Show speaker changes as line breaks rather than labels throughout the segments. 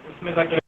उसमें का क्या?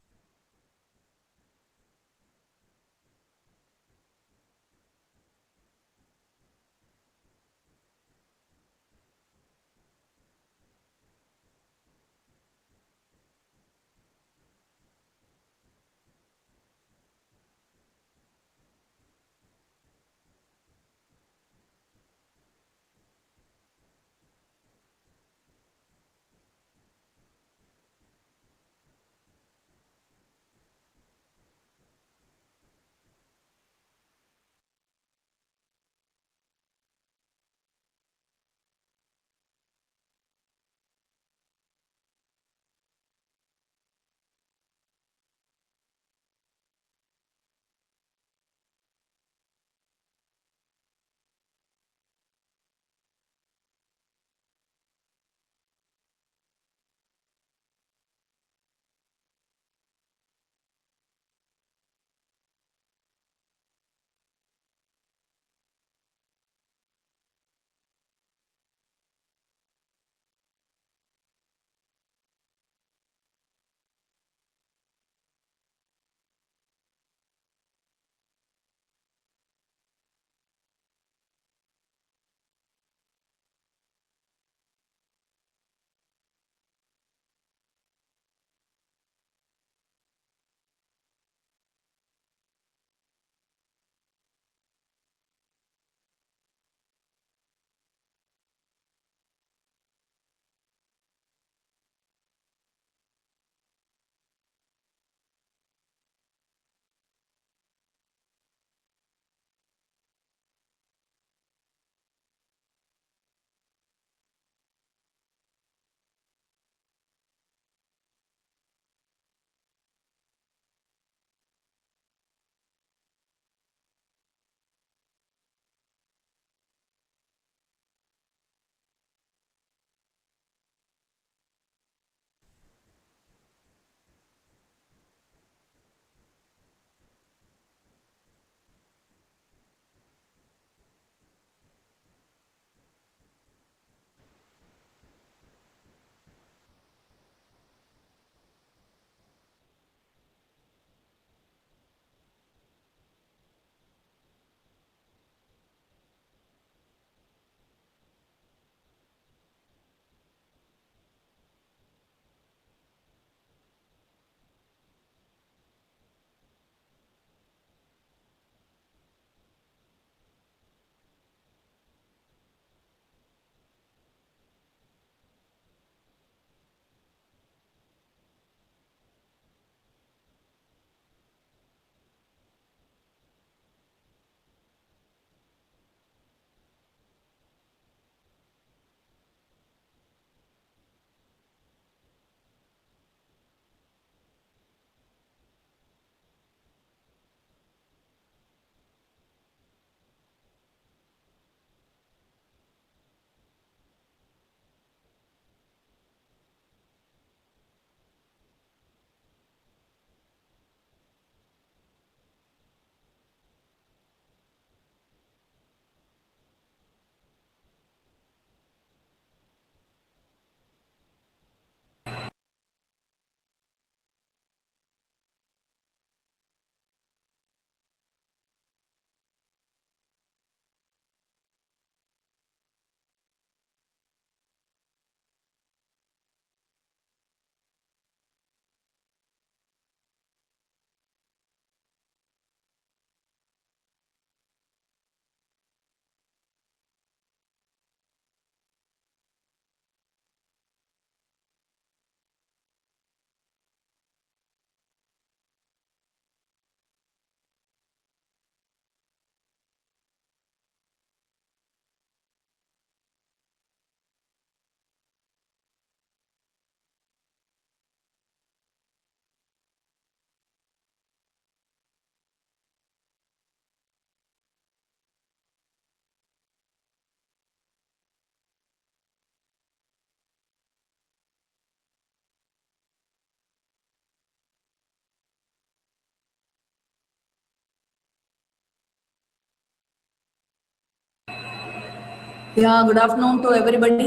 Yeah, good afternoon to everybody.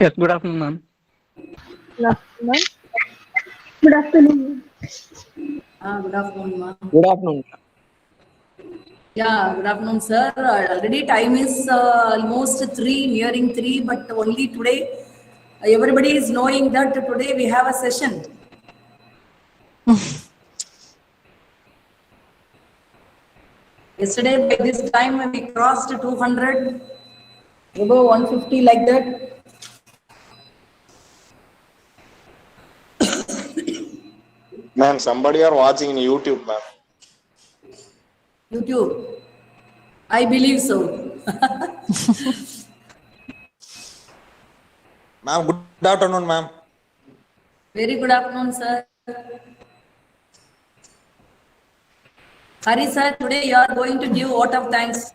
Yes, good afternoon, ma'am. Ma'am.
Good afternoon.
Good afternoon, ma'am.
Good afternoon.
Yeah, good afternoon, sir. Already time is almost 3, nearing 3, but only today, everybody is knowing that today we have a session. Yesterday, by this time, we crossed 200, above 150 like that.
Ma'am, somebody are watching in YouTube, ma'am.
YouTube. I believe so.
Ma'am, good afternoon, ma'am.
Very good afternoon, sir. Hari sir, today you are going to give vote of thanks.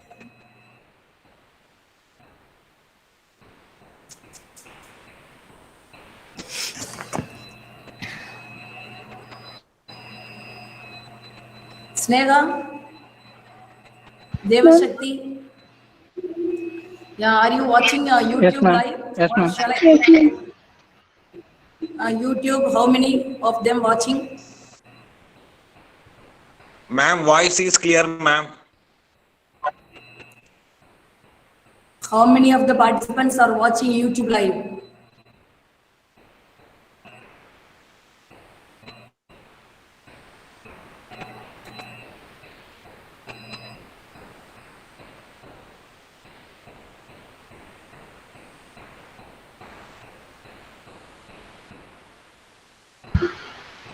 Sneha, Devashakti. Yeah, are you watching YouTube
ma'am.
live?
Yes,
Or
ma'am.
shall I?
Yes, ma'am.
YouTube, how many of them watching?
Ma'am, voice is clear, ma'am.
How many of the participants are watching YouTube live?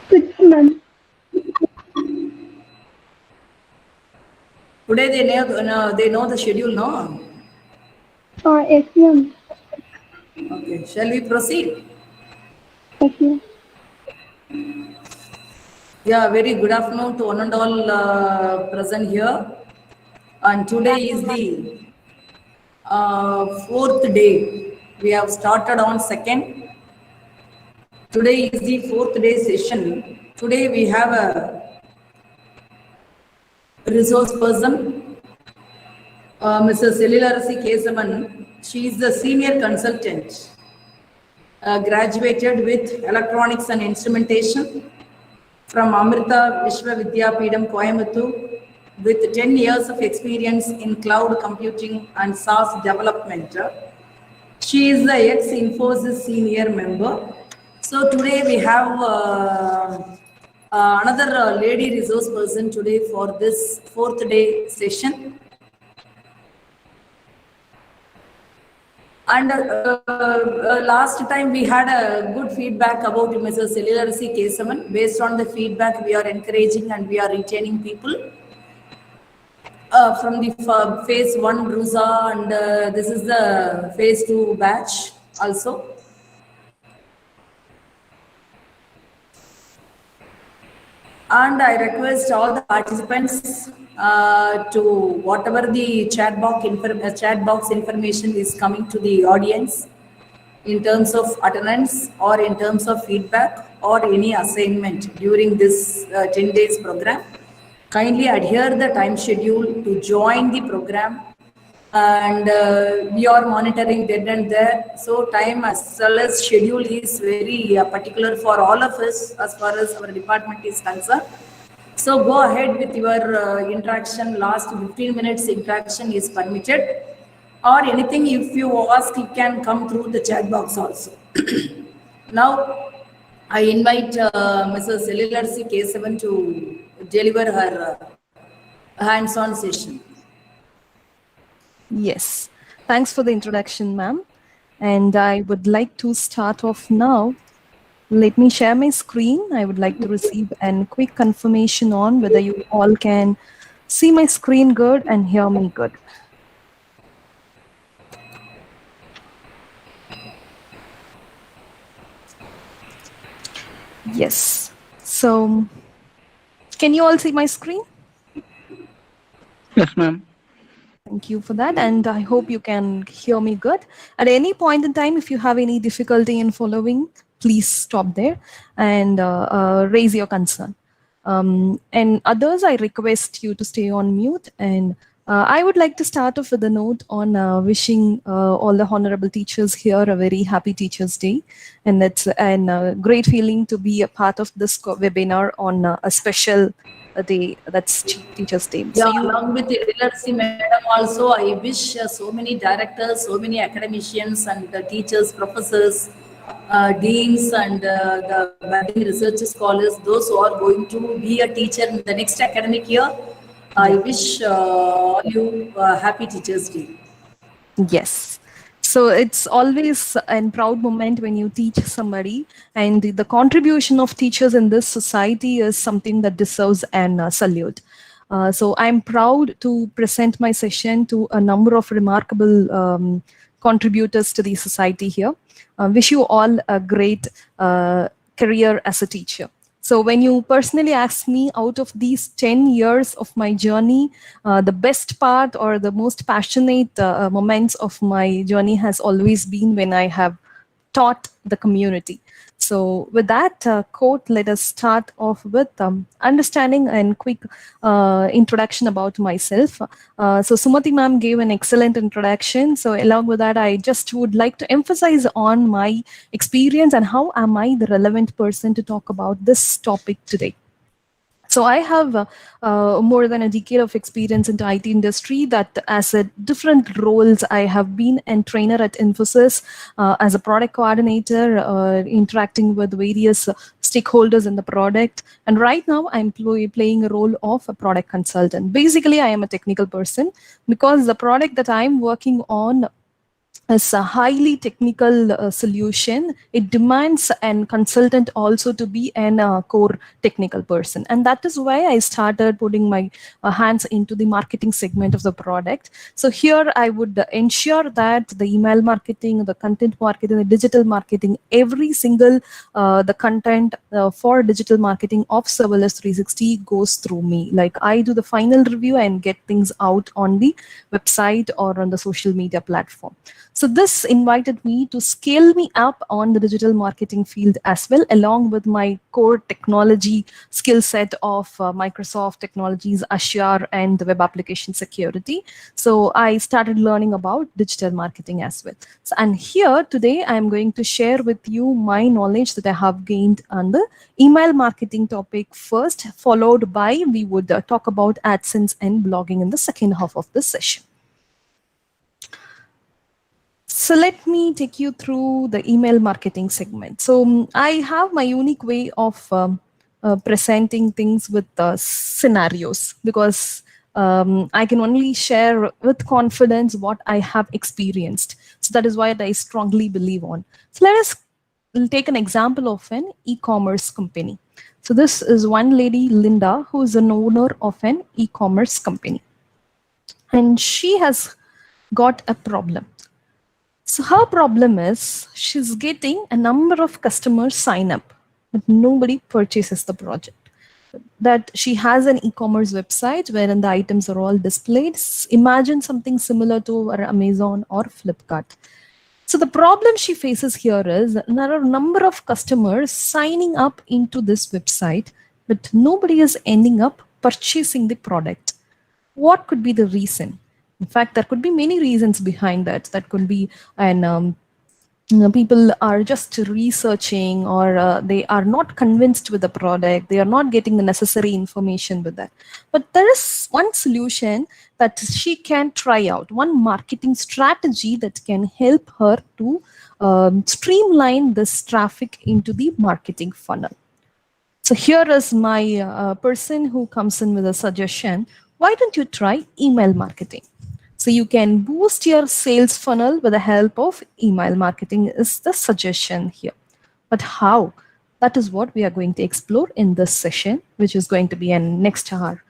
Good, ma'am.
Today they know the schedule, no?
Yes, ma'am.
Okay, shall we proceed?
Yes, ma'am.
Yeah, very good afternoon to one and all present here. And today is the fourth day. We have started on 2nd. Today is the fourth day session. Today we have a resource person, Mrs. Elilarasi Kesavan. She is the senior consultant, graduated with electronics and instrumentation from Amrita Vishwa Vidyapeetham, Coimbatore, with 10 years of experience in cloud computing and SaaS development. She is the ex-Infosys senior member. So today we have another lady resource person today for this fourth day session. And last time we had a good feedback about Mrs. Elilarasi Kesavan. Based on the feedback, we are encouraging and we are retaining people. From the phase 1 Ruza, and this is the phase 2 batch also. And I request all the participants to whatever the chat box information is coming to the audience in terms of attendance or in terms of feedback or any assignment during this 10 days program. Kindly adhere the time schedule to join the program, and we are monitoring then and there. So time as well as schedule is very particular for all of us as far as our department is concerned. So go ahead with your interaction. Last 15 minutes interaction is permitted, or anything if you ask, you can come through the chat box also. Now I invite Mrs. Elilarasi Kesavan to deliver her hands-on session.
Yes. Thanks for the introduction, ma'am. And I would like to start off now. Let me share my screen. I would like to receive a quick confirmation on whether you all can see my screen good and hear me good. Yes. So, can you all see my screen?
Yes, ma'am.
Thank you for that. And I hope you can hear me good. At any point in time, if you have any difficulty in following, please stop there and raise your concern. And others, I request you to stay on mute and I would like to start off with a note on wishing all the honorable teachers here a very happy Teachers' Day. And it's a great feeling to be a part of this webinar on a special day, that's Teachers' Day.
Yeah, along with Idilarsi Madam also, I wish so many directors, so many academicians and teachers, professors, deans and the budding research scholars, those who are going to be a teacher in the next academic year, I wish all you happy Teachers' Day.
Yes. So it's always a proud moment when you teach somebody, and the contribution of teachers in this society is something that deserves an salute. So I'm proud to present my session to a number of remarkable contributors to the society here. Wish you all a great career as a teacher. So when you personally ask me, out of these 10 years of my journey, the best part or the most passionate moments of my journey has always been when I have taught the community. So with that quote, let us start off with understanding and quick introduction about myself. So Sumati ma'am gave an excellent introduction. So along with that, I just would like to emphasize on my experience and how am I the relevant person to talk about this topic today. So I have more than a decade of experience in the IT industry, that as a different roles, I have been a trainer at Infosys as a product coordinator, interacting with various stakeholders in the product. And right now I'm playing a role of a product consultant. Basically, I am a technical person because the product that I'm working on is a highly technical solution. It demands a consultant also to be a core technical person. And that is why I started putting my hands into the marketing segment of the product. So here I would ensure that the email marketing, the content marketing, the digital marketing, every single the content for digital marketing of Serverless 360 goes through me. Like I do the final review and get things out on the website or on the social media platform. So this invited me to scale me up on the digital marketing field as well, along with my core technology skill set of Microsoft technologies, Azure, and the web application security. So I started learning about digital marketing as well. So, and here today, I'm going to share with you my knowledge that I have gained on the email marketing topic first, followed by we would talk about AdSense and blogging in the second half of this session. So let me take you through the email marketing segment. So I have my unique way of presenting things with scenarios, because I can only share with confidence what I have experienced. So that is why I strongly believe on. So let us take an example of an e-commerce company. So this is one lady, Linda, who is an owner of an e-commerce company. And she has got a problem. So her problem is she's getting a number of customers sign up, but nobody purchases the project. That she has an e-commerce website wherein the items are all displayed. Imagine something similar to Amazon or Flipkart. So the problem she faces here is there are a number of customers signing up into this website, but nobody is ending up purchasing the product. What could be the reason? In fact, there could be many reasons behind that. That could be people are just researching, or they are not convinced with the product. They are not getting the necessary information with that. But there is one solution that she can try out, one marketing strategy that can help her to streamline this traffic into the marketing funnel. So here is my person who comes in with a suggestion. Why don't you try email marketing? So you can boost your sales funnel with the help of email marketing is the suggestion here. But how? That is what we are going to explore in this session, which is going to be in next hour.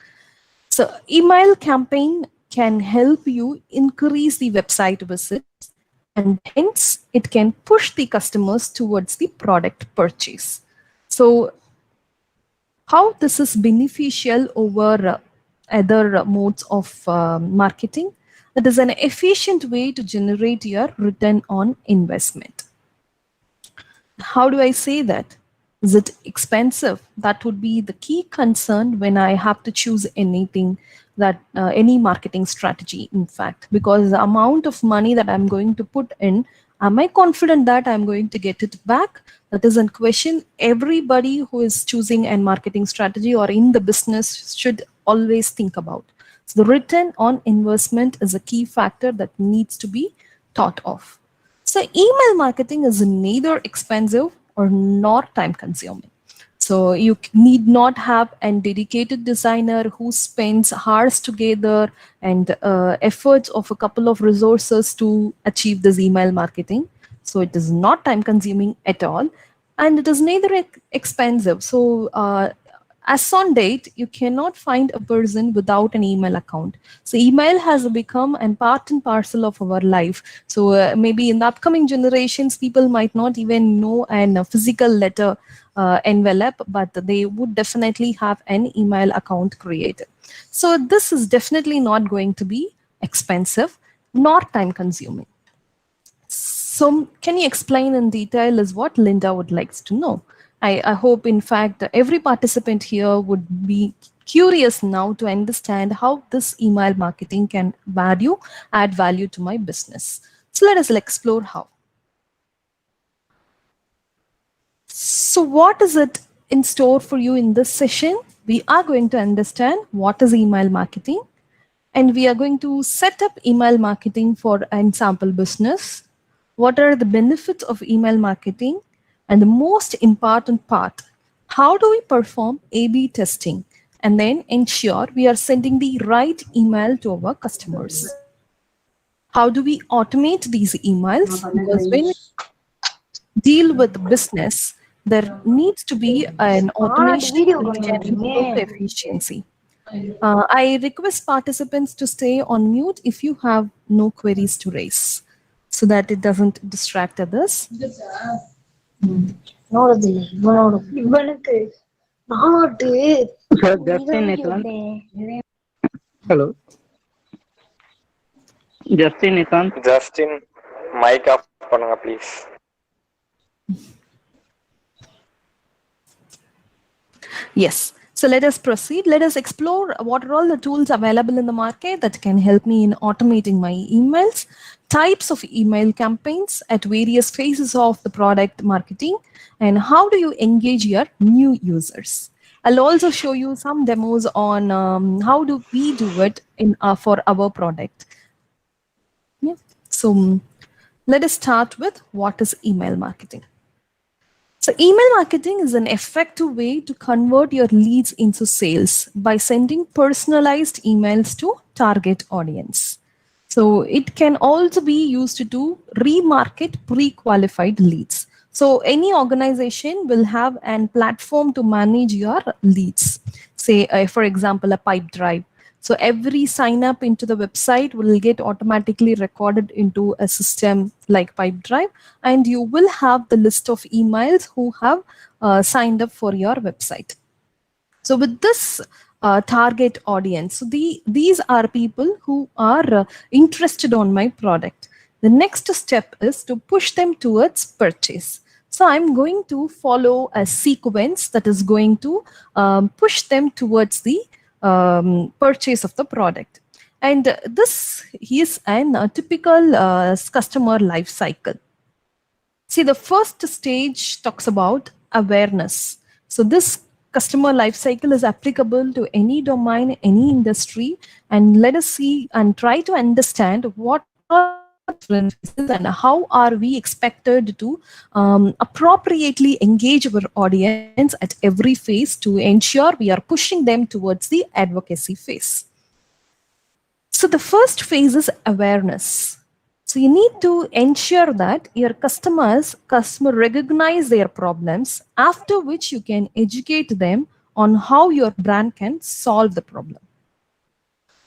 So email campaign can help you increase the website visits, and hence it can push the customers towards the product purchase. So how this is beneficial over other modes of marketing? That is an efficient way to generate your return on investment. How do I say that? Is it expensive? That would be the key concern when I have to choose anything that any marketing strategy, in fact, because the amount of money that I'm going to put in, am I confident that I'm going to get it back? That is in question. Everybody who is choosing a marketing strategy or in the business should always think about. So the return on investment is a key factor that needs to be thought of. So email marketing is neither expensive or nor time consuming. So you need not have a dedicated designer who spends hours together and efforts of a couple of resources to achieve this email marketing. So it is not time consuming at all. And it is neither expensive. So as on date, you cannot find a person without an email account. So email has become a part and parcel of our life. So maybe in the upcoming generations, people might not even know a physical letter envelope, but they would definitely have an email account created. So this is definitely not going to be expensive nor time consuming. So can you explain in detail is what Linda would like to know? I hope, in fact, every participant here would be curious now to understand how this email marketing can add value to my business. So let us explore how. So what is it in store for you in this session? We are going to understand what is email marketing, and we are going to set up email marketing for an sample business. What are the benefits of email marketing? And the most important part, how do we perform A/B testing and then ensure we are sending the right email to our customers? How do we automate these emails? Because when we deal with business, there needs to be an automation which can improve the efficiency. I request participants to stay on mute if you have no queries to raise, so that it doesn't distract others.
ನೋಡೋದಿಲ್ಲ ಇವನಕ್ಕೆ ನಾನೊಟ್ಟು
Sir, Justin Nathan. Hello. Justin Nathan.
Justin, mic off பண்ணுங்க please.
Yes. So let us proceed. Let us explore what are all the tools available in the market that can help me in automating my emails, types of email campaigns at various phases of the product marketing, and how do you engage your new users. I'll also show you some demos on how do we do it for our product. Yeah. So let us start with what is email marketing. So email marketing is an effective way to convert your leads into sales by sending personalized emails to target audience. So it can also be used to remarket pre-qualified leads. So any organization will have a platform to manage your leads. Say, for example, a Pipedrive. So every sign up into the website will get automatically recorded into a system like Pipedrive, and you will have the list of emails who have signed up for your website. So with this target audience, so these are people who are interested on my product. The next step is to push them towards purchase. So I'm going to follow a sequence that is going to push them towards the purchase of the product. And this is a typical customer life cycle. See, the first stage talks about awareness. So this customer life cycle is applicable to any domain, any industry, and let us see and try to understand what are differences and how are we expected to appropriately engage our audience at every phase to ensure we are pushing them towards the advocacy phase. So the first phase is awareness. So you need to ensure that your customer recognize their problems, after which you can educate them on how your brand can solve the problem.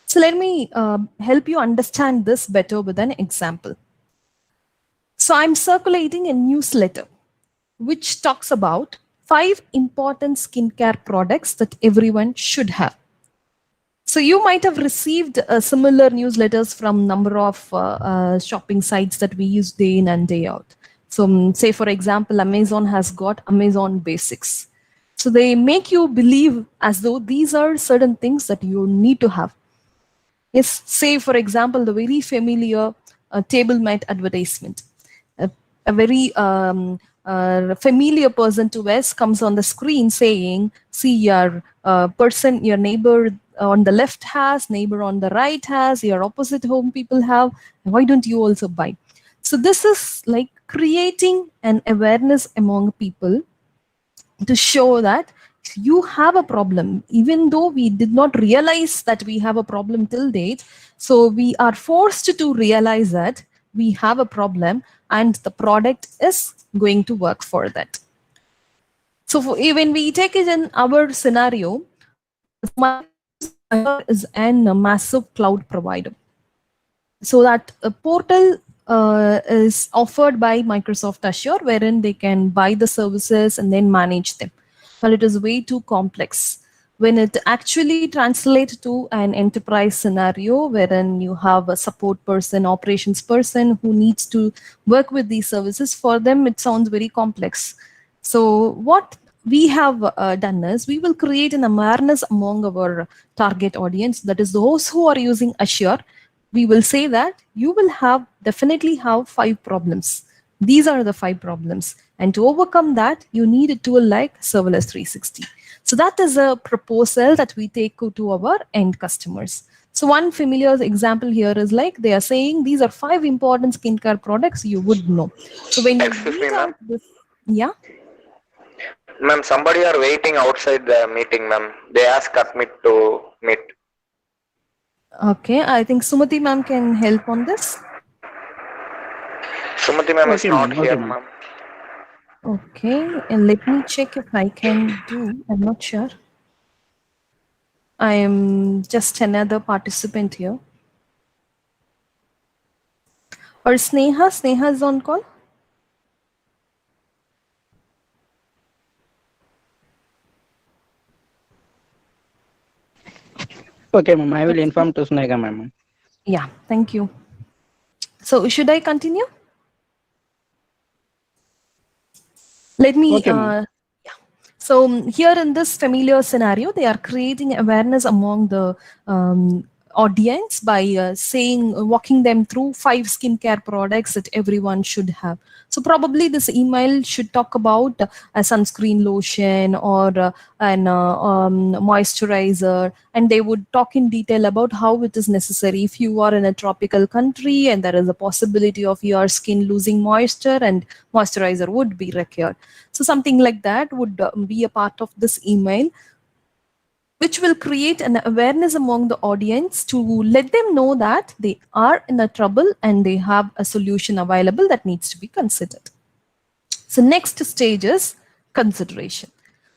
So let me help you understand this better with an example. So I'm circulating a newsletter which talks about 5 important skincare products that everyone should have. So you might have received similar newsletters from number of shopping sites that we use day in and day out. So say for example, Amazon has got Amazon Basics. So they make you believe as though these are certain things that you need to have. Yes, say for example, the very familiar table mat advertisement. A very familiar person to us comes on the screen saying, see your person, your neighbor on the left has, neighbor on the right has, your opposite home people have, why don't you also buy? So this is like creating an awareness among people to show that you have a problem, even though we did not realize that we have a problem till date. So we are forced to realize that we have a problem and the product is going to work for that. So when we take it in our scenario, is a massive cloud provider. So that a portal is offered by Microsoft Azure, wherein they can buy the services and then manage them. Well, it is way too complex. When it actually translates to an enterprise scenario, wherein you have a support person, operations person who needs to work with these services, for them it sounds very complex. So what we have done is we will create an awareness among our target audience, that is those who are using Azure. We will say that you will definitely have 5 problems. These are the 5 problems. And to overcome that, you need a tool like Serverless 360. So that is a proposal that we take to our end customers. So one familiar example here is like they are saying these are 5 important skincare products you would know. So when you read out this, yeah.
Ma'am, somebody are waiting outside the meeting, ma'am. They ask admit to meet.
Okay, I think Sumati ma'am can help on this.
Sumati ma'am is not here,
ma'am.
ma'am.
Okay, and let me check if I can do. I'm not sure. I am just another participant here. Or Sneha? Sneha is on call?
Okay, ma'am. I will inform to Snega, ma'am.
Yeah, thank you. So should I continue? Let me,
Okay, ma'am.
yeah. So here in this familiar scenario, they are creating awareness among the audience by walking them through 5 skincare products that everyone should have. So probably this email should talk about a sunscreen lotion or an moisturizer, and they would talk in detail about how it is necessary if you are in a tropical country and there is a possibility of your skin losing moisture, and moisturizer would be required. So something like that would be a part of this email, which will create an awareness among the audience to let them know that they are in a trouble and they have a solution available that needs to be considered. So next stage is consideration.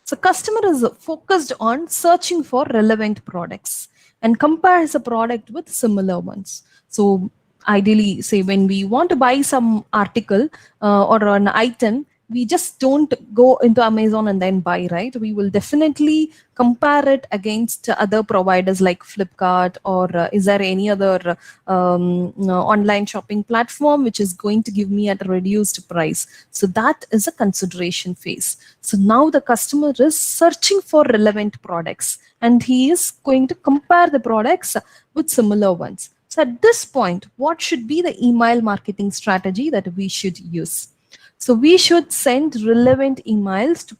So customer is focused on searching for relevant products and compares a product with similar ones. So ideally, say when we want to buy some article or an item, we just don't go into Amazon and then buy, right? We will definitely compare it against other providers like Flipkart, or is there any other online shopping platform which is going to give me at a reduced price? So that is a consideration phase. So now the customer is searching for relevant products and he is going to compare the products with similar ones. So at this point, what should be the email marketing strategy that we should use? So we should send relevant emails to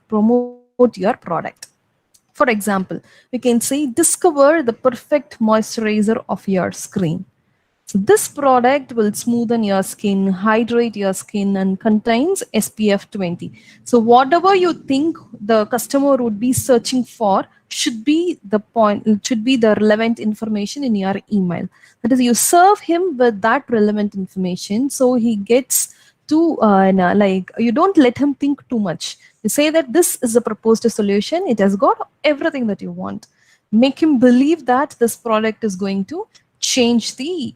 promote your product. For example, we can say, discover the perfect moisturizer of your skin. So this product will smoothen your skin, hydrate your skin, and contains SPF 20. So whatever you think the customer would be searching for should be the point, should be the relevant information in your email. That is, you serve him with that relevant information so he gets to like, you don't let him think too much. You say that this is a proposed solution, it has got everything that you want. Make him believe that this product is going to change the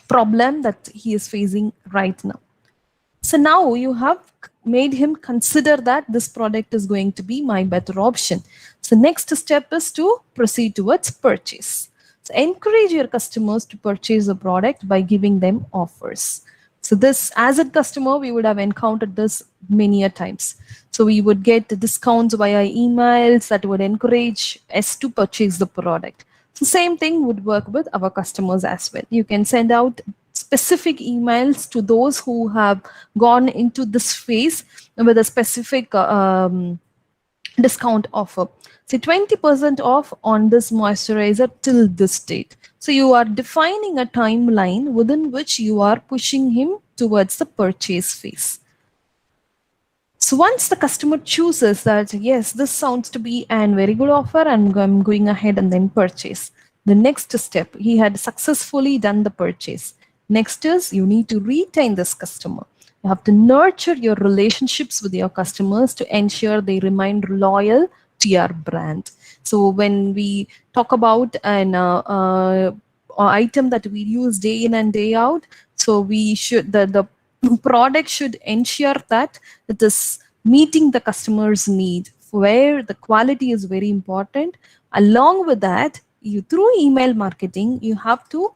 problem that he is facing right now. So now you have made him consider that this product is going to be my better option. So next step is to proceed towards purchase. So encourage your customers to purchase a product by giving them offers. So this, as a customer, we would have encountered this many a times. So we would get discounts via emails that would encourage us to purchase the product. So same thing would work with our customers as well. You can send out specific emails to those who have gone into this phase with a specific discount offer. So 20% off on this moisturizer till this date. So you are defining a timeline within which you are pushing him towards the purchase phase. So once the customer chooses that, yes, this sounds to be a very good offer and I'm going ahead and then purchase. The next step, he had successfully done the purchase. Next is you need to retain this customer. You have to nurture your relationships with your customers to ensure they remain loyal to your brand. So when we talk about an item that we use day in and day out, so we should the product should ensure that it is meeting the customer's need, where the quality is very important. Along with that, you through email marketing, you have to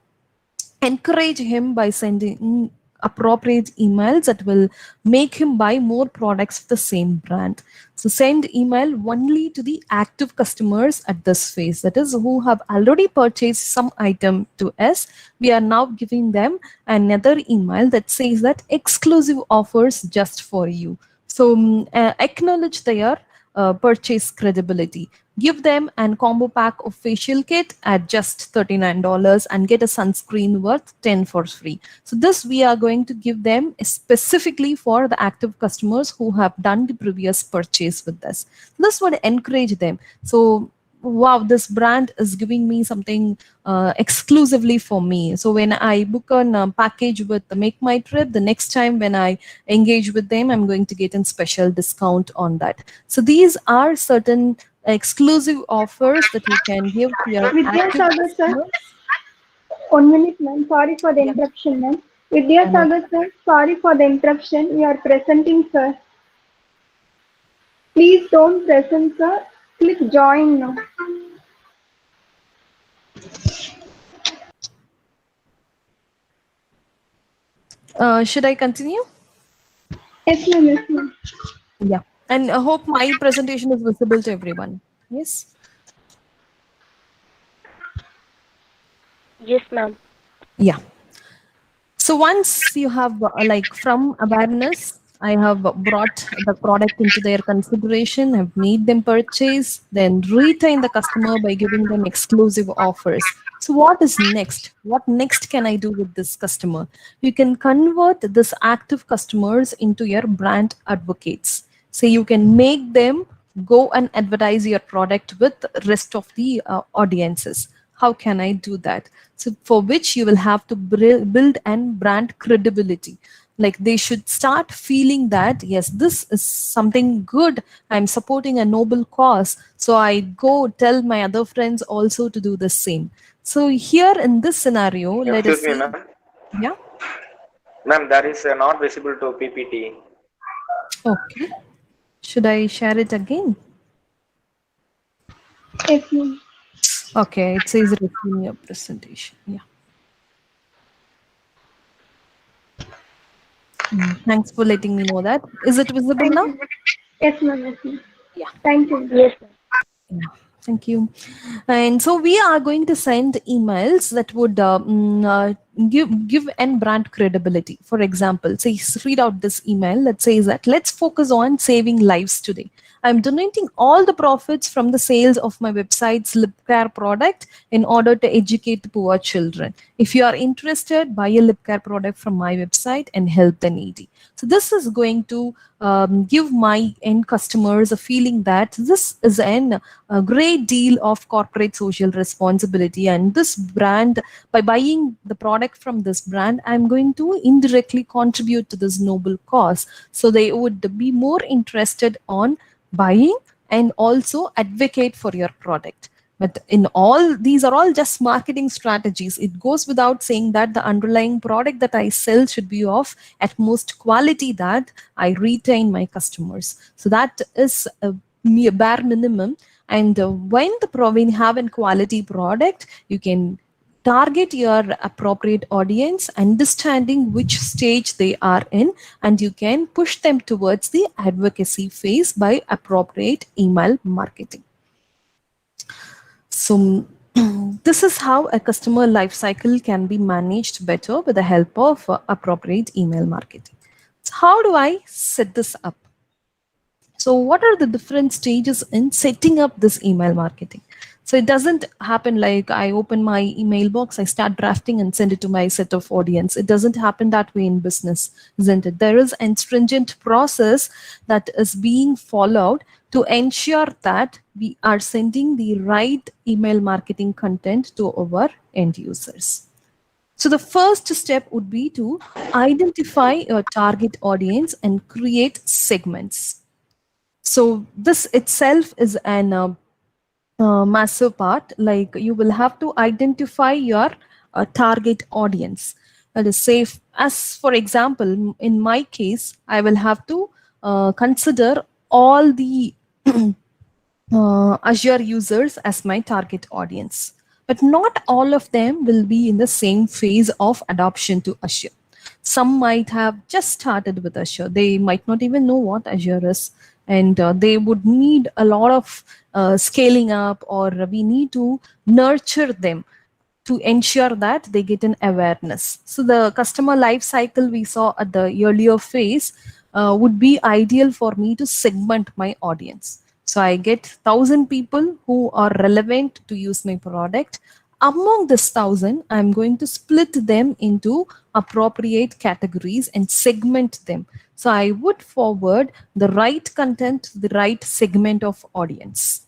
encourage him by sending appropriate emails that will make him buy more products of the same brand. So send email only to the active customers at this phase, that is who have already purchased some item to us. We are now giving them another email that says that exclusive offers just for you. So acknowledge their purchase credibility. Give them a combo pack of facial kit at just $39 and get a sunscreen worth $10 for free. So this we are going to give them specifically for the active customers who have done the previous purchase with us. This would encourage them. So wow, this brand is giving me something exclusively for me. So when I book a package with the Make My Trip, the next time when I engage with them, I'm going to get a special discount on that. So these are certain exclusive offers that you can give to your
Vidya
active
Sagar sir,
customers.
1 minute ma'am, sorry for the
Yeah.
interruption ma'am. Vidya Sagar sir, sorry for the interruption, we are presenting sir. Please don't present sir, click join now.
Should I continue?
Yes ma'am, yes ma'am.
Yeah. And I hope my presentation is visible to everyone. Yes.
Yes, ma'am.
Yeah. So once you have like from awareness, I have brought the product into their consideration, have made them purchase, then retain the customer by giving them exclusive offers. So what is next? What next can I do with this customer? You can convert this active customers into your brand advocates. So you can make them go and advertise your product with the rest of the audiences. How can I do that? So for which you will have to build and brand credibility. Like they should start feeling that, yes, this is something good. I'm supporting a noble cause. So I go tell my other friends also to do the same. So here in this scenario, let us
Excuse me,
see.
ma'am.
Yeah.
Ma'am, that is not visible to PPT.
Okay. Should I share it again?
Yes ma'am.
Okay, it says resume your presentation. Yeah. Thanks for letting me know that. Is it visible
Thank
now?
you. Yes ma'am, yes ma'am.
Yeah.
Thank you.
Yes, ma'am.
Yeah, thank you. And so we are going to send emails that would give and brand credibility. For example, say read out this email that says that let's focus on saving lives today. I'm donating all the profits from the sales of my website's lip care product in order to educate the poor children. If you are interested, buy a lip care product from my website and help the needy. So this is going to give my end customers a feeling that this is a great deal of corporate social responsibility, and this brand, by buying the product from this brand, I'm going to indirectly contribute to this noble cause. So they would be more interested on buying and also advocate for your product. But in all, these are all just marketing strategies. It goes without saying that the underlying product that I sell should be of at most quality that I retain my customers. So that is a bare minimum. And when you have a quality product, you can target your appropriate audience, understanding which stage they are in, and you can push them towards the advocacy phase by appropriate email marketing. So this is how a customer lifecycle can be managed better with the help of appropriate email marketing. So how do I set this up? So what are the different stages in setting up this email marketing? So it doesn't happen like I open my email box, I start drafting and send it to my set of audience. It doesn't happen that way in business, isn't it? There is a stringent process that is being followed to ensure that we are sending the right email marketing content to our end users. So the first step would be to identify your target audience and create segments. So this itself is an massive part. Like you will have to identify your target audience. That is safe. As for example, in my case, I will have to consider all the Azure users as my target audience. But not all of them will be in the same phase of adoption to Azure. Some might have just started with Azure. They might not even know what Azure is. And they would need a lot of scaling up, or we need to nurture them to ensure that they get an awareness. So the customer life cycle we saw at the earlier phase would be ideal for me to segment my audience. So I get 1,000 people who are relevant to use my product. Among this 1,000, I'm going to split them into appropriate categories and segment them. So I would forward the right content to the right segment of audience.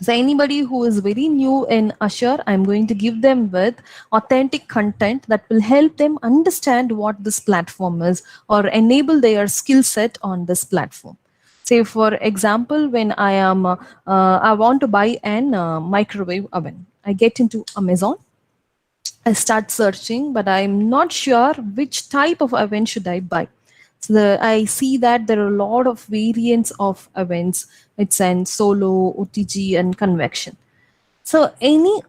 So anybody who is very new in Azure, I'm going to give them with authentic content that will help them understand what this platform is or enable their skill set on this platform. Say for example, when I want to buy an microwave oven, I get into Amazon, I start searching, but I'm not sure which type of oven should I buy. So I see that there are a lot of variants of events. It's an solo, OTG, and convection. So any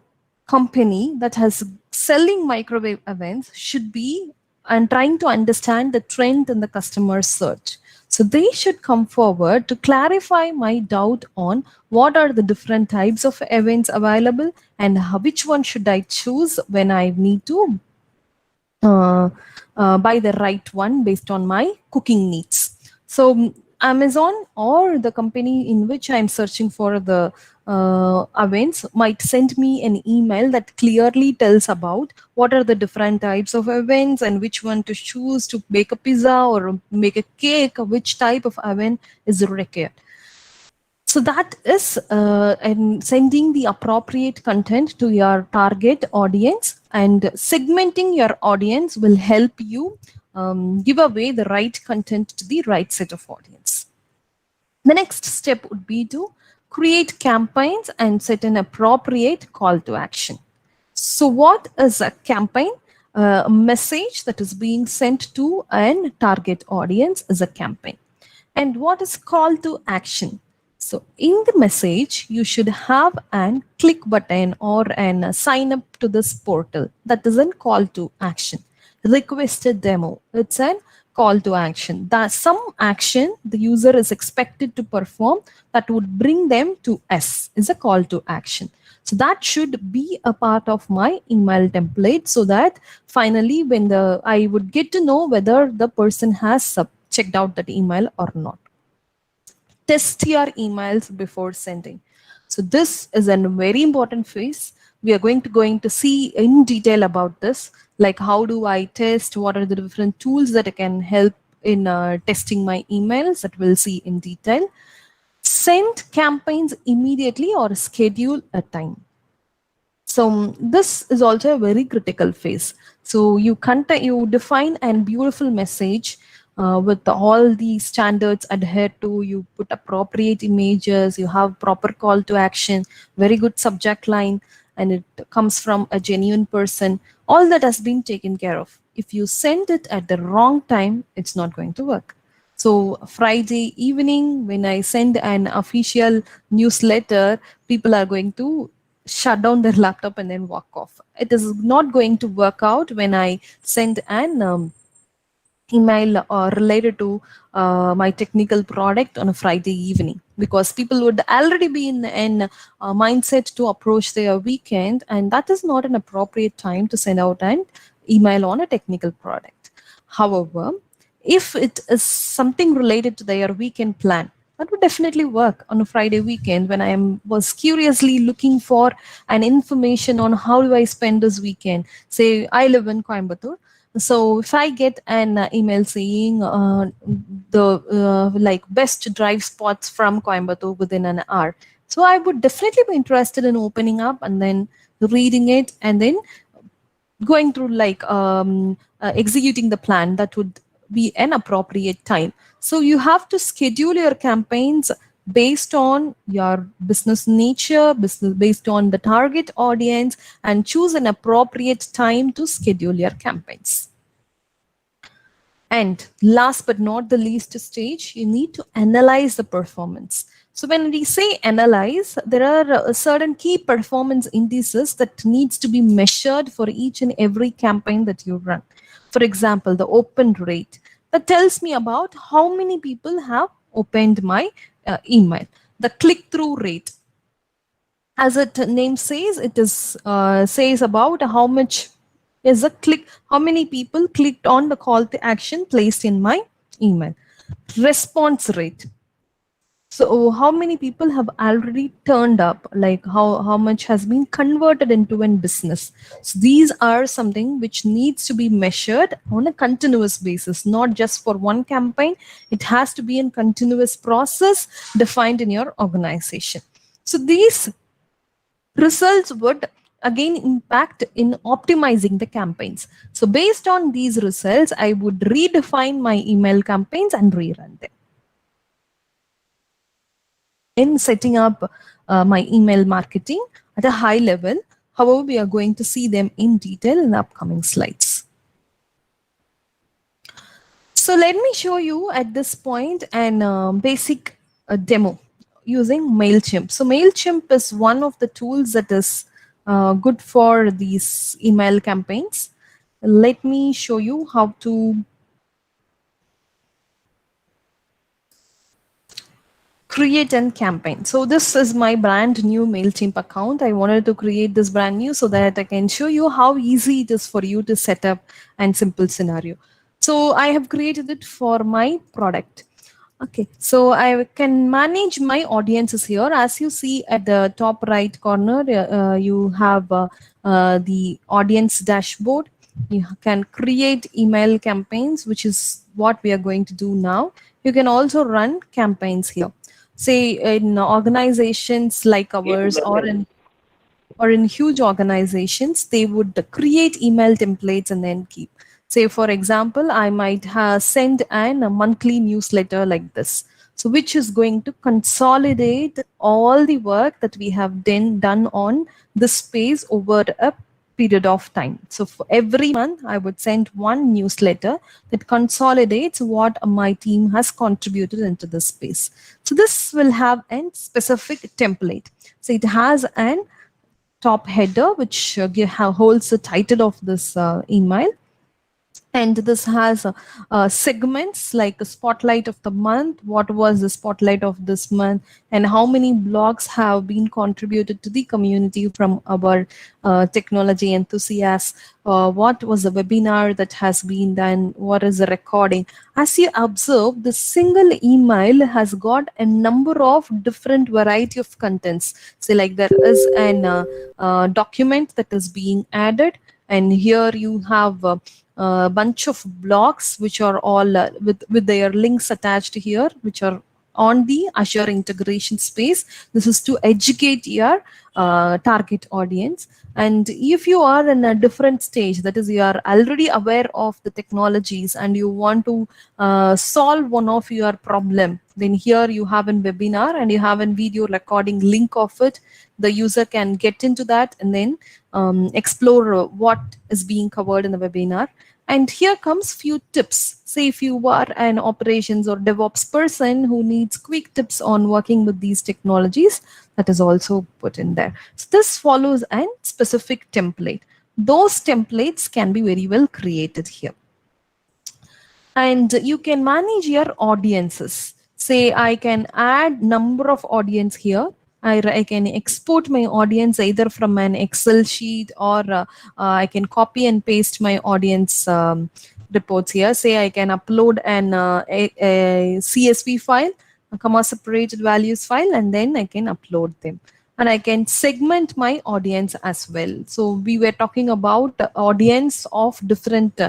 company that has selling microwave events should be and trying to understand the trend in the customer search. So they should come forward to clarify my doubt on what are the different types of events available and which one should I choose when I need to buy the right one based on my cooking needs. So Amazon or the company in which I'm searching for the events might send me an email that clearly tells about what are the different types of events and which one to choose to bake a pizza or make a cake, which type of oven is required. So that is and sending the appropriate content to your target audience, and segmenting your audience will help you give away the right content to the right set of audience. The next step would be to create campaigns and set an appropriate call to action. So what is a campaign? A message that is being sent to an target audience is a campaign. And what is call to action? So in the message, you should have an click button or an sign up to this portal. That is a call to action. Requested demo, it's a call to action. That some action the user is expected to perform that would bring them to us is a call to action. So that should be a part of my email template, so that finally when I would get to know whether the person has checked out that email or not. Test your emails before sending. So this is a very important phase. We are going to see in detail about this, like how do I test, what are the different tools that can help in testing my emails, that we'll see in detail. Send campaigns immediately or schedule a time. So this is also a very critical phase. So you define a beautiful message with all the standards adhered to, you put appropriate images, you have proper call to action, very good subject line, and it comes from a genuine person. All that has been taken care of. If you send it at the wrong time, it's not going to work. So Friday evening, when I send an official newsletter, people are going to shut down their laptop and then walk off. It is not going to work out when I send an email related to my technical product on a Friday evening, because people would already be in an mindset to approach their weekend, and that is not an appropriate time to send out an email on a technical product. However, if it is something related to their weekend plan, that would definitely work on a Friday weekend when was curiously looking for an information on how do I spend this weekend. Say I live in Coimbatore. So if I get an email saying the like best drive spots from Coimbatore within an hour, so I would definitely be interested in opening up and then reading it and then going through like executing the plan. That would be an appropriate time. So you have to schedule your campaigns based on your business nature, based on the target audience, and choose an appropriate time to schedule your campaigns. And last but not the least stage, you need to analyze the performance. So when we say analyze, there are certain key performance indices that needs to be measured for each and every campaign that you run. For example, the open rate, that tells me about how many people have opened my email. The click-through rate, as its name says, it is says about how much is a click, how many people clicked on the call to action placed in my email. Response rate, so how many people have already turned up, like how much has been converted into a business. So these are something which needs to be measured on a continuous basis, not just for one campaign. It has to be a continuous process defined in your organization. So these results would again impact in optimizing the campaigns. So based on these results, I would redefine my email campaigns and rerun them. In setting up my email marketing at a high level, however, we are going to see them in detail in the upcoming slides. So let me show you at this point an basic demo using MailChimp. So MailChimp is one of the tools that is good for these email campaigns. Let me show you how to create a campaign. So this is my brand new MailChimp account. I wanted to create this brand new so that I can show you how easy it is for you to set up and simple scenario. So I have created it for my product. Okay, so I can manage my audiences here. As you see at the top right corner, you have the audience dashboard. You can create email campaigns, which is what we are going to do now. You can also run campaigns here. Say in organizations like ours or in huge organizations, they would create email templates and then keep. Say, for example, I might send a monthly newsletter like this, so which is going to consolidate all the work that we have done on this space over a period of time. So for every month, I would send one newsletter that consolidates what my team has contributed into this space. So this will have a specific template. So it has an top header, which holds the title of this email. And this has segments like a spotlight of the month, what was the spotlight of this month, and how many blogs have been contributed to the community from our technology enthusiasts, what was the webinar that has been done, what is the recording. As you observe, the single email has got a number of different variety of contents. So like there is an document that is being added, and here you have a bunch of blogs which are all with their links attached here, which are on the Azure integration space. This is to educate your target audience. And if you are in a different stage, that is, you are already aware of the technologies and you want to solve one of your problem, then here you have a webinar and you have a video recording link of it. The user can get into that and then explore what is being covered in the webinar. And here comes few tips. Say if you are an operations or DevOps person who needs quick tips on working with these technologies, that is also put in there. So this follows a specific template. Those templates can be very well created here. And you can manage your audiences. Say I can add number of audience here. I can export my audience either from an Excel sheet, or I can copy and paste my audience reports here. Say I can upload a CSV file, a comma separated values file, and then I can upload them. And I can segment my audience as well. So we were talking about audience of different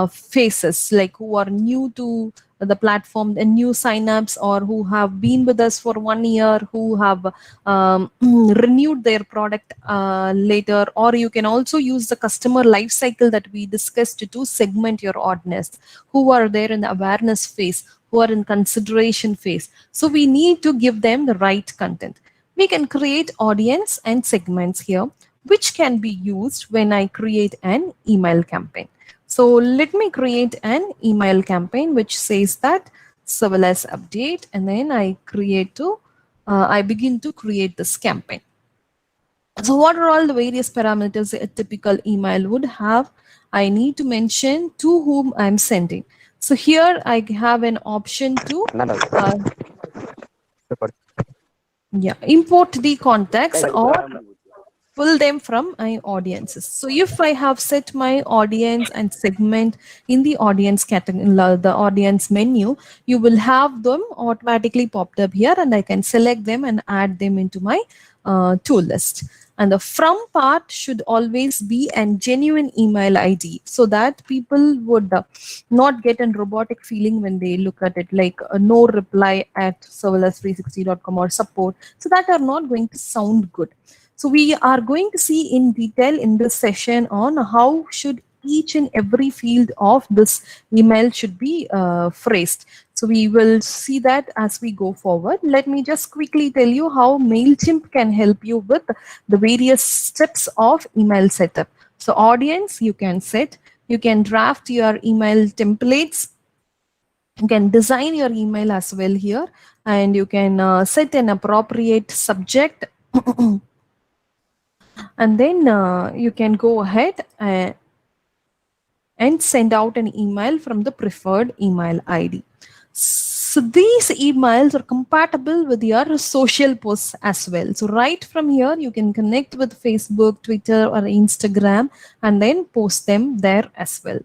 faces, like who are new to the platform, the new signups, or who have been with us for 1 year, who have renewed their product later. Or you can also use the customer life cycle that we discussed to segment your audience, who are there in the awareness phase, who are in consideration phase. So we need to give them the right content. We can create audience and segments here, which can be used when I create an email campaign. So let me create an email campaign which says that serverless update, and then I begin to create this campaign. So what are all the various parameters a typical email would have? I need to mention to whom I'm sending. So here I have an option to import the contacts or pull them from my audiences. So if I have set my audience and segment in the audience category, the audience menu, you will have them automatically popped up here, and I can select them and add them into my tool list. And the from part should always be a genuine email ID, so that people would not get a robotic feeling when they look at it, like no reply at serverless360.com or support. So that are not going to sound good. So we are going to see in detail in this session on how should each and every field of this email should be phrased. So we will see that as we go forward. Let me just quickly tell you how MailChimp can help you with the various steps of email setup. So audience, you can set, you can draft your email templates, you can design your email as well here, and you can set an appropriate subject. And then you can go ahead and send out an email from the preferred email ID. So these emails are compatible with your social posts as well. So right from here, you can connect with Facebook, Twitter, or Instagram, and then post them there as well.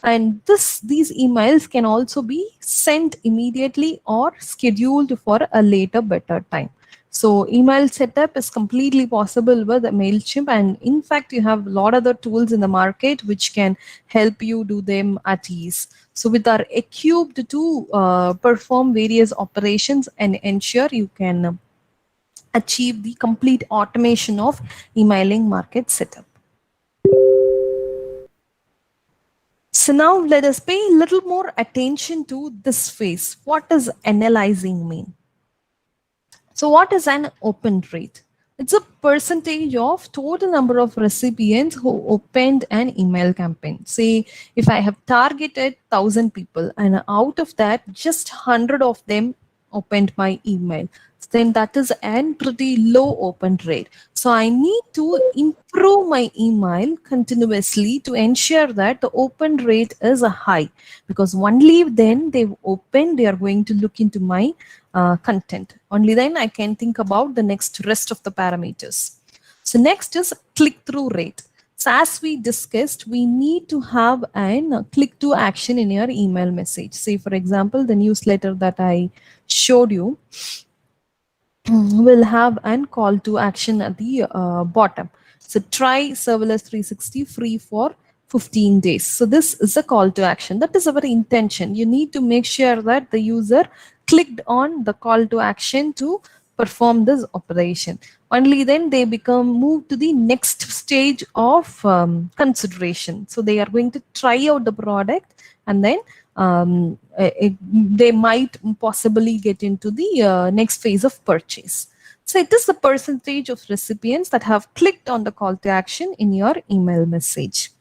And these emails can also be sent immediately or scheduled for a later, better time. So email setup is completely possible with MailChimp, and in fact, you have a lot of other tools in the market which can help you do them at ease. So with our equipped to perform various operations and ensure you can achieve the complete automation of emailing market setup. So now let us pay a little more attention to this phase. What does analyzing mean? So what is an open rate? It's a percentage of total number of recipients who opened an email campaign. Say if I have targeted 1,000 people and out of that just 100 of them opened my email, then that is a pretty low open rate. So I need to improve my email continuously to ensure that the open rate is high, because only then they've opened, they are going to look into my content. Only then I can think about the next rest of the parameters. So next is click-through rate. So as we discussed, we need to have a click-to action in your email message. Say for example, the newsletter that I showed you will have a call to action at the bottom. So try serverless 360 free for 15 days. So this is a call to action. That is our intention. You need to make sure that the user clicked on the call to action to perform this operation. Only then they move to the next stage of consideration. So they are going to try out the product, and then they might possibly get into the next phase of purchase. So it is the percentage of recipients that have clicked on the call to action in your email message.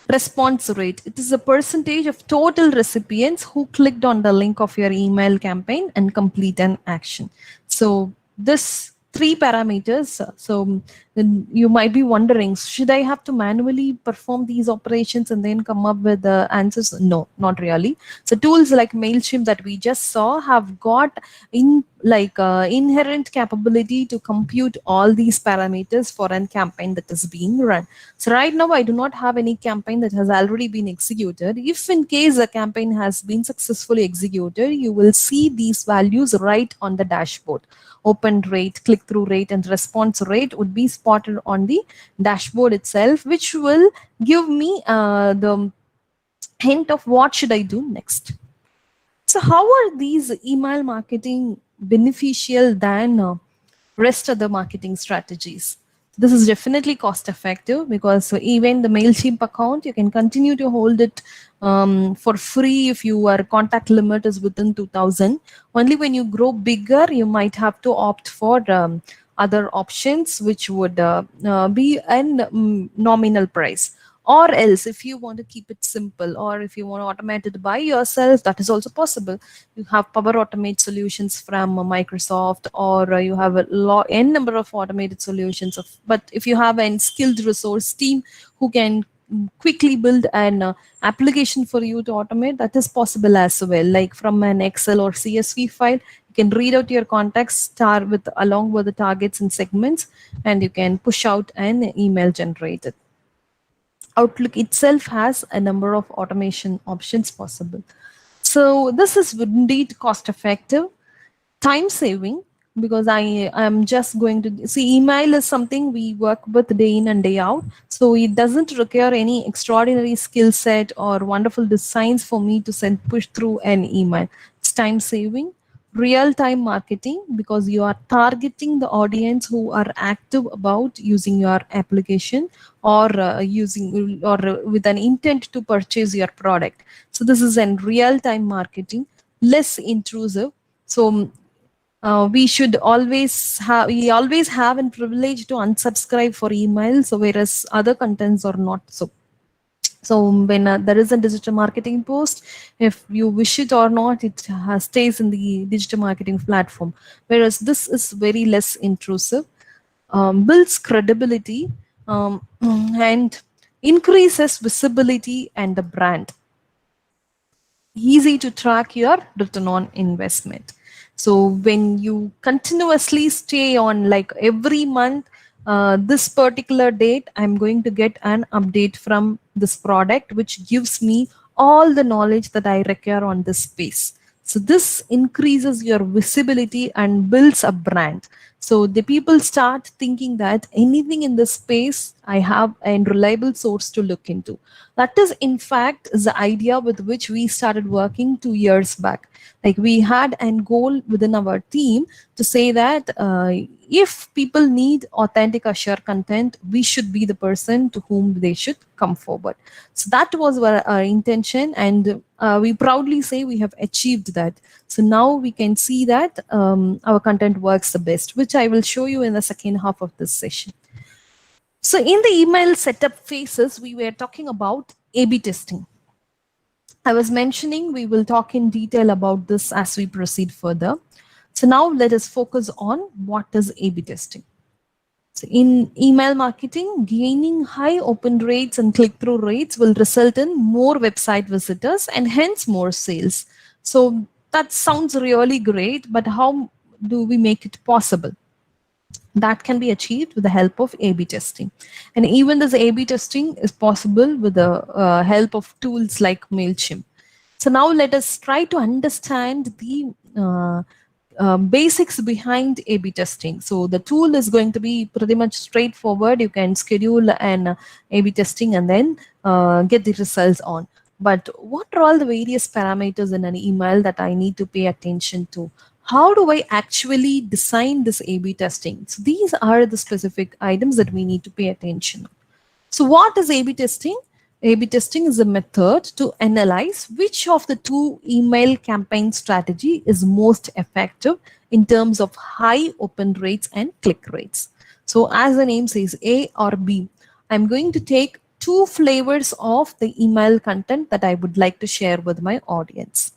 Response rate. It is a percentage of total recipients who clicked on the link of your email campaign and complete an action. So this three parameters. So then you might be wondering, should I have to manually perform these operations and then come up with the answers? No, not really. So tools like MailChimp that we just saw have got inherent capability to compute all these parameters for a campaign that is being run. So right now, I do not have any campaign that has already been executed. If in case a campaign has been successfully executed, you will see these values right on the dashboard. Open rate, click-through rate, and response rate would be spotted on the dashboard itself, which will give me the hint of what should I do next. So how are these email marketing beneficial than rest of the marketing strategies? This is definitely cost effective because even the MailChimp account, you can continue to hold it for free if your contact limit is within 2000. Only when you grow bigger, you might have to opt for other options, which would be a nominal price. Or else, if you want to keep it simple, or if you want to automate it by yourself, that is also possible. You have Power Automate solutions from Microsoft, or you have n number of automated solutions. But if you have a skilled resource team who can quickly build an application for you to automate, that is possible as well. Like from an Excel or CSV file, you can read out your contacts along with the targets and segments, and you can push out an email generated. Outlook itself has a number of automation options possible. So this is indeed cost effective, time saving, because I am just going to see email is something we work with day in and day out. So it doesn't require any extraordinary skill set or wonderful designs for me to push through an email. It's time saving. Real-time marketing, because you are targeting the audience who are active about using your application or with an intent to purchase your product. So this is in real-time marketing, less intrusive. So we always have a privilege to unsubscribe for emails, so whereas other contents are not so. So when there is a digital marketing post, if you wish it or not, it stays in the digital marketing platform. Whereas this is very less intrusive, builds credibility, and increases visibility and the brand. Easy to track your return on investment. So when you continuously stay on, like every month, this particular date, I'm going to get an update from this product, which gives me all the knowledge that I require on this space. So this increases your visibility and builds a brand. So the people start thinking that anything in this space, I have a reliable source to look into. That is, in fact, the idea with which we started working 2 years back. Like we had a goal within our team to say that if people need authentic Azure content, we should be the person to whom they should come forward. So that was our intention, and we proudly say we have achieved that. So now we can see that our content works the best, which I will show you in the second half of this session. So in the email setup phases, we were talking about A/B testing. I was mentioning we will talk in detail about this as we proceed further. So now let us focus on what is A/B testing. So in email marketing, gaining high open rates and click-through rates will result in more website visitors and hence more sales. So that sounds really great, but how do we make it possible? That can be achieved with the help of A/B testing. And even this A/B testing is possible with the help of tools like MailChimp. So now let us try to understand the basics behind A/B testing. So the tool is going to be pretty much straightforward. You can schedule an A/B testing and then get the results on. But what are all the various parameters in an email that I need to pay attention to? How do I actually design this A/B testing? So these are the specific items that we need to pay attention. So what is A/B testing? A/B testing is a method to analyze which of the two email campaign strategy is most effective in terms of high open rates and click rates. So as the name says, A or B, I'm going to take two flavors of the email content that I would like to share with my audience.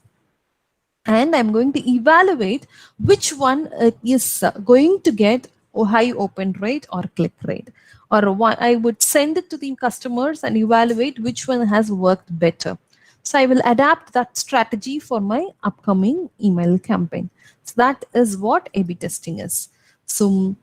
And I'm going to evaluate which one is going to get a high open rate or click rate. Or I would send it to the customers and evaluate which one has worked better. So I will adapt that strategy for my upcoming email campaign. So that is what A/B testing is. So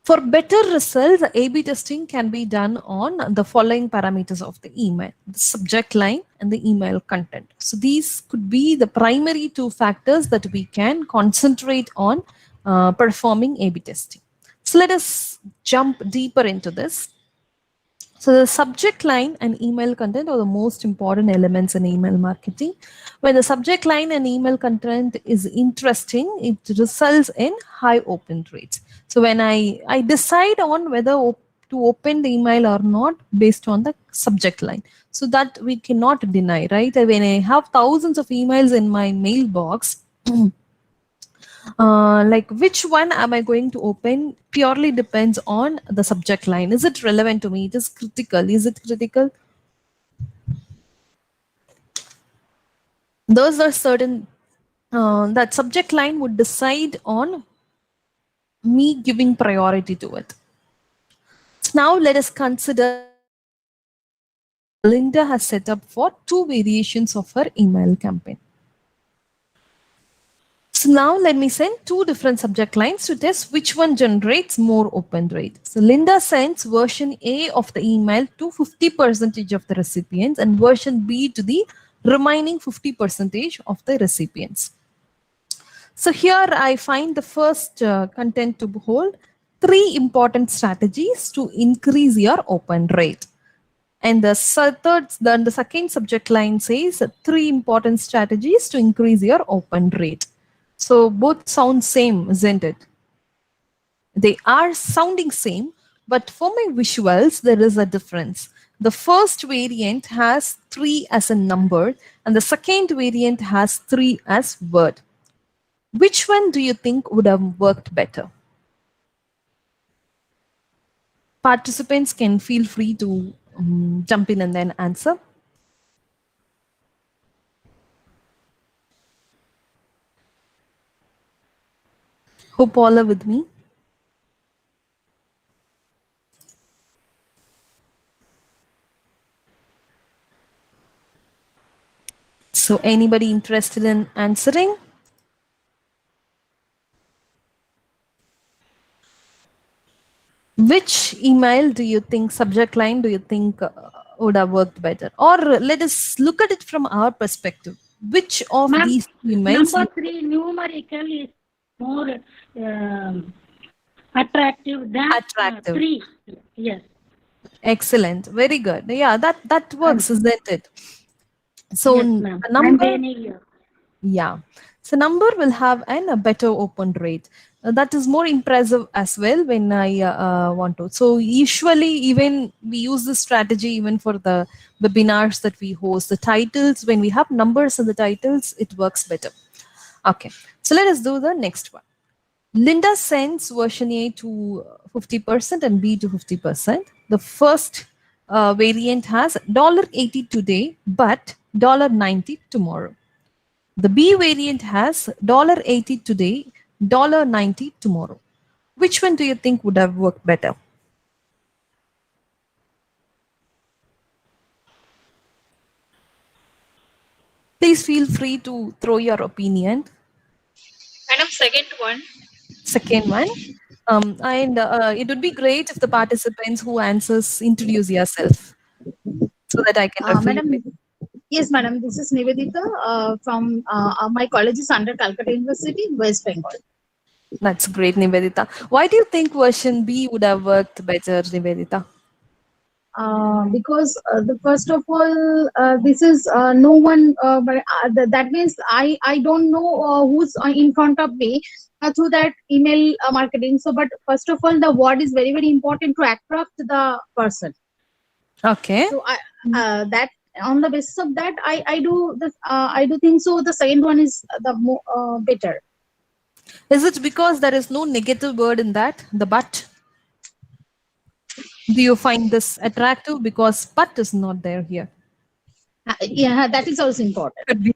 for better results, A/B testing can be done on the following parameters of the email: the subject line and the email content. So these could be the primary two factors that we can concentrate on performing A/B testing. So let us jump deeper into this. So the subject line and email content are the most important elements in email marketing. When the subject line and email content is interesting, it results in high open rates. So when I decide on whether to open the email or not based on the subject line. So that we cannot deny, right? When I have thousands of emails in my mailbox, like which one am I going to open purely depends on the subject line. Is it relevant to me? It is critical. Is it critical? Those are certain, that subject line would decide on me giving priority to it. So now let us consider Linda has set up for two variations of her email campaign. So now let me send two different subject lines to test which one generates more open rate. So Linda sends version A of the email to 50% of the recipients and version B to the remaining 50% of the recipients. So here I find the first content to hold 3 important strategies to increase your open rate. And the second subject line says 3 important strategies to increase your open rate. So both sound same, isn't it? They are sounding same, but for my visuals, there is a difference. The first variant has 3 as a number, and the second variant has 3 as word. Which one do you think would have worked better? Participants can feel free to jump in and then answer. Hope all are with me. So anybody interested in answering? Which email do you think, subject line do you think would have worked better? Or let us look at it from our perspective. Which of these emails?
Number 3 numerical is more attractive than 3. Yes.
Excellent. Very good. Yeah, that works, isn't it? So
yes,
the number, yeah. So number will have a better open rate. That is more impressive as well when I want to. So usually even we use this strategy even for the webinars that we host. The titles, when we have numbers in the titles, it works better. Okay, so let us do the next one. Linda sends version A to 50% and B to 50%. The first variant has $80 today, but $90 tomorrow. The B variant has $80 today, $90 tomorrow. Which one do you think would have worked better? Please feel free to throw your opinion.
Madam, second one.
Second one. And it would be great if the participants who answers introduce yourself so that I can refer
Madam,
you.
yes, madam. This is Nivedita from my college is under Calcutta University, West Bengal.
That's great, Nivedita. Why do you think version B would have worked better, Nivedita?
Because the first of all, this is no one, but that means I don't know who's in front of me through that email marketing. So, but first of all, the word is very important to attract the person.
Okay.
So that on the basis of that, I do this. I do think so. The second one is the more better.
Is it because there is no negative word in that, the but? Do you find this attractive? Because but is not there here.
Yeah, that is also important.
Could be.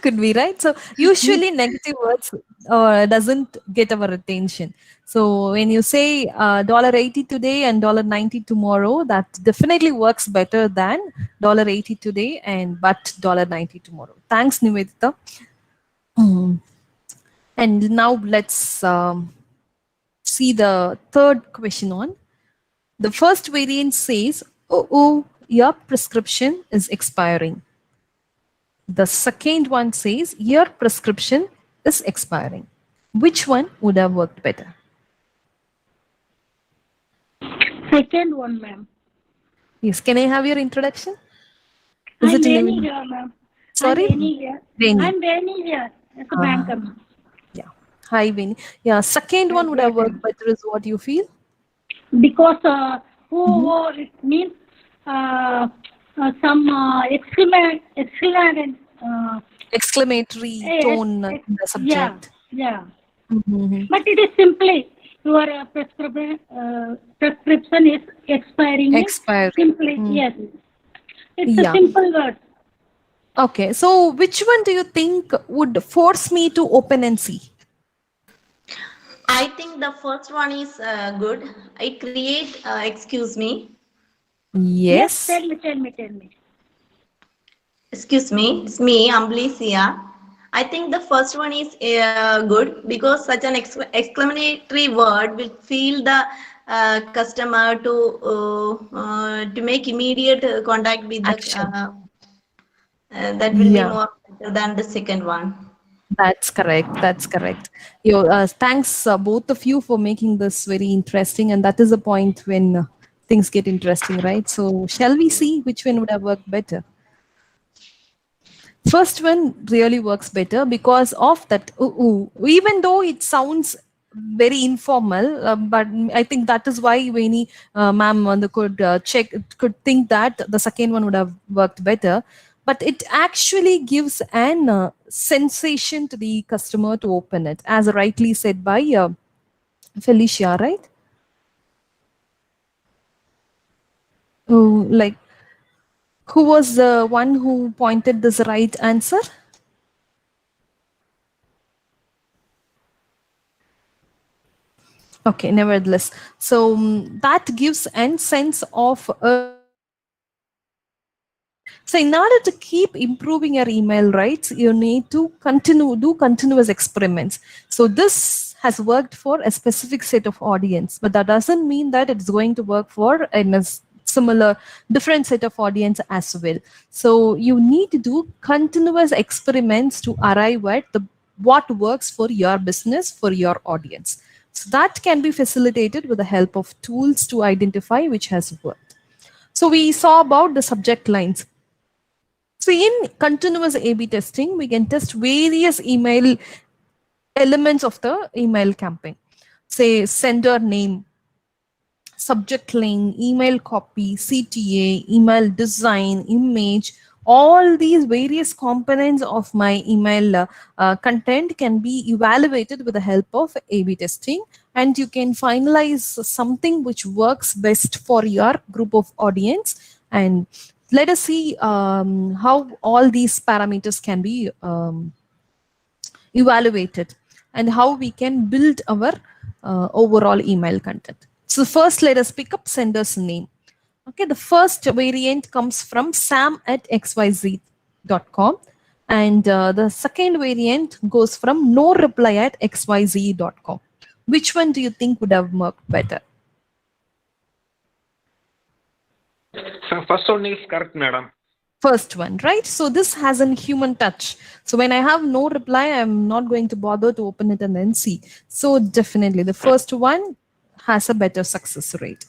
Could be, right? So usually negative words doesn't get our attention. So when you say $80 today and $90 tomorrow, that definitely works better than $80 today and but $90 tomorrow. Thanks, Nivedita. And now let's see the third question on. The first variant says, oh, your prescription is expiring. The second one says, your prescription is expiring. Which one would have worked better?
Second one, ma'am.
Yes, can I have your introduction? Is
I'm
it in
Reni
the...
here, ma'am.
Sorry?
I'm Reni here.
Reni.
I'm Reni here. As a banker, ma'am.
Yeah. Hi, Vini. Yeah, second one would have worked better is what you feel?
Because it means some
Exclamatory tone in the subject.
Yeah.
Mm-hmm.
But it is simply your prescription is expiring.
Expiring.
Simply, yes. It's a
Yeah.
simple word.
Okay, so which one do you think would force me to open and see?
I think the first one is good. I create, excuse me.
Yes.
Tell me.
Excuse me, it's me, Amblysia. I think the first one is good because such an exclamatory word will feel the customer to make immediate contact with the that will be more better than the second one.
That's correct. Thanks both of you for making this very interesting, and that is the point when things get interesting, right? So shall we see which one would have worked better? First one really works better because of that even though it sounds very informal, but I think that is why Veni ma'am could think that the second one would have worked better. But it actually gives an sensation to the customer to open it, as rightly said by Felicia, right? Like, who was the one who pointed this right answer? Okay, nevertheless. So that gives a sense of... So in order to keep improving your email rights, you need to do continuous experiments. So this has worked for a specific set of audience, but that doesn't mean that it's going to work for a similar different set of audience as well. So you need to do continuous experiments to arrive at what works for your business, for your audience. So that can be facilitated with the help of tools to identify which has worked. So we saw about the subject lines. So in continuous A/B testing, we can test various email elements of the email campaign. Say sender name, subject line, email copy, CTA, email design, image. All these various components of my email content can be evaluated with the help of A/B testing, and you can finalize something which works best for your group of audience. And let us see how all these parameters can be evaluated and how we can build our overall email content. So first, let us pick up sender's name. Okay, the first variant comes from sam@xyz.com, and the second variant goes from noreply@xyz.com. Which one do you think would have worked better?
So first one is correct, madam.
First one, right? So this has a human touch. So when I have no reply, I'm not going to bother to open it and then see. So definitely the first one has a better success rate.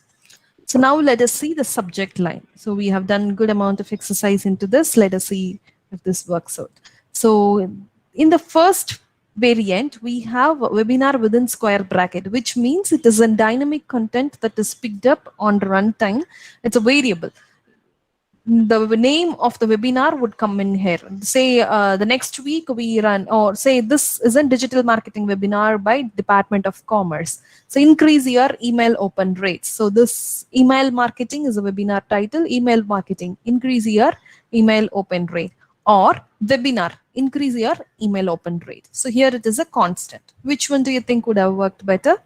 So now let us see the subject line. So we have done good amount of exercise into this. Let us see if this works out. So in the first variant, we have a webinar within square bracket, which means it is a dynamic content that is picked up on runtime. It's a variable. the name of the webinar would come in here. Say the next week we run, or say this is a digital marketing webinar by Department of Commerce. So increase your email open rates. So this email marketing is a webinar title, email marketing, increase your email open rate, or webinar, increase your email open rate. So here it is a constant. Which one do you think would have worked better?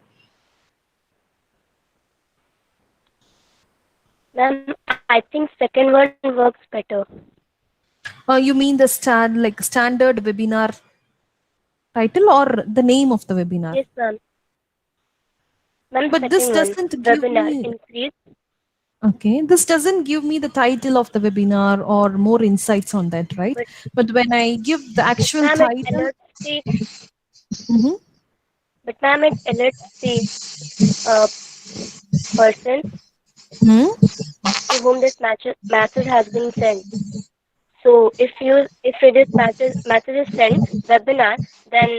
Ma'am, I think second one works better.
You mean the standard webinar title or the name of the webinar?
Yes, ma'am. Ma'am,
But this doesn't give
webinar
me.
increase.
Okay, this doesn't give me the title of the webinar or more insights on that, right? But when I give the actual
Ma'am, it
title.
alerts the,
Mhm.
but ma'am, it alerts the person to whom this message has been sent. So if this message is sent webinar, then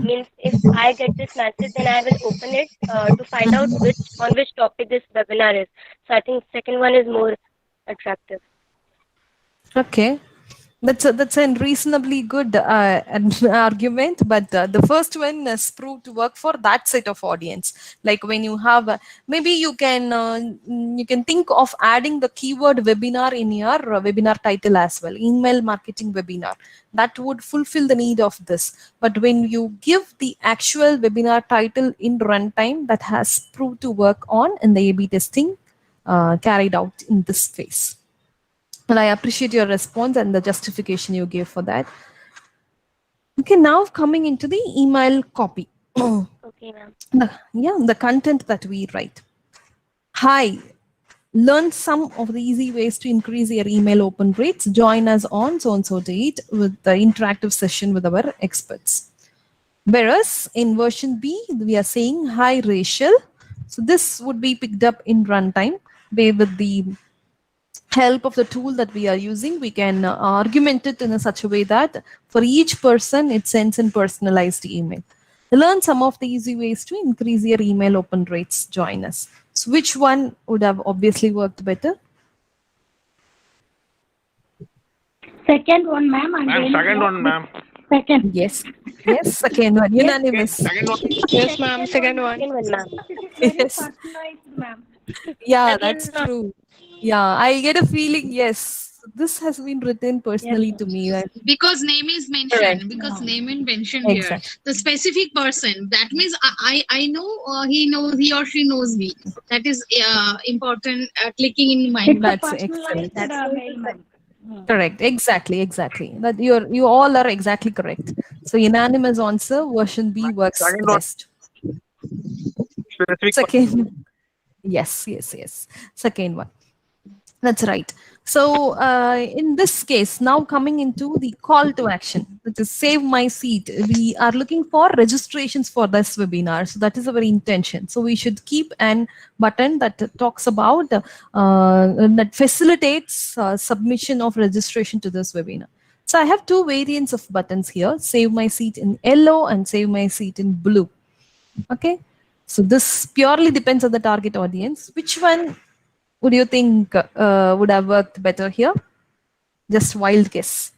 means if I get this message, then I will open it to find out on which topic this webinar is. So I think second one is more attractive.
Okay, that's a reasonably good argument, but the first one is proved to work for that set of audience. Like when you have maybe you can think of adding the keyword webinar in your webinar title as well, email marketing webinar. That would fulfill the need of this. But when you give the actual webinar title in runtime, that has proved to work on in the A/B testing carried out in this phase. And I appreciate your response and the justification you gave for that. Okay, now coming into the email copy.
Okay, ma'am.
The content that we write. Hi, learn some of the easy ways to increase your email open rates. Join us on so-and-so date with the interactive session with our experts. Whereas in version B, we are saying, hi, Rachel. So this would be picked up in runtime with the help of the tool that we are using. We can argument it in such a way that for each person, it sends in personalized email. Learn some of the easy ways to increase your email open rates. Join us. So which one would have obviously worked better?
Second one, ma'am.
Ma'am, second one, ma'am.
Second.
Yes. Yes, second one. Unanimous.
Second one.
Yes, ma'am. Second one, ma'am.
Yes.
Personalized, ma'am.
Yeah, that's true. Yeah, I get a feeling, yes, this has been written personally to me.
Because name is mentioned.
Correct.
Because name is mentioned
Exactly.
here. The specific person. That means I know he or she knows me. That is important. Clicking in mind.
That's excellent. Correct. Exactly. That you all are exactly correct. So unanimous answer. Version B works
Second one.
best.
Specific
Second. Yes. Second one. That's right. So in this case, now coming into the call to action, which is save my seat. We are looking for registrations for this webinar. So that is our intention. So we should keep an button that talks about, that facilitates submission of registration to this webinar. So I have two variants of buttons here, save my seat in yellow and save my seat in blue. Okay. So this purely depends on the target audience. Which one would you think would have worked better here? Just wild guess.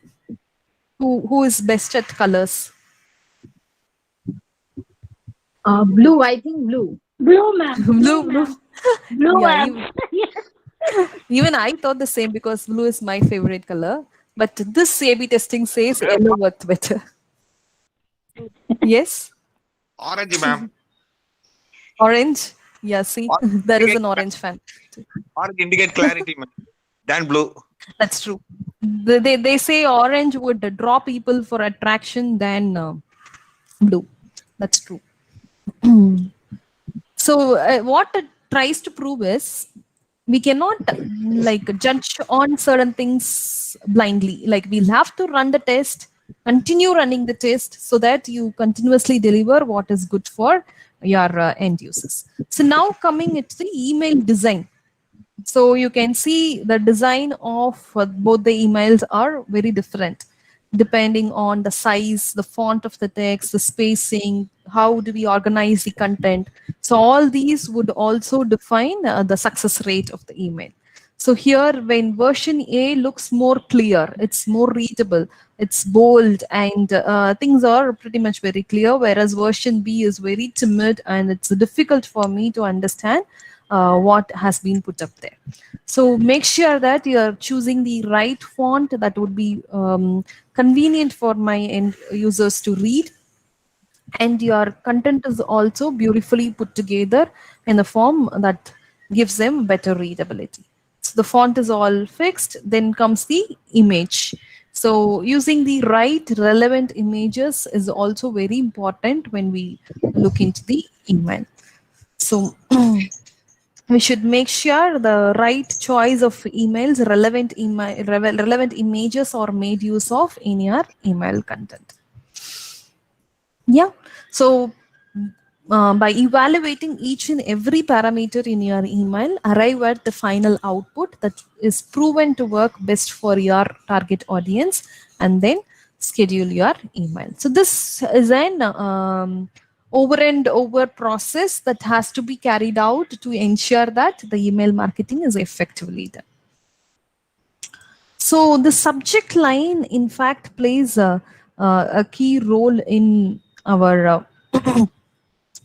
Who is best at colors?
Blue. I think blue.
Blue, ma'am.
Blue.
Blue,
Yeah,
ma'am.
even I thought the same because blue is my favorite color. But this A/B testing says yellow worked better. Yes?
orange, ma'am.
Orange? Yeah, see, there is an orange fan.
Orange indicate clarity, ma'am. Than blue.
That's true. They say orange would draw people for attraction than blue. That's true. So what it tries to prove is we cannot judge on certain things blindly. Like we'll have to run the test, continue running the test so that you continuously deliver what is good for your end users. So now coming into the email design. So you can see the design of both the emails are very different depending on the size, the font of the text, the spacing, how do we organize the content. So all these would also define the success rate of the email. So here, when version A looks more clear, it's more readable, it's bold, and things are pretty much very clear, whereas version B is very timid and it's difficult for me to understand what has been put up there. So make sure that you're choosing the right font that would be convenient for my end users to read, and your content is also beautifully put together in a form that gives them better readability. So the font is all fixed, then comes the image. So using the right relevant images is also very important when we look into the email. So we should make sure the right choice of emails, relevant images are made use of in your email content. Yeah, so by evaluating each and every parameter in your email, arrive at the final output that is proven to work best for your target audience, and then schedule your email. So this is an over and over process that has to be carried out to ensure that the email marketing is effectively done. So the subject line, in fact, plays a key role in our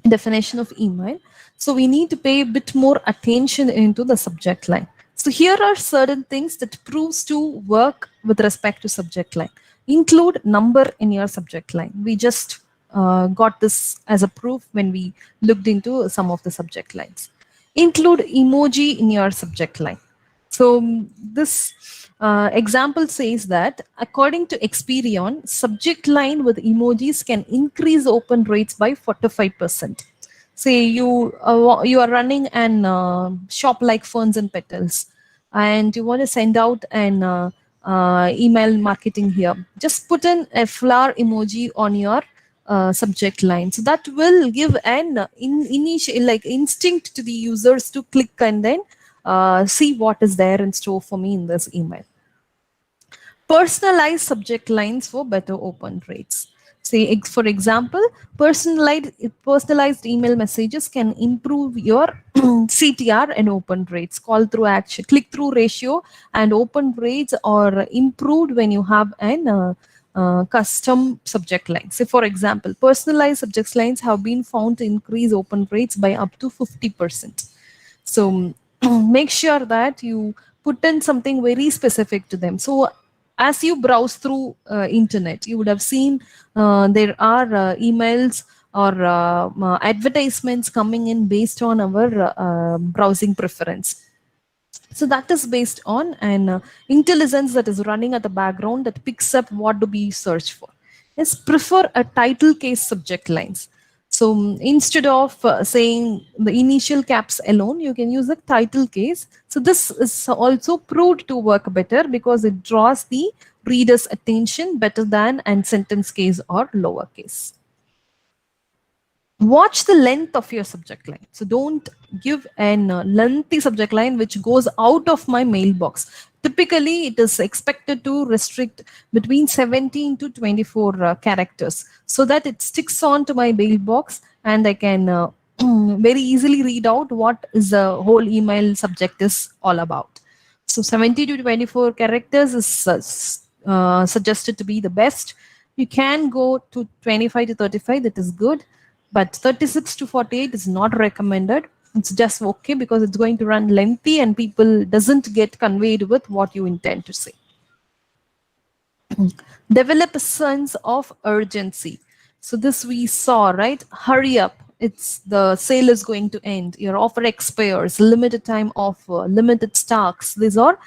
definition of email. So we need to pay a bit more attention into the subject line. So here are certain things that proves to work with respect to subject line. Include number in your subject line. We just got this as a proof when we looked into some of the subject lines. Include emoji in your subject line. So this example says that according to Experian, subject line with emojis can increase open rates by 45%. Say you are running an shop like Ferns and Petals, and you want to send out an email marketing here. Just put in a flower emoji on your subject line. So that will give an initial instinct to the users to click and then see what is there in store for me in this email. Personalized subject lines for better open rates. Say, for example, personalized email messages can improve your CTR and open rates. Call through action, click-through ratio and open rates are improved when you have an custom subject line. Say, for example, personalized subject lines have been found to increase open rates by up to 50%. So make sure that you put in something very specific to them. So as you browse through internet, you would have seen there are emails or advertisements coming in based on our browsing preference. So that is based on an intelligence that is running at the background that picks up what do we search for. Yes, prefer a title case subject lines. So instead of saying the initial caps alone, you can use a title case. So this is also proved to work better because it draws the reader's attention better than a sentence case or lowercase. Watch the length of your subject line. So don't give an lengthy subject line which goes out of my mailbox. Typically, it is expected to restrict between 17 to 24 characters so that it sticks on to my mailbox and I can very easily read out what is the whole email subject is all about. So 70 to 24 characters is suggested to be the best. You can go to 25 to 35, that is good. But 36 to 48 is not recommended. It's just okay because it's going to run lengthy and people doesn't get conveyed with what you intend to say. Develop a sense of urgency. So this we saw, right? Hurry up. It's the sale is going to end. Your offer expires, limited time offer, limited stocks. These are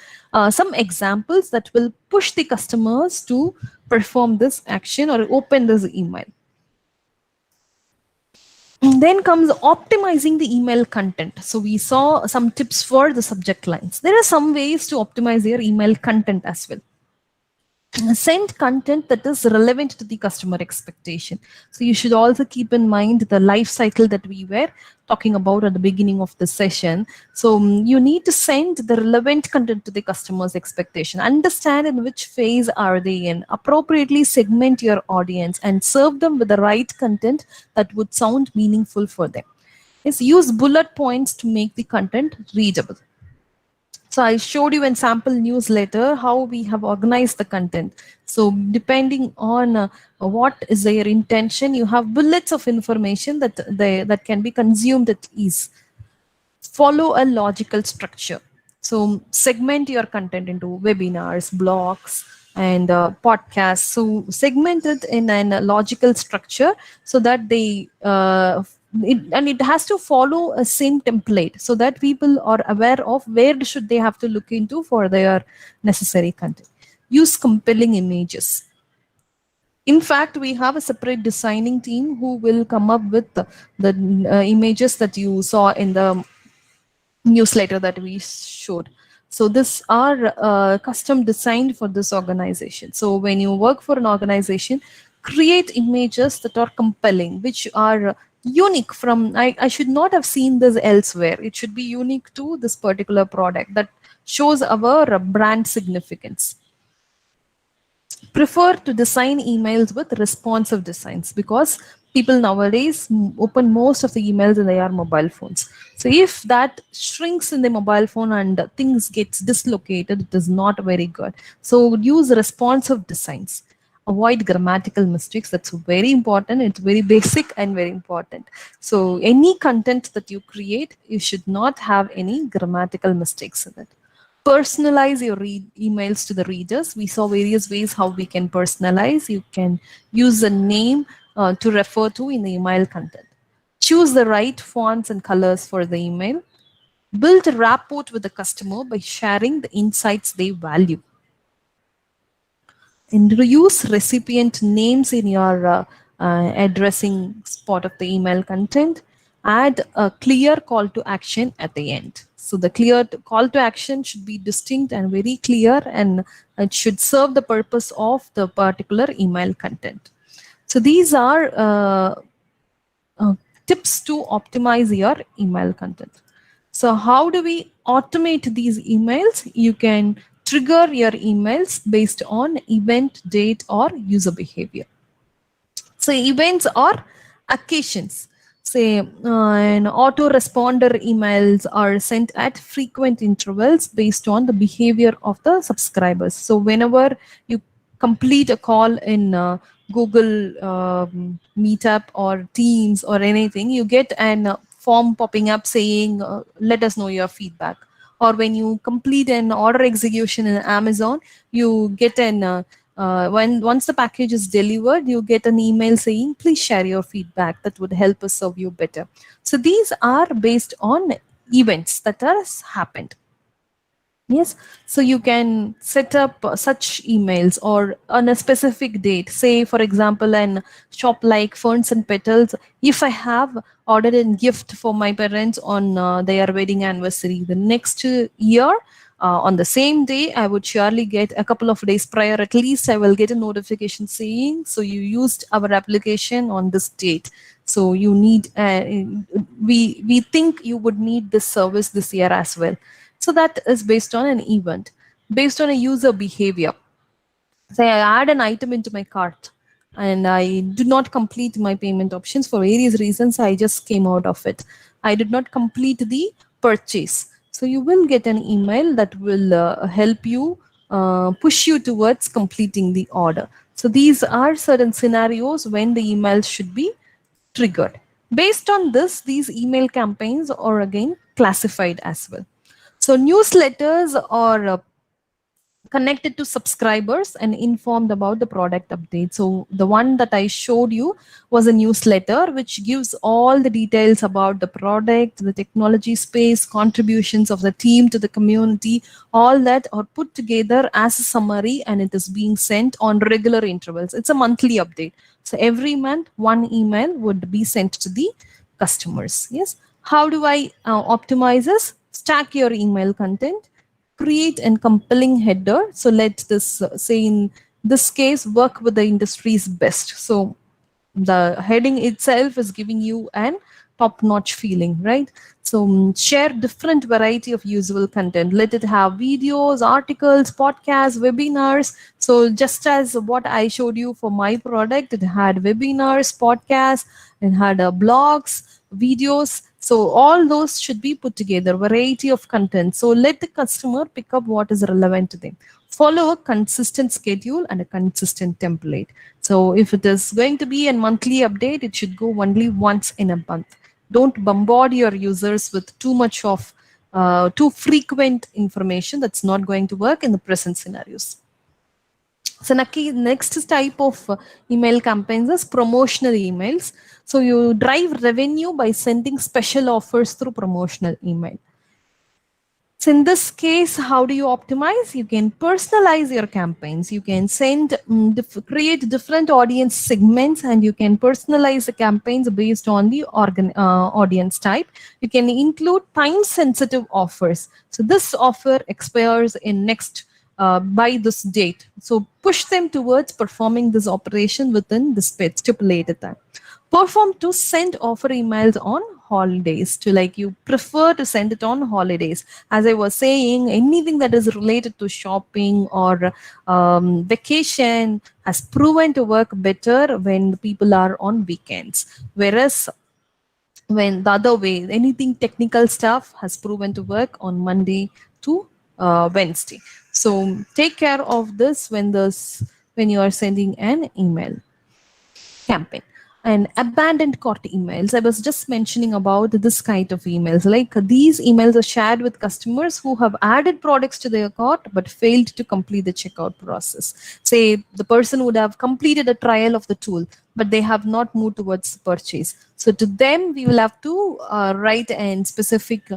some examples that will push the customers to perform this action or open this email. Then comes optimizing the email content. So we saw some tips for the subject lines. There are some ways to optimize your email content as well. Send content that is relevant to the customer expectation. So you should also keep in mind the life cycle that we were talking about at the beginning of the session. So you need to send the relevant content to the customer's expectation. Understand in which phase are they in. Appropriately segment your audience and serve them with the right content that would sound meaningful for them. Yes, use bullet points to make the content readable. So I showed you in sample newsletter how we have organized the content. So depending on what is their intention, you have bullets of information that can be consumed at ease. Follow a logical structure. So segment your content into webinars, blogs, and podcasts. So segment it in a logical structure so that it has to follow a same template so that people are aware of where should they have to look into for their necessary content. Use compelling images. In fact, we have a separate designing team who will come up with the images that you saw in the newsletter that we showed. So these are custom designed for this organization. So when you work for an organization, create images that are compelling, which are unique from, I should not have seen this elsewhere. It should be unique to this particular product that shows our brand significance. Prefer to design emails with responsive designs because people nowadays open most of the emails in their mobile phones. So if that shrinks in the mobile phone and things gets dislocated, it is not very good. So use responsive designs. Avoid grammatical mistakes. That's very important. It's very basic and very important. So any content that you create, you should not have any grammatical mistakes in it. Personalize your emails to the readers. We saw various ways how we can personalize. You can use a name to refer to in the email content. Choose the right fonts and colors for the email. Build a rapport with the customer by sharing the insights they value. And use recipient names in your addressing spot of the email content. Add a clear call to action at the end. So the clear call to action should be distinct and very clear, and it should serve the purpose of the particular email content. So these are tips to optimize your email content. So how do we automate these emails? You can trigger your emails based on event, date, or user behavior. So events are occasions. Say an autoresponder emails are sent at frequent intervals based on the behavior of the subscribers. So whenever you complete a call in Google Meetup or Teams or anything, you get an form popping up saying, let us know your feedback. Or when you complete an order execution in Amazon, you get an once the package is delivered, you get an email saying, please share your feedback. That would help us serve you better. So these are based on events that has happened. Yes, so you can set up such emails or on a specific date. Say, for example, an shop like Ferns and Petals, if I have ordered a gift for my parents on their wedding anniversary, the next year, on the same day, I would surely get a couple of days prior, at least I will get a notification saying, so you used our application on this date. So you need, we think you would need this service this year as well. So that is based on an event, based on a user behavior. Say I add an item into my cart and I did not complete my payment options for various reasons. I just came out of it. I did not complete the purchase. So you will get an email that will help you push you towards completing the order. So these are certain scenarios when the email should be triggered. Based on this, these email campaigns are again classified as well. So newsletters are connected to subscribers and informed about the product update. So the one that I showed you was a newsletter which gives all the details about the product, the technology space, contributions of the team to the community, all that are put together as a summary and it is being sent on regular intervals. It's a monthly update. So every month, one email would be sent to the customers. Yes. How do I optimize this? Stack your email content. Create a compelling header. So let this say in this case work with the industry's best. So the heading itself is giving you an top-notch feeling, right? So share different variety of usable content. Let it have videos, articles, podcasts, webinars. So just as what I showed you for my product, it had webinars, podcasts, it had blogs, videos. So all those should be put together, variety of content. So let the customer pick up what is relevant to them. Follow a consistent schedule and a consistent template. So if it is going to be a monthly update, it should go only once in a month. Don't bombard your users with too much of too frequent information. That's not going to work in the present scenarios. So next type of email campaigns is promotional emails. So you drive revenue by sending special offers through promotional email. So in this case, how do you optimize? You can personalize your campaigns. You can send, create different audience segments, and you can personalize the campaigns based on the audience type. You can include time-sensitive offers. So this offer expires in next by this date. So push them towards performing this operation within the stipulated time. Perform to send offer emails on holidays. To like you prefer to send it on holidays. As I was saying, anything that is related to shopping or vacation has proven to work better when people are on weekends. Whereas when the other way, anything technical stuff has proven to work on Monday to Wednesday. So take care of this when you are sending an email campaign. And abandoned cart emails. I was just mentioning about this kind of emails. Like these emails are shared with customers who have added products to their cart but failed to complete the checkout process. Say the person would have completed a trial of the tool, but they have not moved towards purchase. So to them, we will have to write a specific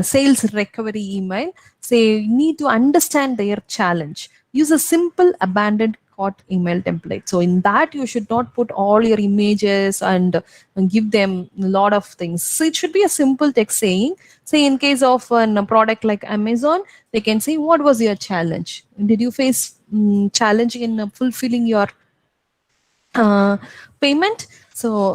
sales recovery email. Say you need to understand their challenge. Use a simple abandoned cart email template. So in that, you should not put all your images and give them a lot of things. So it should be a simple text saying, say in case of a product like Amazon, they can say, what was your challenge? Did you face challenge in fulfilling your payment? So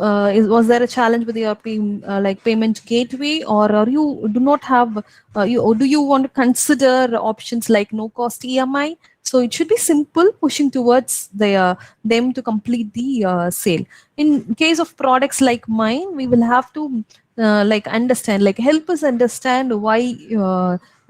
was there a challenge with your payment gateway, or are you do not have do you want to consider options like no cost EMI? So it should be simple, pushing towards them to complete the sale. In case of products like mine, we will have to help us understand why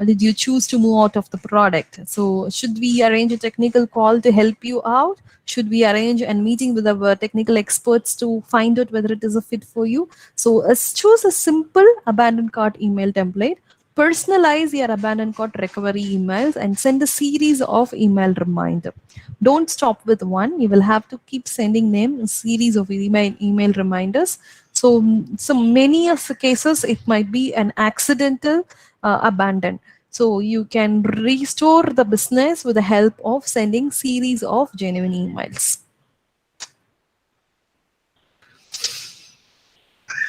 did you choose to move out of the product. So should we arrange a technical call to help you out? Should we arrange a meeting with our technical experts to find out whether it is a fit for you? So choose a simple abandoned cart email template. Personalize your abandoned cart recovery emails and send a series of email reminder. Don't stop with one. You will have to keep sending them a series of email reminders. So many of the cases, it might be an accidental abandon. So you can restore the business with the help of sending series of genuine emails.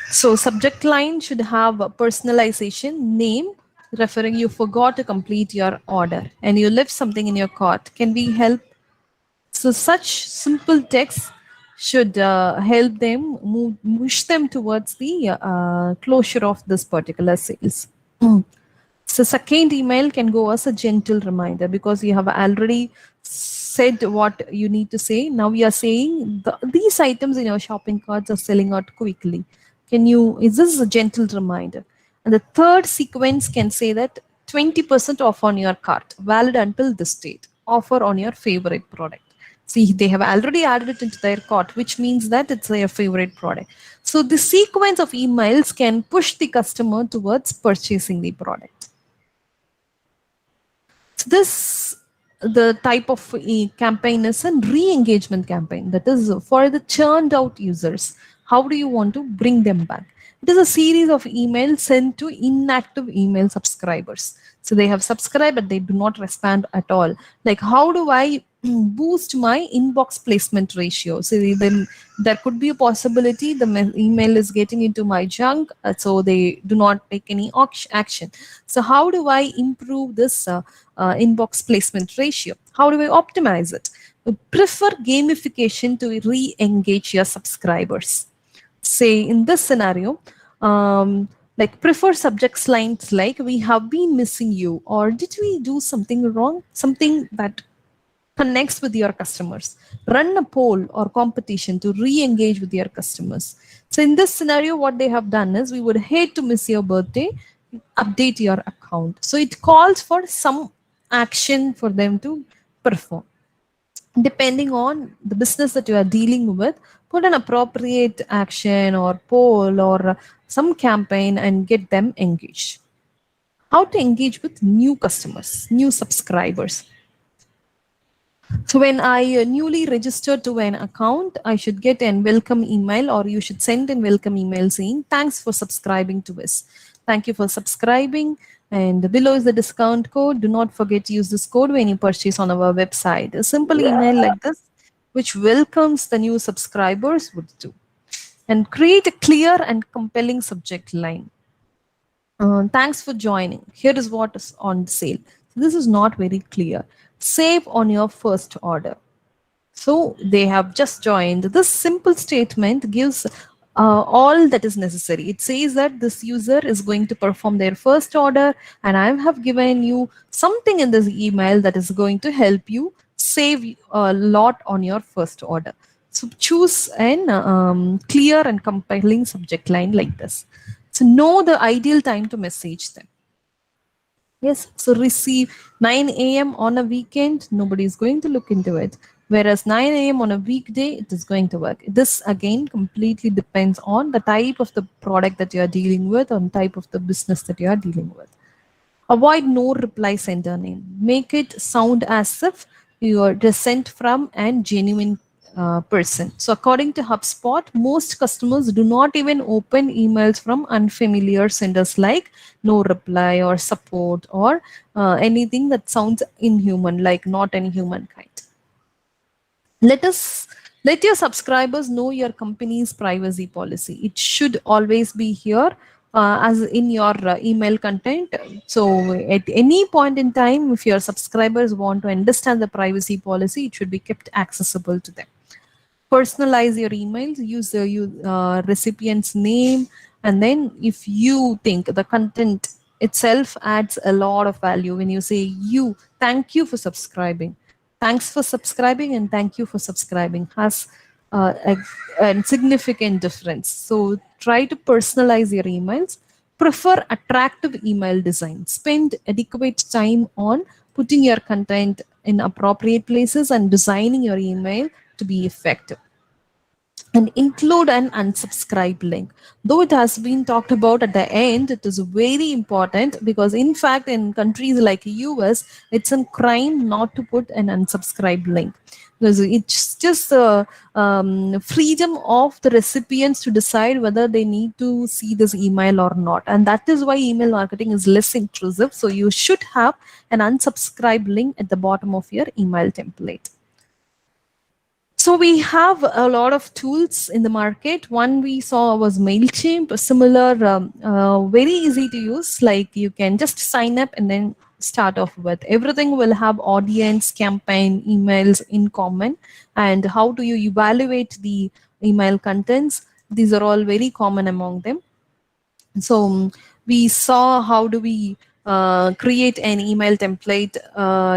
So subject line should have a personalization, name, referring you forgot to complete your order and you left something in your cart. Can we help? So such simple text should help them push them towards the closure of this particular sales. So second email can go as a gentle reminder because you have already said what you need to say. Now we are saying these items in your shopping carts are selling out quickly. Is this a gentle reminder? And the third sequence can say that 20% off on your cart, valid until this date, offer on your favorite product. See, they have already added it into their cart, which means that it's their favorite product. So the sequence of emails can push the customer towards purchasing the product. So the type of campaign is a re-engagement campaign. That is for the churned out users. How do you want to bring them back? It is a series of emails sent to inactive email subscribers. So they have subscribed, but they do not respond at all. Like, how do I boost my inbox placement ratio? So then there could be a possibility the email is getting into my junk, so they do not take any action. So how do I improve this inbox placement ratio? How do I optimize it? Prefer gamification to re-engage your subscribers. Say in this scenario, like prefer subject lines like we have been missing you, or did we do something wrong? Something that connects with your customers. Run a poll or competition to re-engage with your customers. So in this scenario, what they have done is, we would hate to miss your birthday, update your account. So it calls for some action for them to perform. Depending on the business that you are dealing with, put an appropriate action or poll or some campaign and get them engaged. How to engage with new customers, new subscribers. So when I newly registered to an account, I should get a welcome email, or you should send a welcome email saying, thanks for subscribing to us. Thank you for subscribing. And below is the discount code. Do not forget to use this code when you purchase on our website. A simple email like this, which welcomes the new subscribers, would do. And create a clear and compelling subject line. Thanks for joining. Here is what is on sale. So this is not very clear. Save on your first order. So they have just joined. This simple statement gives all that is necessary. It says that this user is going to perform their first order, and I have given you something in this email that is going to help you save a lot on your first order. So choose an clear and compelling subject line like this. So know the ideal time to message them. Yes, so receive 9 a.m. on a weekend, nobody is going to look into it. Whereas 9 a.m. on a weekday, it is going to work. This again completely depends on the type of the product that you are dealing with, on type of the business that you are dealing with. Avoid no reply sender name. Make it sound as if you are sent from a genuine person. So according to HubSpot, most customers do not even open emails from unfamiliar senders like no reply or support or anything that sounds inhuman, like not any humankind. Let your subscribers know your company's privacy policy. It should always be here as in your email content. So at any point in time, if your subscribers want to understand the privacy policy, it should be kept accessible to them. Personalize your emails, use the recipient's name, and then if you think the content itself adds a lot of value, when you say thank you for subscribing, thanks for subscribing and thank you for subscribing has a significant difference. So try to personalize your emails. Prefer attractive email design. Spend adequate time on putting your content in appropriate places and designing your email to be effective. And include an unsubscribe link. Though it has been talked about at the end, it is very important because in fact in countries like US, it's a crime not to put an unsubscribe link. Because it's just the freedom of the recipients to decide whether they need to see this email or not. And that is why email marketing is less intrusive. So you should have an unsubscribe link at the bottom of your email template. So we have a lot of tools in the market. One we saw was MailChimp, similar, very easy to use. Like you can just sign up and then start off with. Everything will have audience, campaign, emails in common. And how do you evaluate the email contents? These are all very common among them. So we saw how do we create an email template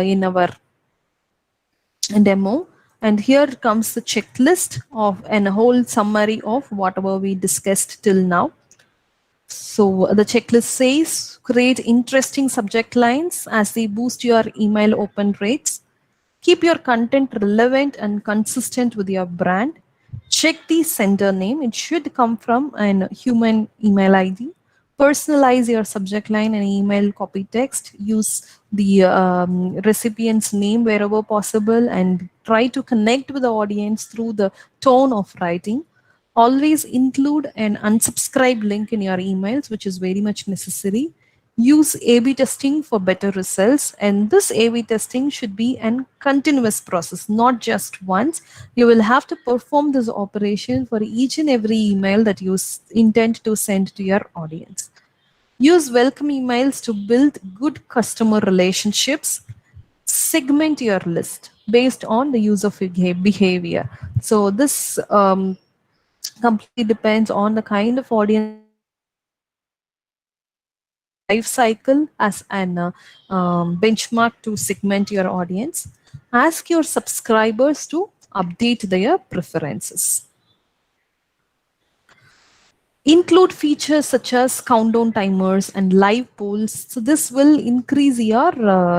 in our demo. And here comes the checklist of and a whole summary of whatever we discussed till now. So the checklist says, create interesting subject lines as they boost your email open rates. Keep your content relevant and consistent with your brand. Check the sender name. It should come from a human email ID. Personalize your subject line and email copy text. Use the recipient's name wherever possible and try to connect with the audience through the tone of writing. Always include an unsubscribe link in your emails, which is very much necessary. Use A/B testing for better results. And this A/B testing should be a continuous process, not just once. You will have to perform this operation for each and every email that you intend to send to your audience. Use welcome emails to build good customer relationships. Segment your list based on the user behavior. So this completely depends on the kind of audience life cycle as an benchmark to segment your audience. Ask your subscribers to update their preferences. Include features such as countdown timers and live polls. So this will increase your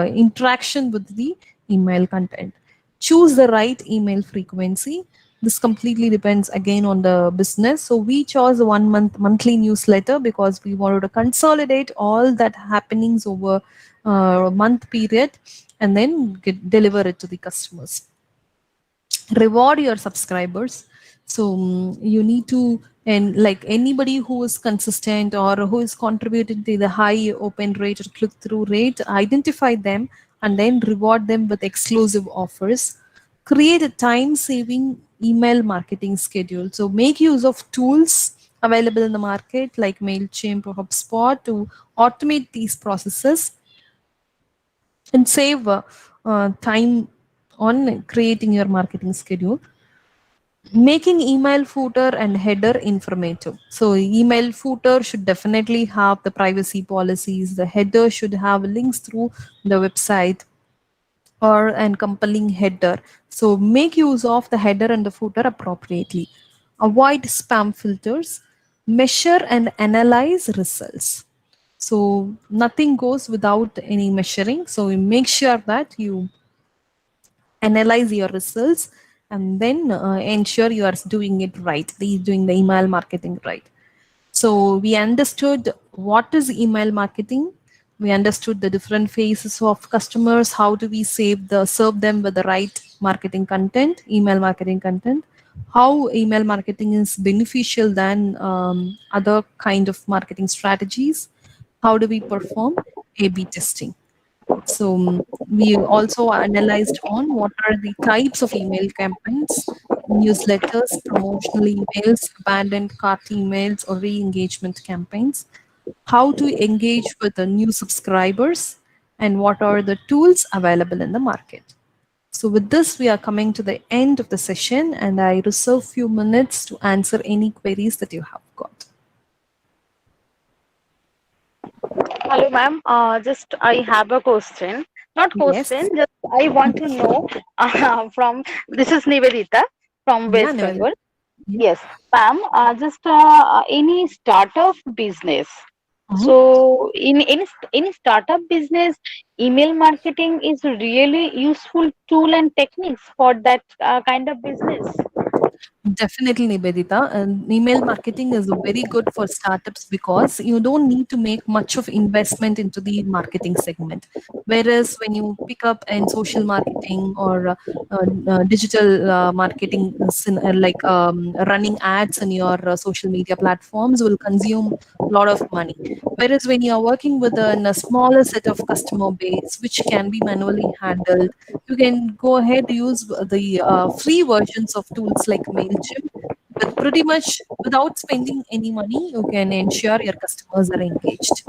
interaction with the email content. Choose the right email frequency. This completely depends again on the business. So we chose a monthly newsletter because we wanted to consolidate all that happenings over a month period and then deliver it to the customers. Reward your subscribers. So you need to, and like anybody who is consistent or who is contributing to the high open rate or click-through rate, identify them and then reward them with exclusive offers. Create a time-saving email marketing schedule. So make use of tools available in the market like MailChimp or HubSpot to automate these processes and save time on creating your marketing schedule. Making email footer and header informative. So email footer should definitely have the privacy policies. The header should have links through the website or an compelling header. So make use of the header and the footer appropriately. Avoid spam filters. Measure and analyze results. So nothing goes without any measuring. So make sure that you analyze your results and then ensure you are doing it right, doing the email marketing right. So we understood what is email marketing. We understood the different phases of customers. How do we serve them with the right marketing content, email marketing content? How email marketing is beneficial than other kind of marketing strategies? How do we perform A/B testing? So we also analyzed on what are the types of email campaigns, newsletters, promotional emails, abandoned cart emails, or re-engagement campaigns, how to engage with the new subscribers, and what are the tools available in the market. So with this, we are coming to the end of the session, and I reserve few minutes to answer any queries that you have got.
Hello, ma'am. Just I have a question. Not question.
Yes.
Just I want to know from. This is Nivedita from West Bengal. Yes, ma'am. Just any startup business. So in any startup business, email marketing is really useful tool and techniques for that kind of business.
Definitely, Nivedita. Email marketing is very good for startups because you don't need to make much of investment into the marketing segment. Whereas when you pick up in social marketing or digital marketing, like running ads in your social media platforms will consume a lot of money. Whereas when you are working with a smaller set of customer base, which can be manually handled, you can go ahead and use the free versions of tools like MailChimp. But pretty much without spending any money, you can ensure your customers are engaged.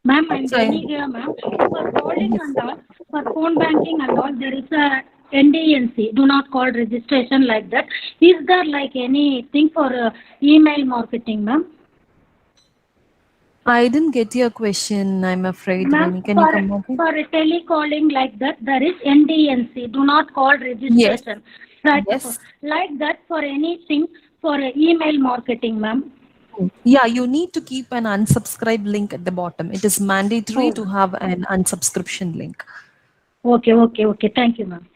Ma'am, I'm telling you, ma'am, for calling and all, for phone banking and all, there is a NDNC, do not call registration like that. Is there like anything for email marketing, ma'am?
I didn't get your question, I'm afraid.
Ma'am,
Can you come again?
for telecalling like that, there is NDNC, do not call registration. Right?
Yes.
Like that for anything for email marketing, ma'am.
Yeah, you need to keep an unsubscribe link at the bottom. It is mandatory to have an unsubscription link.
Okay. Thank you, ma'am.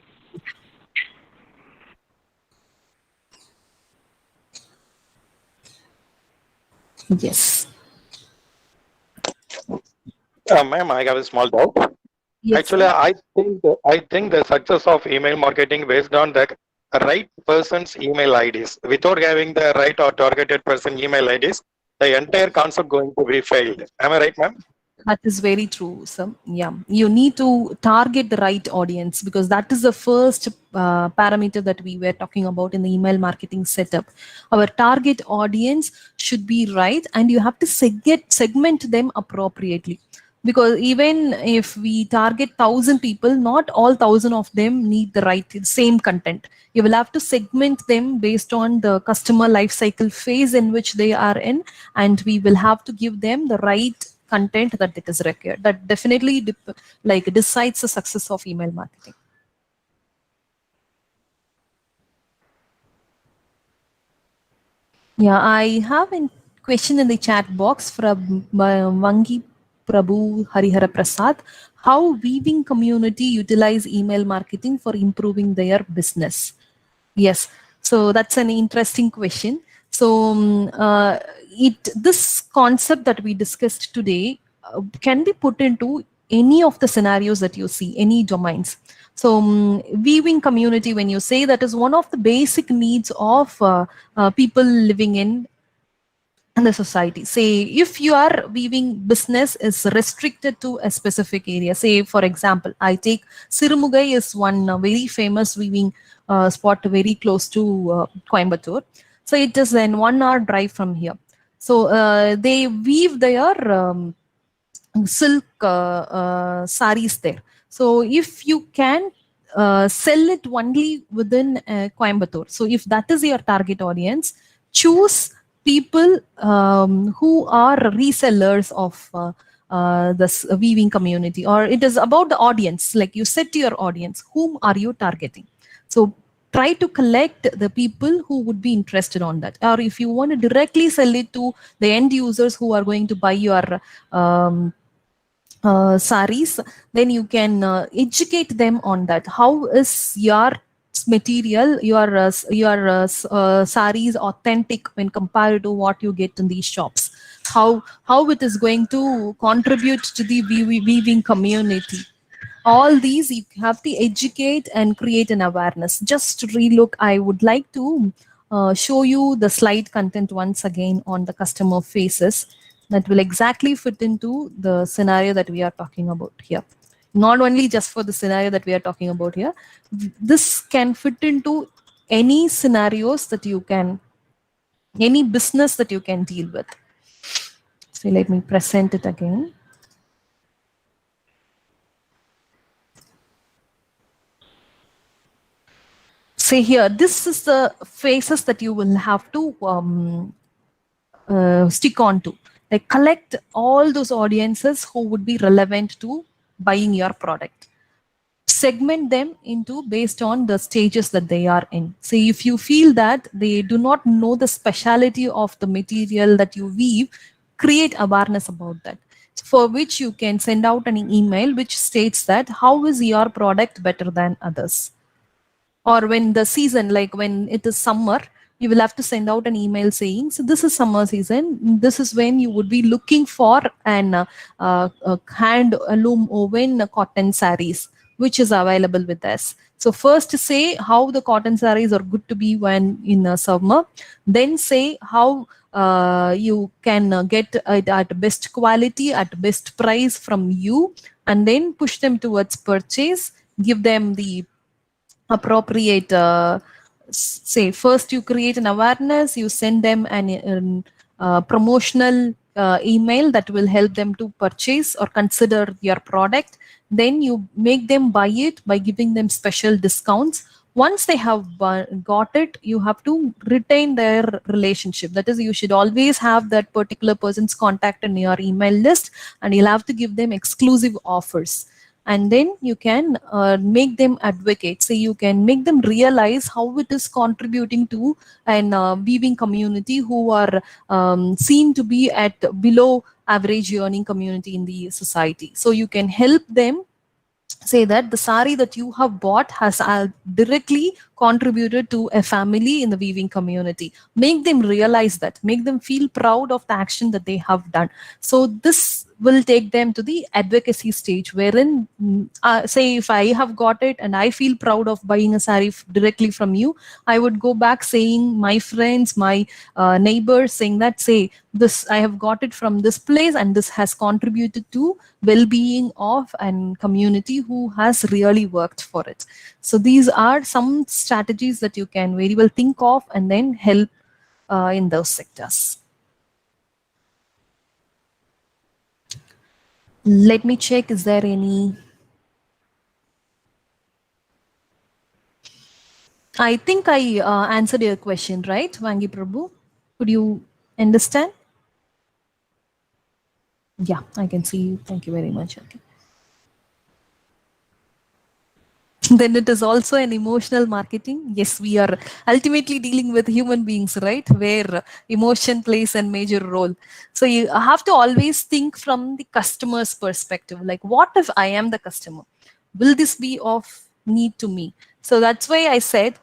Yes.
Ma'am, I have a small doubt.
Yes,
Actually, I think the success of email marketing based on the right person's email IDs. Without having the right or targeted person email IDs, the entire concept going to be failed. Am I right, ma'am?
That is very true, sir. Yeah, you need to target the right audience because that is the first parameter that we were talking about in the email marketing setup. Our target audience should be right, and you have to segment them appropriately. because even if we target 1,000 people, not all 1,000 of them need the same content. You will have to segment them based on the customer life cycle phase in which they are in, and we will have to give them the right content that it is required. That definitely decides the success of email marketing. Yeah, I have a question in the chat box from Vangi Prabhu Harihara Prasad. How weaving community utilize email marketing for improving their business? Yes, so that's an interesting question. So this concept that we discussed today can be put into any of the scenarios that you see, any domains. So weaving community, when you say, that is one of the basic needs of people living in the society. Say if your weaving business is restricted to a specific area, say for example, I take Sirumugai is one very famous weaving spot very close to Coimbatore. So it is an 1 hour drive from here. So they weave their silk saris there. So if you can sell it only within Coimbatore, so if that is your target audience, choose people who are resellers of this weaving community, or it is about the audience. Like you said to your audience, whom are you targeting? So try to collect the people who would be interested on that. Or if you want to directly sell it to the end users who are going to buy your saris, then you can educate them on that. How is your material, your saris authentic when compared to what you get in these shops? How it is going to contribute to the weaving community? All these you have to educate and create an awareness. Just relook. I would like to show you the slide content once again on the customer faces that will exactly fit into the scenario that we are talking about here. Not only just for the scenario that we are talking about here, this can fit into any scenarios that you can, any business that you can deal with. So let me present it again. Say here, this is the phases that you will have to stick on to. Like collect all those audiences who would be relevant to buying your product. Segment them into based on the stages that they are in. Say if you feel that they do not know the speciality of the material that you weave, create awareness about that. For which you can send out an email which states that how is your product better than others. Or when the season, like when it is summer, you will have to send out an email saying, so this is summer season. This is when you would be looking for an hand loom woven cotton saris, which is available with us. So first say how the cotton saris are good to be when in summer. Then say how you can get it at best quality, at best price from you, and then push them towards purchase. Give them the appropriate say first you create an awareness, you send them an promotional email that will help them to purchase or consider your product. Then you make them buy it by giving them special discounts. Once they have got it, you have to retain their relationship. That is, you should always have that particular person's contact in your email list, and you'll have to give them exclusive offers. And then you can make them advocate. So you can make them realize how it is contributing to an weaving community who are seen to be at below average earning community in the society. So you can help them say that the sari that you have bought has directly contributed to a family in the weaving community. Make them realize that, make them feel proud of the action that they have done. So this will take them to the advocacy stage, wherein say if I have got it and I feel proud of buying a sari directly from you, I would go back saying my friends, my neighbors, saying that, say this, I have got it from this place and this has contributed to well-being of a community who has really worked for it. So these are some strategies that you can very well think of and then help in those sectors. Let me check, is there any? I think I answered your question, right, Vangi Prabhu? Could you understand? Yeah, I can see you. Thank you very much. Okay. Then it is also an emotional marketing. Yes, we are ultimately dealing with human beings, right? Where emotion plays a major role. So you have to always think from the customer's perspective. Like, what if I am the customer? Will this be of need to me? So that's why I said,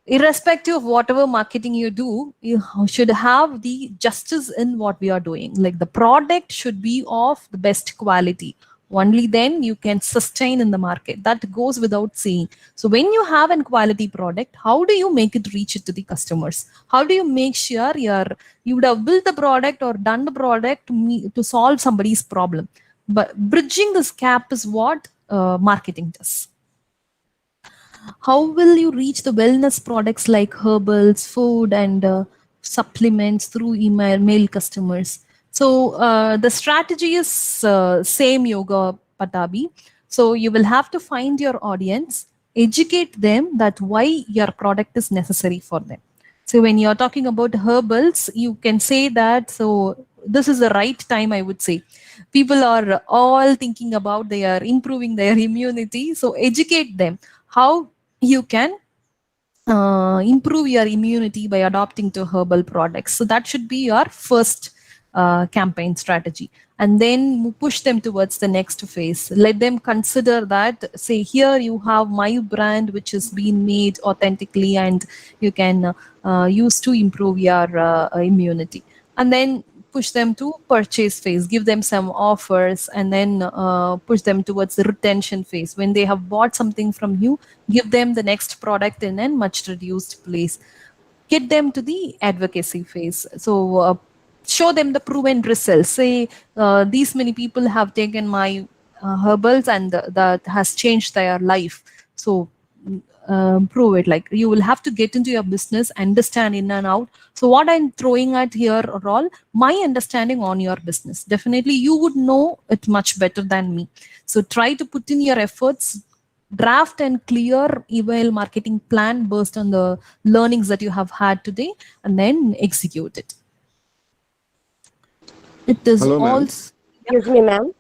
irrespective of whatever marketing you do, you should have the justice in what we are doing. Like the product should be of the best quality. Only then you can sustain in the market. That goes without saying. So when you have a quality product, how do you make it reach it to the customers? How do you make sure you would have built the product or done the product to solve somebody's problem? But bridging this gap is what marketing does. How will you reach the wellness products like herbals, food, and supplements through mail customers? So the strategy is same, Yoga Patabi. So you will have to find your audience, educate them that why your product is necessary for them. So when you're talking about herbals, you can say that, so this is the right time, I would say. People are all thinking about they are improving their immunity. So educate them how you can improve your immunity by adopting to herbal products. So that should be your first campaign strategy, and then push them towards the next phase. Let them consider that, say, here you have my brand which has been made authentically and you can use to improve your immunity, and then push them to purchase phase, give them some offers, and then push them towards the retention phase. When they have bought something from you, give them the next product in a much reduced place. Get them to the advocacy phase. So show them the proven results. Say, these many people have taken my herbals and that has changed their life. So prove it. Like, you will have to get into your business, understand in and out. So what I'm throwing at here are all my understanding on your business. Definitely you would know it much better than me. So try to put in your efforts, draft and clear email marketing plan based on the learnings that you have had today, and then execute it. It is
Hello, ma'am.
Excuse me, ma'am.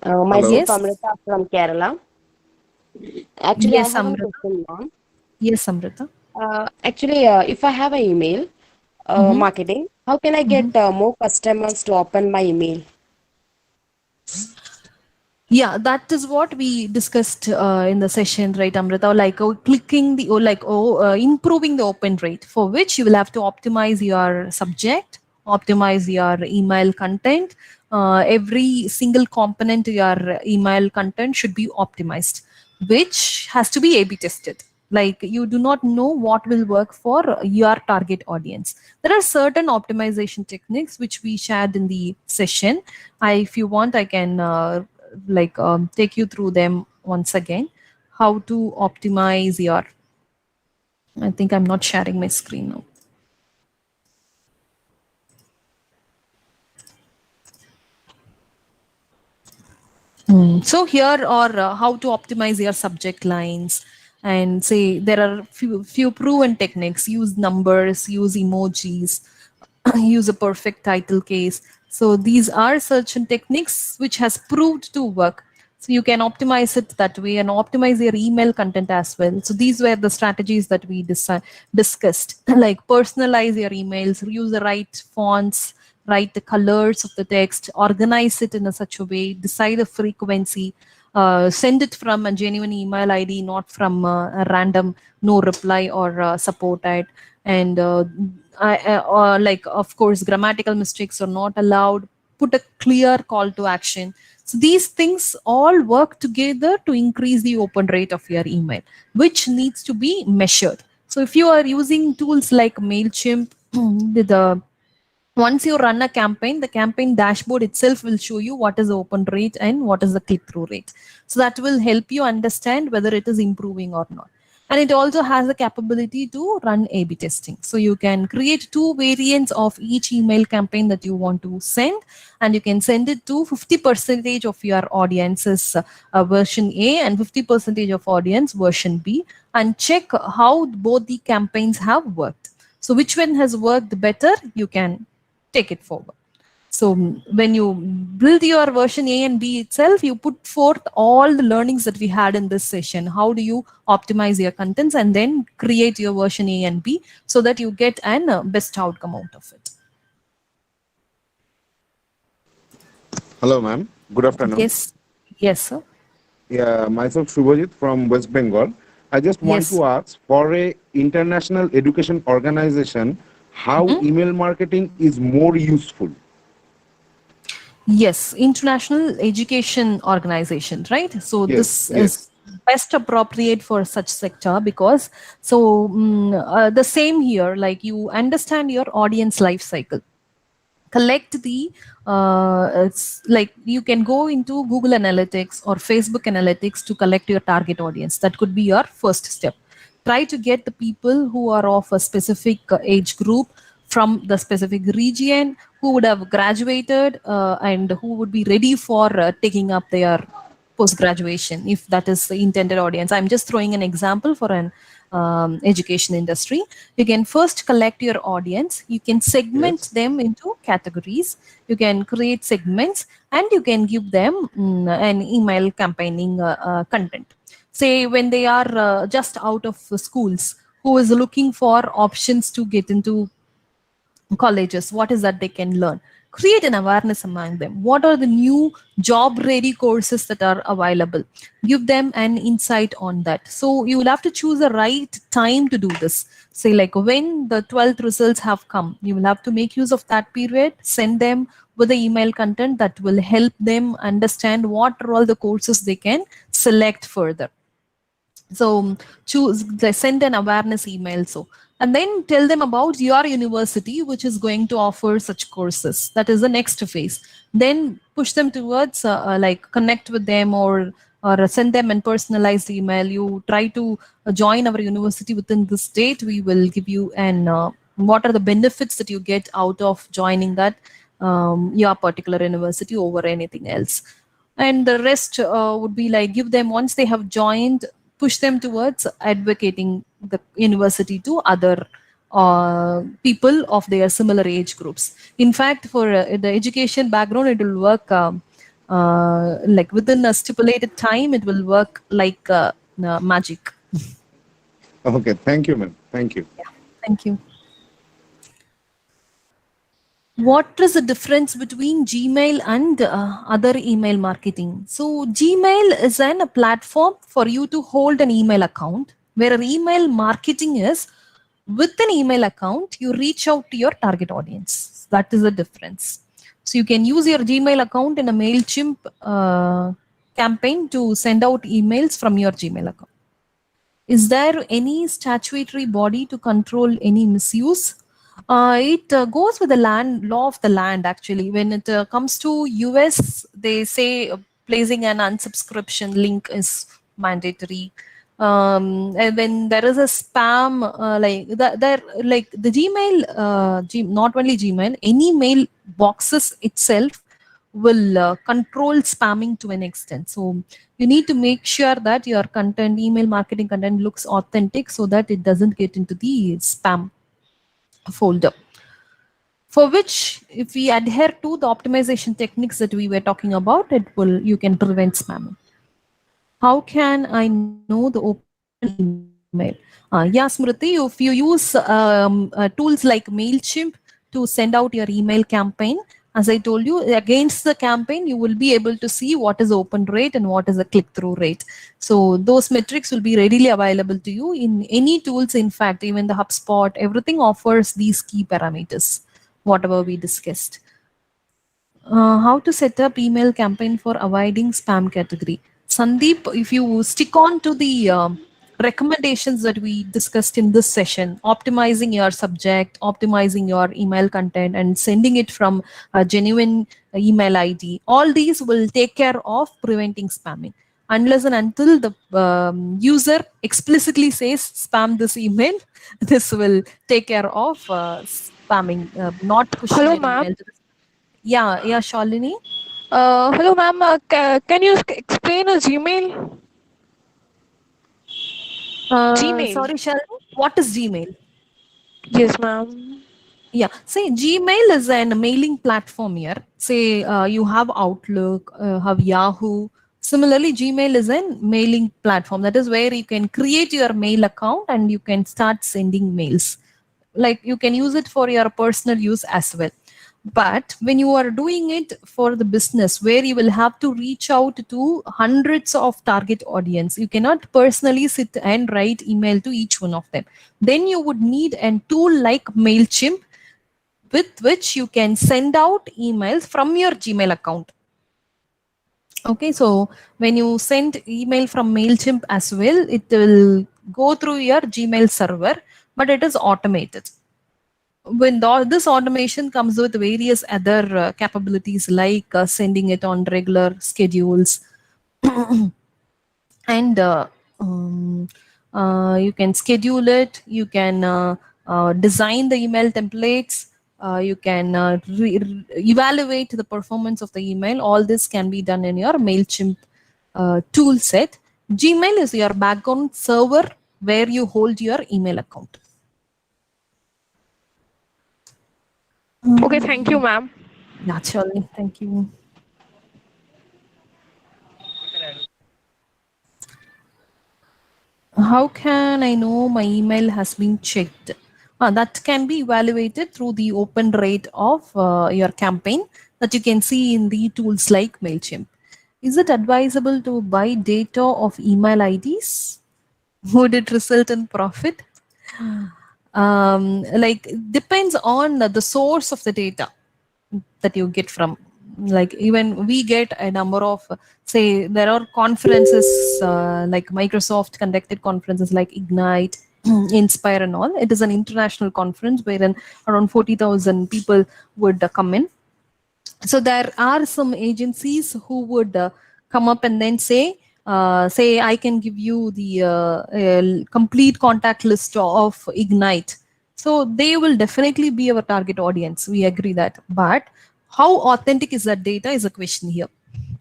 Myself,
Yes.
Amrita from Kerala. Actually,
Yes,
I have a
Amrita.
question, ma'am.
Yes, Amrita.
Actually, if I have an email marketing, how can I get more customers to open my email?
Yeah, that is what we discussed in the session, right, Amrita? Like improving the open rate, for which you will have to optimize your subject, optimize your email content. Every single component of your email content should be optimized, which has to be A/B tested. Like, you do not know what will work for your target audience. There are certain optimization techniques which we shared in the session. If you want, I can take you through them once again. How to optimize your, I think I'm not sharing my screen now. So here are how to optimize your subject lines, and say there are few proven techniques. Use numbers, use emojis, use a perfect title case. So these are certain techniques which has proved to work. So you can optimize it that way and optimize your email content as well. So these were the strategies that we discussed. Like, personalize your emails, use the right fonts, write the colors of the text, organize it in such a way, decide the frequency, send it from a genuine email ID, not from a random no reply or support ad. And of course, grammatical mistakes are not allowed. Put a clear call to action. So these things all work together to increase the open rate of your email, which needs to be measured. So if you are using tools like MailChimp, once you run a campaign, the campaign dashboard itself will show you what is the open rate and what is the click-through rate. So that will help you understand whether it is improving or not. And it also has the capability to run A/B testing. So you can create 2 variants of each email campaign that you want to send, and you can send it to 50% of your audience's version A and 50% of audience version B, and check how both the campaigns have worked. So which one has worked better, you can take it forward. So when you build your version A and B itself, you put forth all the learnings that we had in this session. How do you optimize your contents, and then create your version A and B so that you get an best outcome out of it.
Hello, ma'am. Good afternoon.
Yes. Yes, sir.
Yeah, myself Shubhajit from West Bengal. I just want
Yes.
to ask, for a international education organization, how email marketing is more useful?
Yes, international education organization, right? So
Yes,
this
yes.
is best appropriate for such sector, because the same here, like you understand your audience life cycle. Collect the it's like you can go into Google Analytics or Facebook Analytics to collect your target audience. That could be your first step. Try to get the people who are of a specific age group from the specific region, who would have graduated and who would be ready for taking up their post graduation, if that is the intended audience. I'm just throwing an example for an education industry. You can first collect your audience, you can segment them into categories, you can create segments, and you can give them an email campaigning content. Say when they are just out of schools, who is looking for options to get into colleges, what is that they can learn? Create an awareness among them. What are the new job ready courses that are available? Give them an insight on that. So you will have to choose the right time to do this. Say like when the 12th results have come, you will have to make use of that period, send them with the email content that will help them understand what are all the courses they can select further. So send an awareness email. So, and then tell them about your university, which is going to offer such courses. That is the next phase. Then push them towards like connect with them, or send them a personalized email. You try to join our university within this date. We will give you an what are the benefits that you get out of joining that your particular university over anything else. And the rest would be like give them, once they have joined, push them towards advocating the university to other people of their similar age groups. In fact, for the education background, it will work like within a stipulated time, it will work like magic.
Okay, thank you, ma'am. Thank you.
Yeah, thank you. What is the difference between Gmail and other email marketing? So Gmail is a platform for you to hold an email account, where email marketing is with an email account, you reach out to your target audience. That is the difference. So you can use your Gmail account in a MailChimp campaign to send out emails from your Gmail account. Is there any statutory body to control any misuse? It goes with the law of the land, actually. When it comes to US, they say placing an unsubscription link is mandatory. And when there is a spam, like the Gmail, not only Gmail, any mail boxes itself will control spamming to an extent. So you need to make sure that your content, email marketing content, looks authentic so that it doesn't get into the spam folder. For which, if we adhere to the optimization techniques that we were talking about, you can prevent spamming. How can I know the open email? Yeah, Smriti, if you use tools like MailChimp to send out your email campaign, as I told you, against the campaign, you will be able to see what is the open rate and what is the click-through rate. So those metrics will be readily available to you in any tools. In fact, even the HubSpot, everything offers these key parameters, whatever we discussed. How to set up email campaign for avoiding spam category? Sandeep, if you stick on to the recommendations that we discussed in this session, optimizing your subject, optimizing your email content, and sending it from a genuine email ID, all these will take care of preventing spamming. unless and until the user explicitly says spam this email. This will take care of spamming, not pushing
Hello,
an
ma'am.
email to yeah, Shalini.
Hello, ma'am. Can you explain a Gmail? Gmail.
Sorry, Shalini. What is Gmail?
Yes, ma'am.
Yeah, say Gmail is a mailing platform here. Say you have Outlook, have Yahoo. Similarly, Gmail is a mailing platform. That is where you can create your mail account and you can start sending mails. Like you can use it for your personal use as well. But when you are doing it for the business, where you will have to reach out to hundreds of target audience, you cannot personally sit and write email to each one of them. Then you would need a tool like MailChimp, with which you can send out emails from your Gmail account. Okay, so when you send email from MailChimp as well, it will go through your Gmail server, but it is automated. When this automation comes with various other capabilities like sending it on regular schedules and you can schedule it, you can design the email templates, you can evaluate the performance of the email. All this can be done in your MailChimp tool set. Gmail is your background server where you hold your email account.
Okay, thank you, ma'am.
Naturally, thank you. How can I know my email has been checked? That can be evaluated through the open rate of your campaign that you can see in the tools like MailChimp. Is it advisable to buy data of email IDs? Would it result in profit? Like depends on the source of the data that you get from. Like even we get a number of, say there are conferences like Microsoft conducted conferences like Ignite, Inspire and all. It is an international conference wherein around 40,000 people would come in. So there are some agencies who would come up and then say I can give you the complete contact list of Ignite. So they will definitely be our target audience. We agree that. But how authentic is that data is a question here.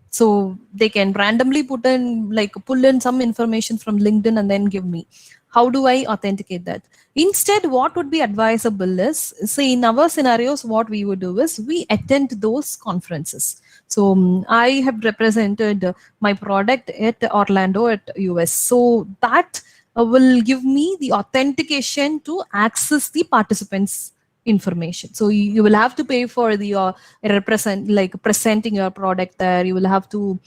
So they can randomly pull in some information from LinkedIn and then give me. How do I authenticate that? Instead, what would be advisable is, say in our scenarios, what we would do is we attend those conferences. So I have represented my product at Orlando at US. So that will give me the authentication to access the participants' information. So you will have to pay for the presenting your product there. You will have to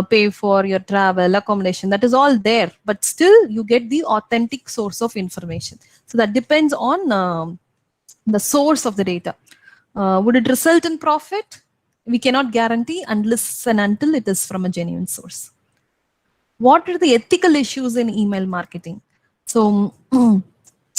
pay for your travel, accommodation. That is all there, but still you get the authentic source of information. So that depends on the source of the data. Would it result in profit? We cannot guarantee unless and until it is from a genuine source. What are the ethical issues in email marketing? So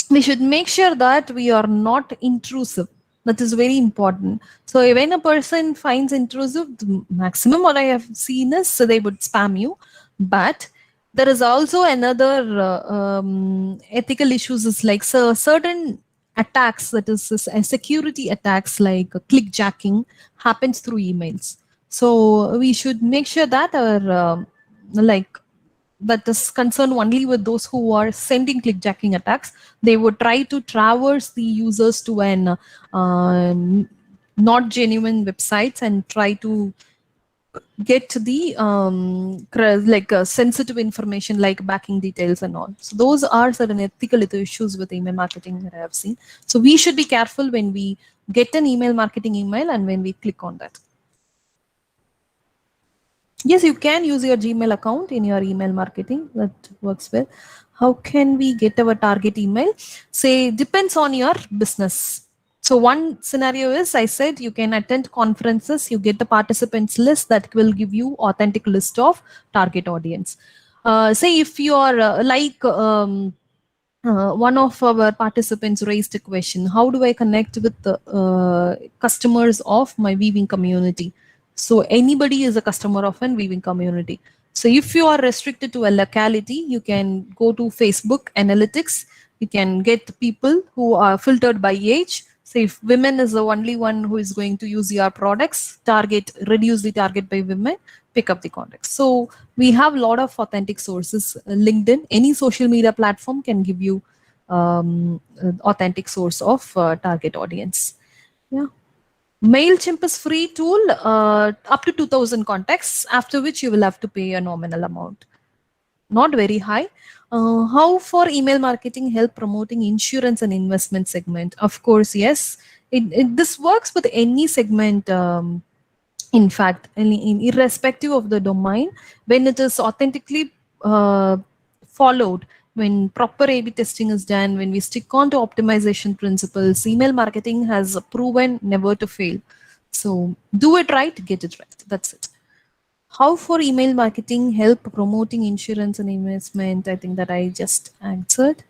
we should make sure that we are not intrusive. That is very important. So when a person finds intrusive, the maximum what I have seen is they would spam you. But there is also another ethical issues is like certain attacks, that is security attacks like clickjacking happens through emails. So we should make sure that our that is concerned only with those who are sending clickjacking attacks. They would try to traverse the users to an not genuine websites and try to get the sensitive information like backing details and all. So those are certain ethical issues with email marketing that I have seen. So we should be careful when we get an email marketing email and when we click on that. Yes, you can use your Gmail account in your email marketing. That works well. How can we get our target email? Say, depends on your business. So one scenario is, I said, you can attend conferences, you get the participants list that will give you authentic list of target audience. Say if you are one of our participants raised a question, how do I connect with the customers of my weaving community? So anybody is a customer of an weaving community. So if you are restricted to a locality, you can go to Facebook Analytics. You can get people who are filtered by age. So if women is the only one who is going to use your products, reduce the target by women, pick up the contacts. So we have a lot of authentic sources. LinkedIn, any social media platform can give you authentic source of target audience. Yeah. MailChimp is free tool up to 2000 contacts, after which you will have to pay a nominal amount. Not very high. How for email marketing help promoting insurance and investment segment? Of course, yes. This works with any segment. In fact, irrespective of the domain, when it is authentically followed, when proper A/B testing is done, when we stick on to optimization principles, email marketing has proven never to fail. So do it right, get it right. That's it. How for email marketing help promoting insurance and investment? I think that I just answered.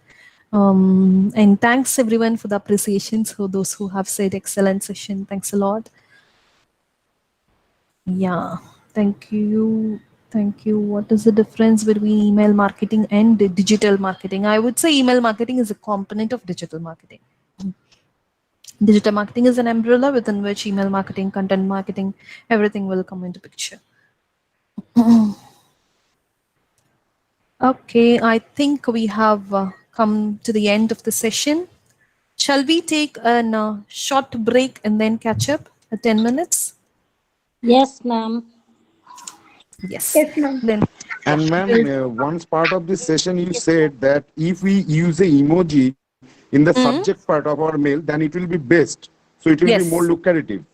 And thanks everyone for the appreciations, for those who have said excellent session. Thanks a lot. Yeah, thank you. Thank you. What is the difference between email marketing and digital marketing? I would say email marketing is a component of digital marketing. Digital marketing is an umbrella within which email marketing, content marketing, everything will come into picture. Okay, I think we have come to the end of the session. Shall we take a short break and then catch up at 10 minutes?
Yes, ma'am.
Yes.
Yes, ma'am.
Then
And ma'am, once part of this session, you said that if we use a emoji in the subject part of our mail, then it will be best. So it will be more lucrative.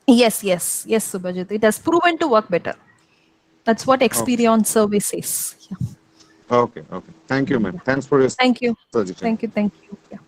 Yes, Subhajit. It has proven to work better. That's what Experience survey says. Yeah.
Okay. Thank you, ma'am. Thanks for your
Thank you.
suggestion.
Thank you. Yeah.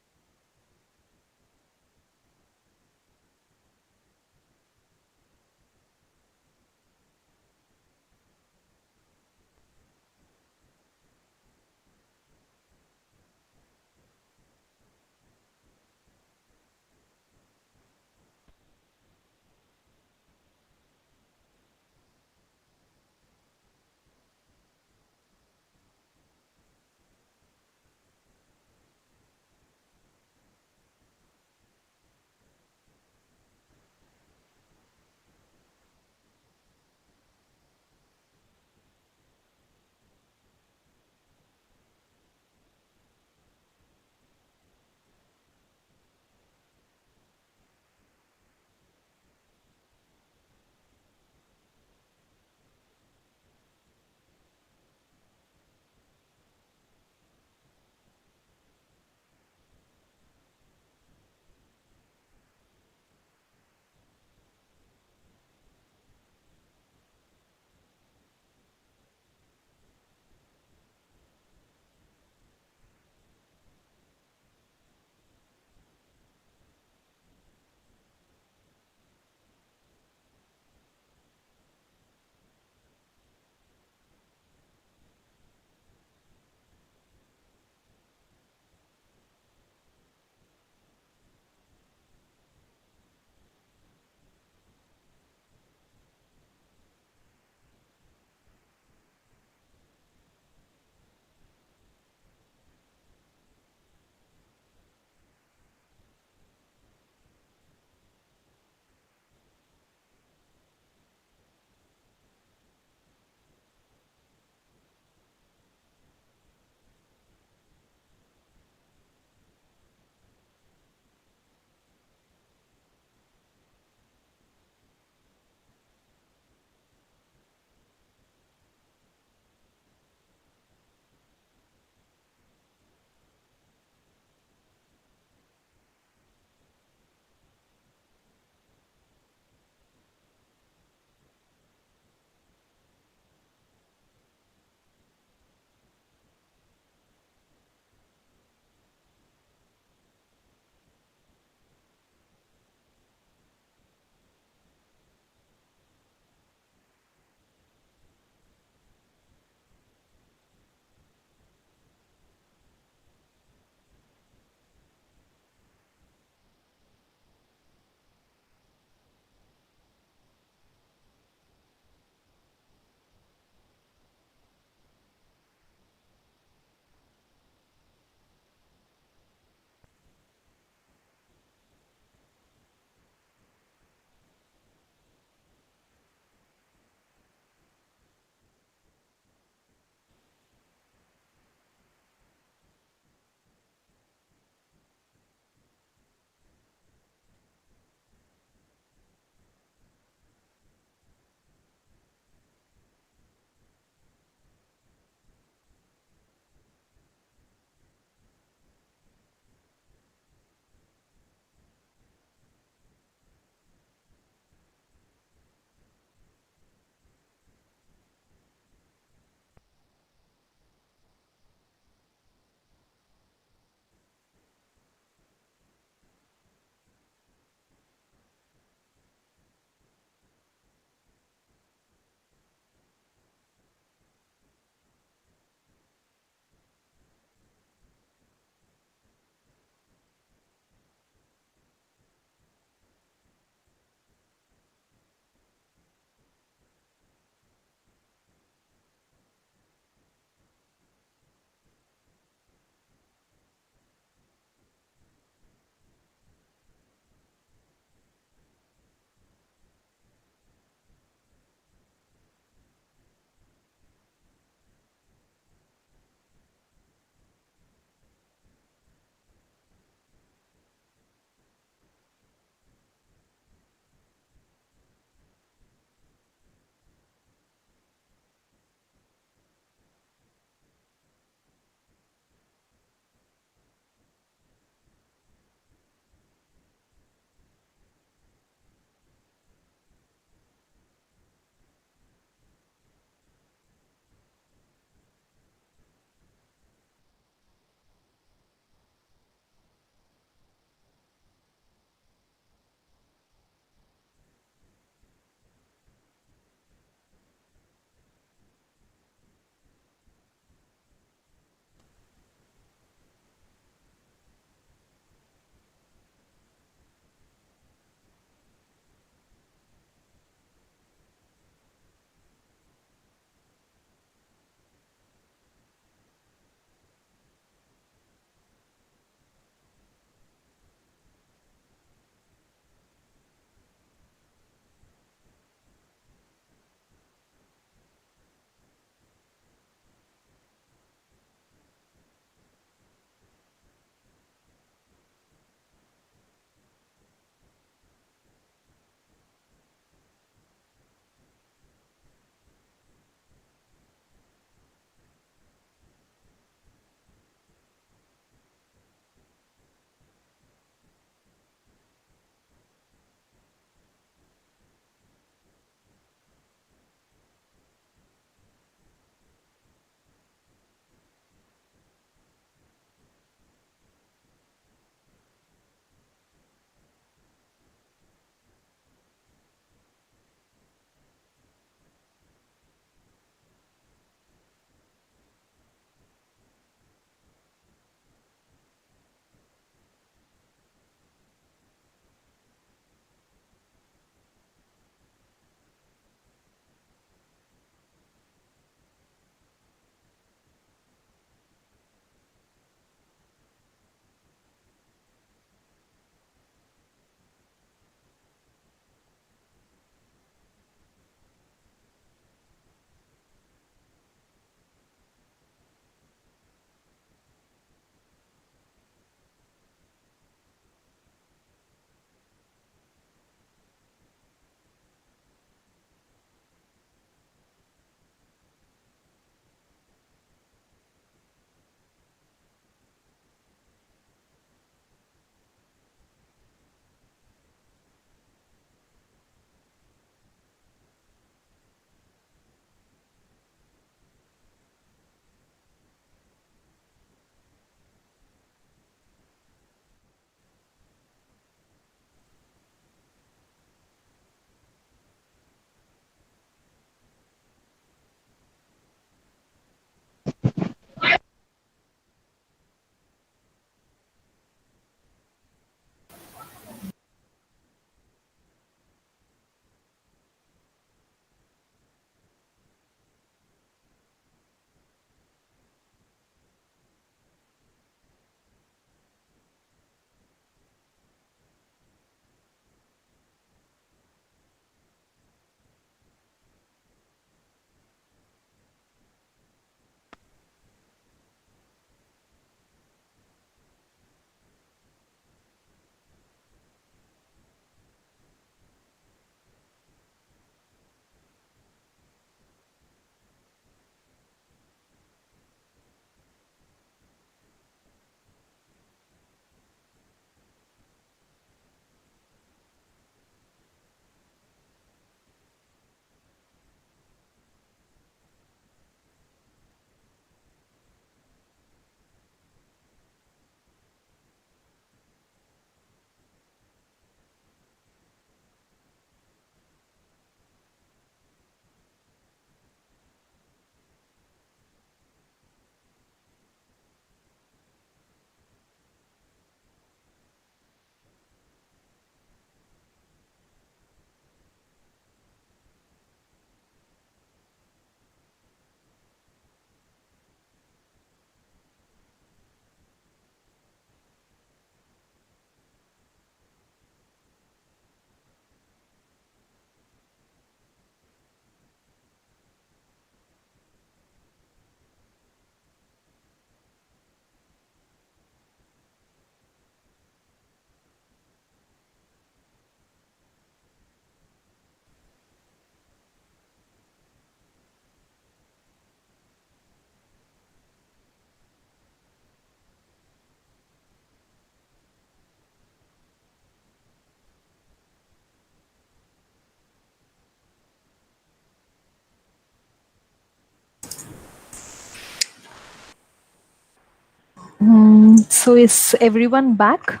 So is everyone back?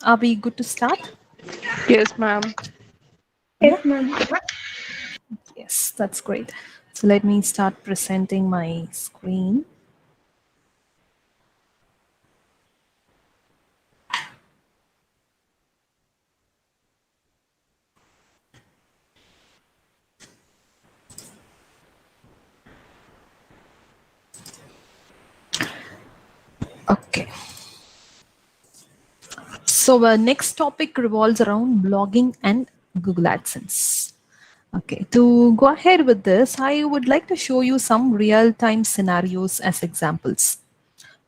Are we good to start?
Yes, ma'am.
Yes, ma'am.
Yes, that's great. So let me start presenting my screen. Okay. So our next topic revolves around blogging and Google AdSense. Okay, to go ahead with this, I would like to show you some real-time scenarios as examples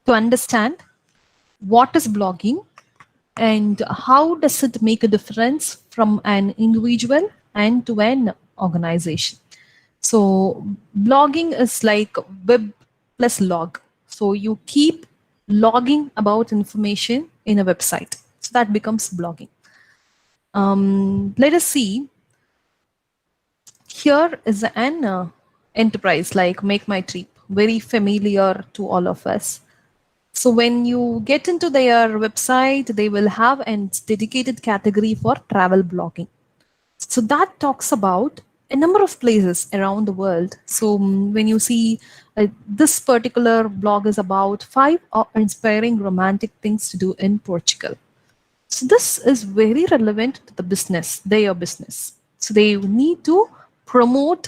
to understand what is blogging and how does it make a difference from an individual and to an organization. So blogging is like web plus log. So you keep logging about information in a website. So that becomes blogging. Let us see. Here is an enterprise like Make My Trip, very familiar to all of us. So when you get into their website, they will have a dedicated category for travel blogging. So that talks about a number of places around the world. So when you see this particular blog is about 5 inspiring romantic things to do in Portugal. So this is very relevant to the business, their business. So they need to promote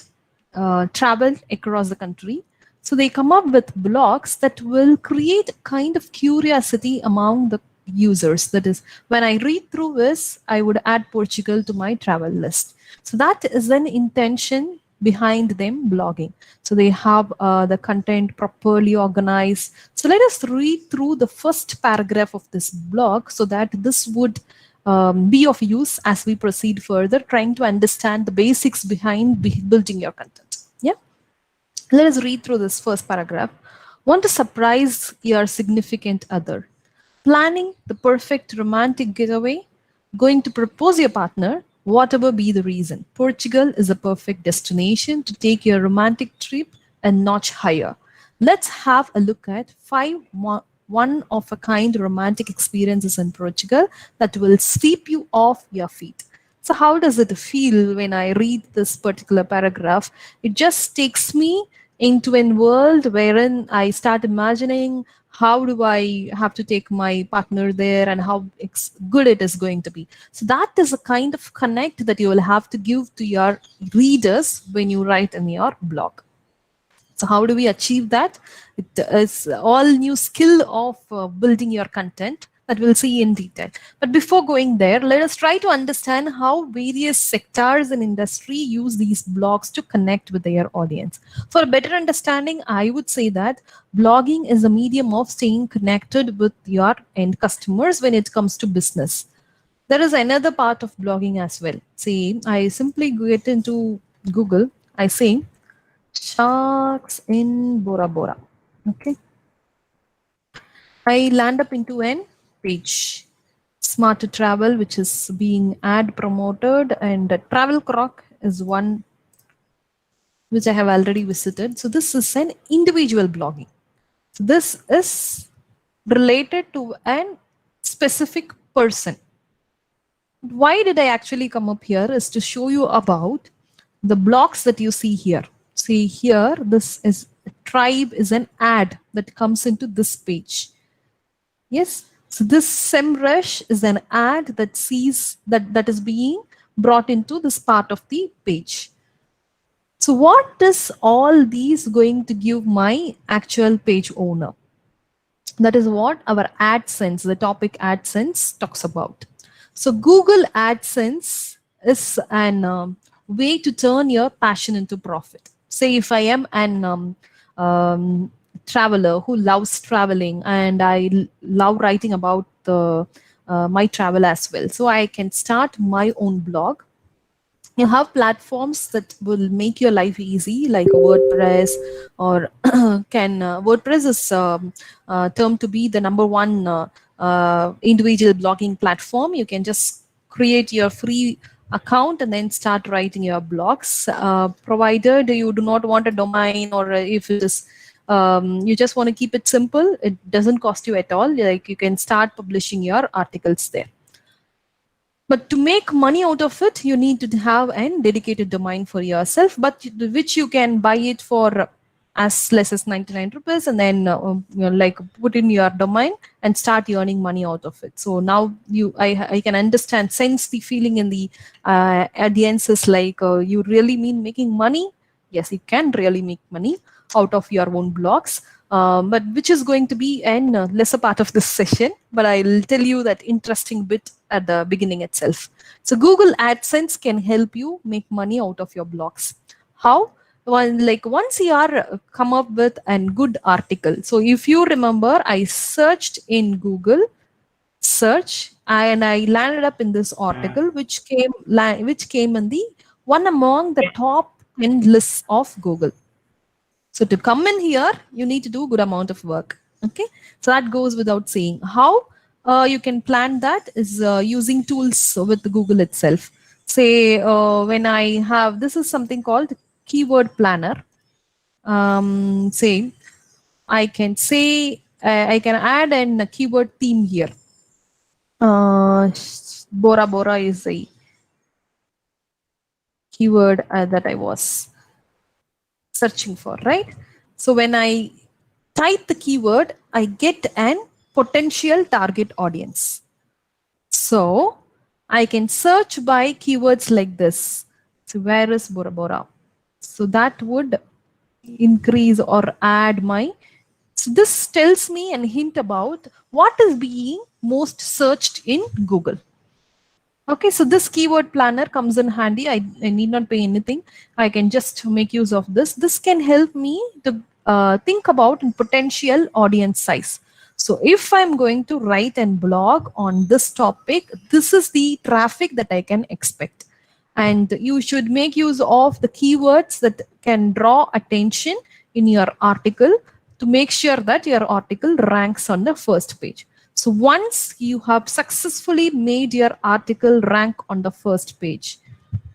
travel across the country. So they come up with blogs that will create a kind of curiosity among the users. That is, when I read through this, I would add Portugal to my travel list. So that is an intention behind them blogging. So they have the content properly organized. So let us read through the first paragraph of this blog so that this would be of use as we proceed further, trying to understand the basics behind building your content. Yeah. Let us read through this first paragraph. Want to surprise your significant other? Planning the perfect romantic getaway? Going to propose your partner? Whatever be the reason, Portugal is a perfect destination to take your romantic trip a notch higher. Let's have a look at 5 one-of-a-kind romantic experiences in Portugal that will sweep you off your feet. So how does it feel when I read this particular paragraph? It just takes me into a world wherein I start imagining how do I have to take my partner there and how good it is going to be. So that is a kind of connect that you will have to give to your readers when you write in your blog. So how do we achieve that? It is all new skill of building your content that we'll see in detail. But before going there, let us try to understand how various sectors in industry use these blogs to connect with their audience. For a better understanding, I would say that blogging is a medium of staying connected with your end customers when it comes to business. There is another part of blogging as well. See, I simply get into Google, I say, sharks in Bora Bora. Okay. I land up into an page. Smart to Travel, which is being ad promoted, and Travel Croc is one which I have already visited. So this is an individual blogging. So this is related to a specific person. Why did I actually come up here is to show you about the blogs that you see here. See here, this is Tribe is an ad that comes into this page. Yes, so this SEMrush is an ad that sees that is being brought into this part of the page. So what is all these going to give my actual page owner? That is what our AdSense, the topic AdSense talks about. So Google AdSense is an way to turn your passion into profit. Say if I am an traveler who loves traveling and I love writing about my travel as well. So I can start my own blog. You have platforms that will make your life easy, like WordPress, or WordPress is termed to be the #1 individual blogging platform. You can just create your free account and then start writing your blogs, provided you do not want a domain, or if it is you just want to keep it simple, it doesn't cost you at all. Like you can start publishing your articles there. But to make money out of it, you need to have a dedicated domain for yourself, but which you can buy it for as less as 99 rupees, and then like put in your domain and start earning money out of it. So now I can understand, sense the feeling in the audiences, like you really mean making money? Yes, you can really make money out of your own blogs. But which is going to be a lesser part of this session, but I'll tell you that interesting bit at the beginning itself. So Google AdSense can help you make money out of your blogs. How? Well, like once you are come up with a good article. So if you remember, I searched in Google search and I landed up in this article, which came in the one among the top 10 lists of Google. So to come in here, you need to do a good amount of work. Okay, so that goes without saying. How you can plan that is using tools with Google itself. Say when I have, this is something called keyword planner. Say I can say I can add a keyword theme here. Bora Bora is a keyword that I was searching for, right? So when I type the keyword, I get an potential target audience. So I can search by keywords like this. So where is Bora Bora? So that would increase or add my. So this tells me a hint about what is being most searched in Google. Okay, so this keyword planner comes in handy. I need not pay anything. I can just make use of this. This can help me to think about potential audience size. So if I'm going to write a blog on this topic, this is the traffic that I can expect. And you should make use of the keywords that can draw attention in your article to make sure that your article ranks on the first page. So once you have successfully made your article rank on the first page,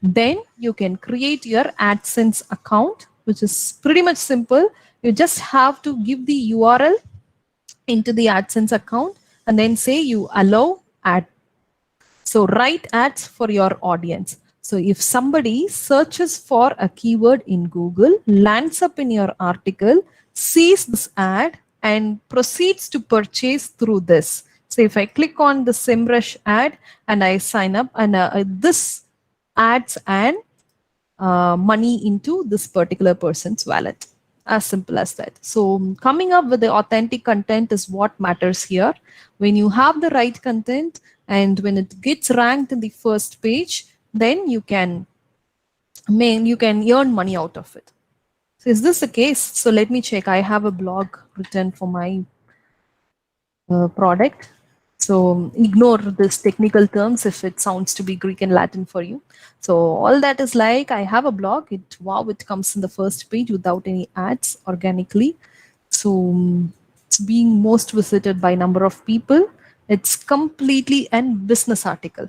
then you can create your AdSense account, which is pretty much simple. You just have to give the URL into the AdSense account and then say you allow ad. So write ads for your audience. So if somebody searches for a keyword in Google, lands up in your article, sees this ad and proceeds to purchase through this. So if I click on the SEMrush ad and I sign up, and this adds an money into this particular person's wallet. As simple as that. So coming up with the authentic content is what matters here. When you have the right content and when it gets ranked in the first page, then you can earn money out of it. So is this the case? So let me check. I have a blog written for my product. So ignore this technical terms if it sounds to be Greek and Latin for you. So all that is like, I have a blog. It comes in the first page without any ads organically. So it's being most visited by number of people. It's completely a business article.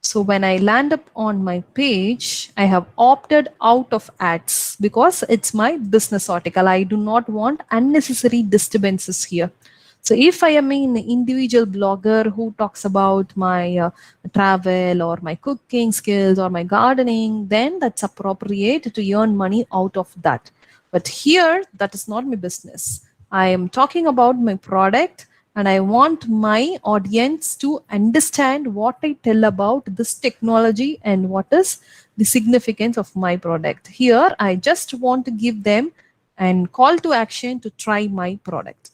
So when I land up on my page, I have opted out of ads because it's my business article. I do not want unnecessary disturbances here. So if I am an individual blogger who talks about my travel or my cooking skills or my gardening, then that's appropriate to earn money out of that. But here, that is not my business. I am talking about my product and I want my audience to understand what I tell about this technology and what is the significance of my product. Here, I just want to give them a call to action to try my product.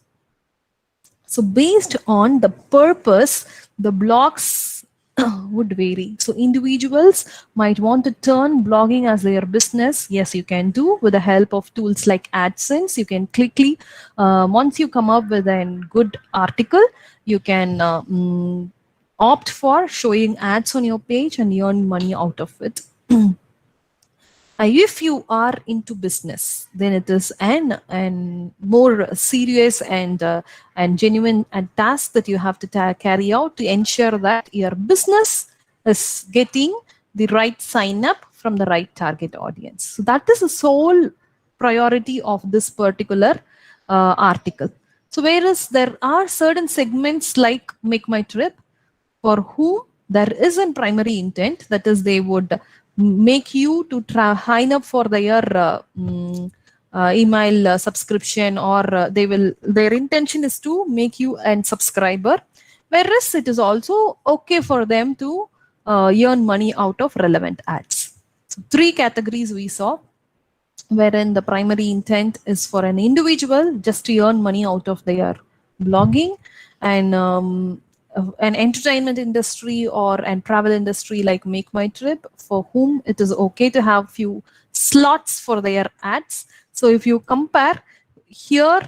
So based on the purpose, the blogs would vary. So individuals might want to turn blogging as their business. Yes, you can do with the help of tools like AdSense. You can quickly, once you come up with a good article, you can opt for showing ads on your page and earn money out of it. If you are into business, then it is an more serious and genuine task that you have to carry out to ensure that your business is getting the right sign up from the right target audience. So that is the sole priority of this particular article. So whereas there are certain segments like Make My Trip for whom there is a primary intent, that is they would make you to sign up for their email subscription, or their intention is to make you a subscriber, whereas it is also okay for them to earn money out of relevant ads. So 3 categories we saw, wherein the primary intent is for an individual just to earn money out of their blogging, and an entertainment industry or an travel industry like Make My Trip, for whom it is okay to have few slots for their ads. So if you compare here,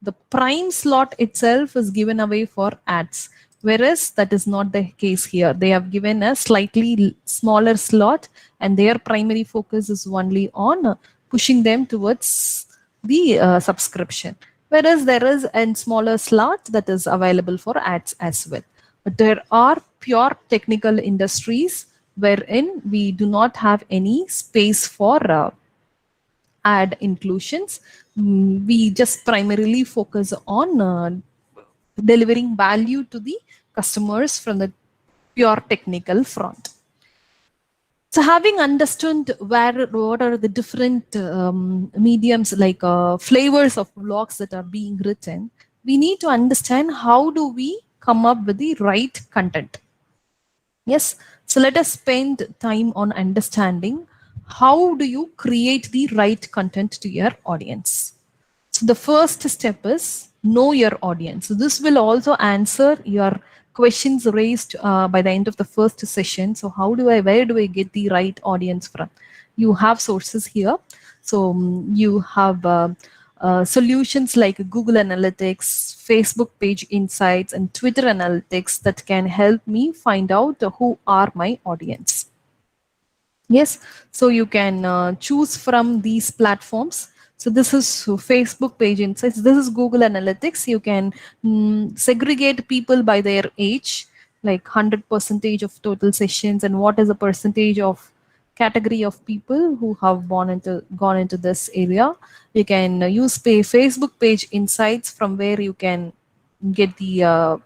the prime slot itself is given away for ads, whereas that is not the case here. They have given a slightly smaller slot, and their primary focus is only on pushing them towards the subscription, whereas there is a smaller slot that is available for ads as well. But there are pure technical industries wherein we do not have any space for ad inclusions. We just primarily focus on delivering value to the customers from the pure technical front. So having understood what are the different mediums, like flavors of blogs that are being written, we need to understand how do we come up with the right content. Yes, so let us spend time on understanding how do you create the right content to your audience. So the first step is know your audience. So this will also answer your questions raised by the end of the first session. So where do I get the right audience from? You have sources here. So you have solutions like Google Analytics, Facebook page insights, and Twitter analytics that can help me find out who are my audience. Yes, so you can choose from these platforms. So this is Facebook page insights. This is Google Analytics. You can segregate people by their age, like 100% of total sessions, and what is the percentage of category of people who have gone into this area. You can use Facebook page insights, from where you can get the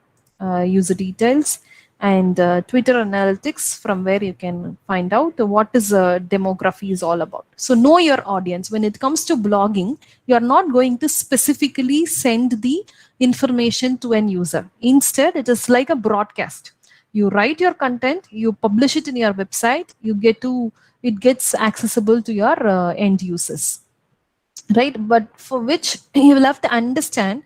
user details, and Twitter analytics, from where you can find out what is demography is all about. So know your audience. When it comes to blogging, you're not going to specifically send the information to an user. Instead, it is like a broadcast. You write your content, you publish it in your website, it gets accessible to your end users, right? But for which you will have to understand,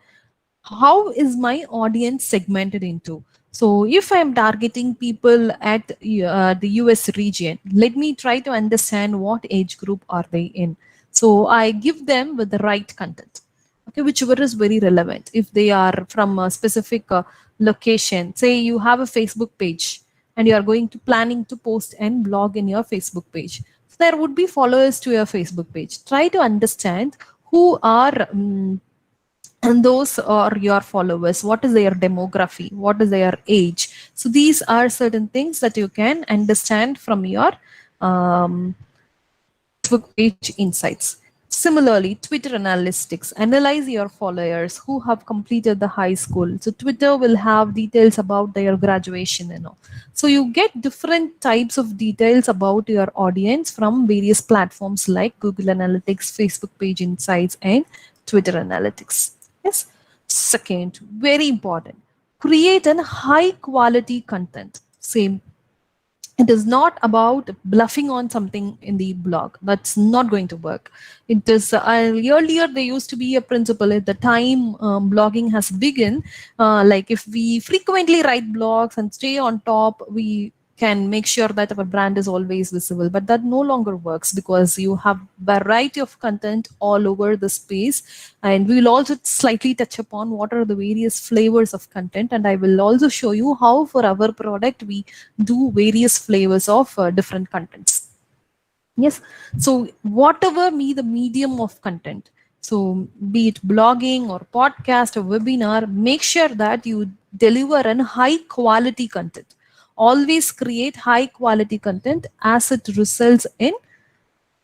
how is my audience segmented into? So if I'm targeting people at the US region, let me try to understand what age group are they in. So I give them with the right content, okay, whichever is very relevant. If they are from a specific location, say you have a Facebook page and you are planning to post and blog in your Facebook page, so there would be followers to your Facebook page. Try to understand who are and those are your followers. What is their demography? What is their age? So these are certain things that you can understand from your Facebook page insights. Similarly, Twitter analytics, analyze your followers who have completed the high school. So Twitter will have details about their graduation and all. So you get different types of details about your audience from various platforms like Google Analytics, Facebook page insights, and Twitter analytics. Yes. Second, very important, create a high quality content. Same. It is not about bluffing on something in the blog. That's not going to work. It is earlier there used to be a principle at the time blogging has begun. Like if we frequently write blogs and stay on top, we can make sure that our brand is always visible. But that no longer works, because you have variety of content all over the space. And we will also slightly touch upon what are the various flavors of content. And I will also show you how for our product we do various flavors of different contents. Yes. So whatever the medium of content, so be it blogging or podcast or webinar, make sure that you deliver a high quality content. Always create high quality content, as it results in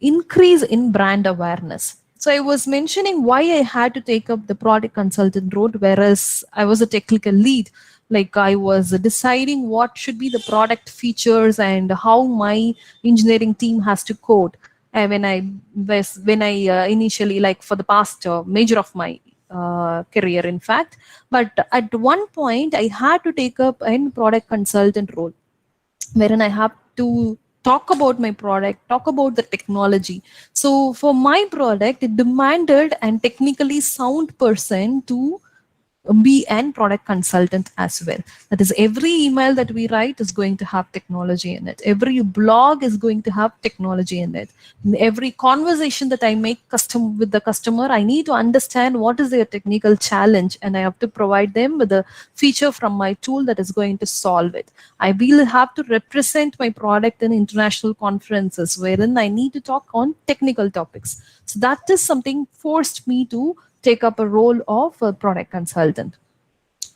increase in brand awareness. So I was mentioning why I had to take up the product consultant role, whereas I was a technical lead. Like I was deciding what should be the product features and how my engineering team has to code. And when I initially, like for the past major of my career, in fact, but at one point I had to take up a product consultant role, wherein I have to talk about my product, talk about the technology. So for my product, it demanded and technically sound person to be an product consultant as well. That is, every email that we write is going to have technology in it. Every blog is going to have technology in it. Every conversation that I make with the customer, I need to understand what is their technical challenge, and I have to provide them with a feature from my tool that is going to solve it. I will have to represent my product in international conferences wherein I need to talk on technical topics. So that is something forced me to take up a role of a product consultant.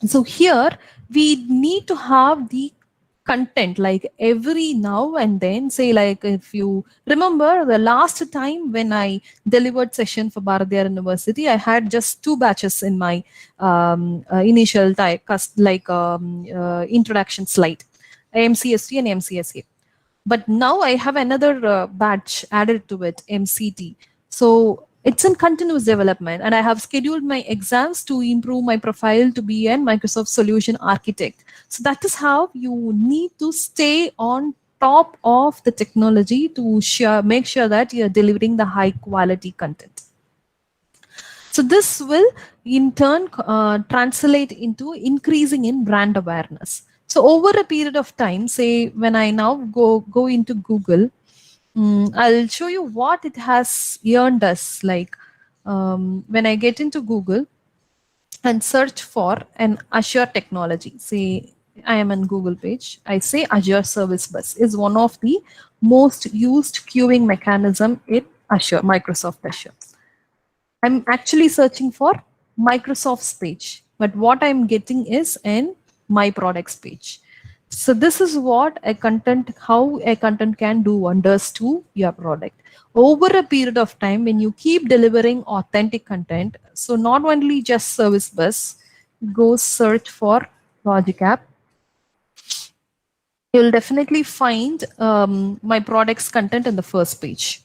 So here we need to have the content, like every now and then. Say, like if you remember the last time when I delivered session for Bharatiyar University, I had just 2 batches in my initial introduction slide, MCST and MCSA. But now I have another batch added to it, MCT. So it's in continuous development, and I have scheduled my exams to improve my profile to be a Microsoft solution architect. So that is how you need to stay on top of the technology to make sure that you're delivering the high quality content. So this will in turn translate into increasing in brand awareness. So over a period of time, say when I now go into Google, I'll show you what it has earned us. Like when I get into Google and search for an Azure technology, say I am on Google page, I say Azure Service Bus is one of the most used queuing mechanism in Azure, Microsoft Azure. I'm actually searching for Microsoft's page, but what I'm getting is an My Products page. So this is what how a content can do wonders to your product. Over a period of time, when you keep delivering authentic content, so not only just Service Bus, go search for Logic App. You'll definitely find My Products content in the first page.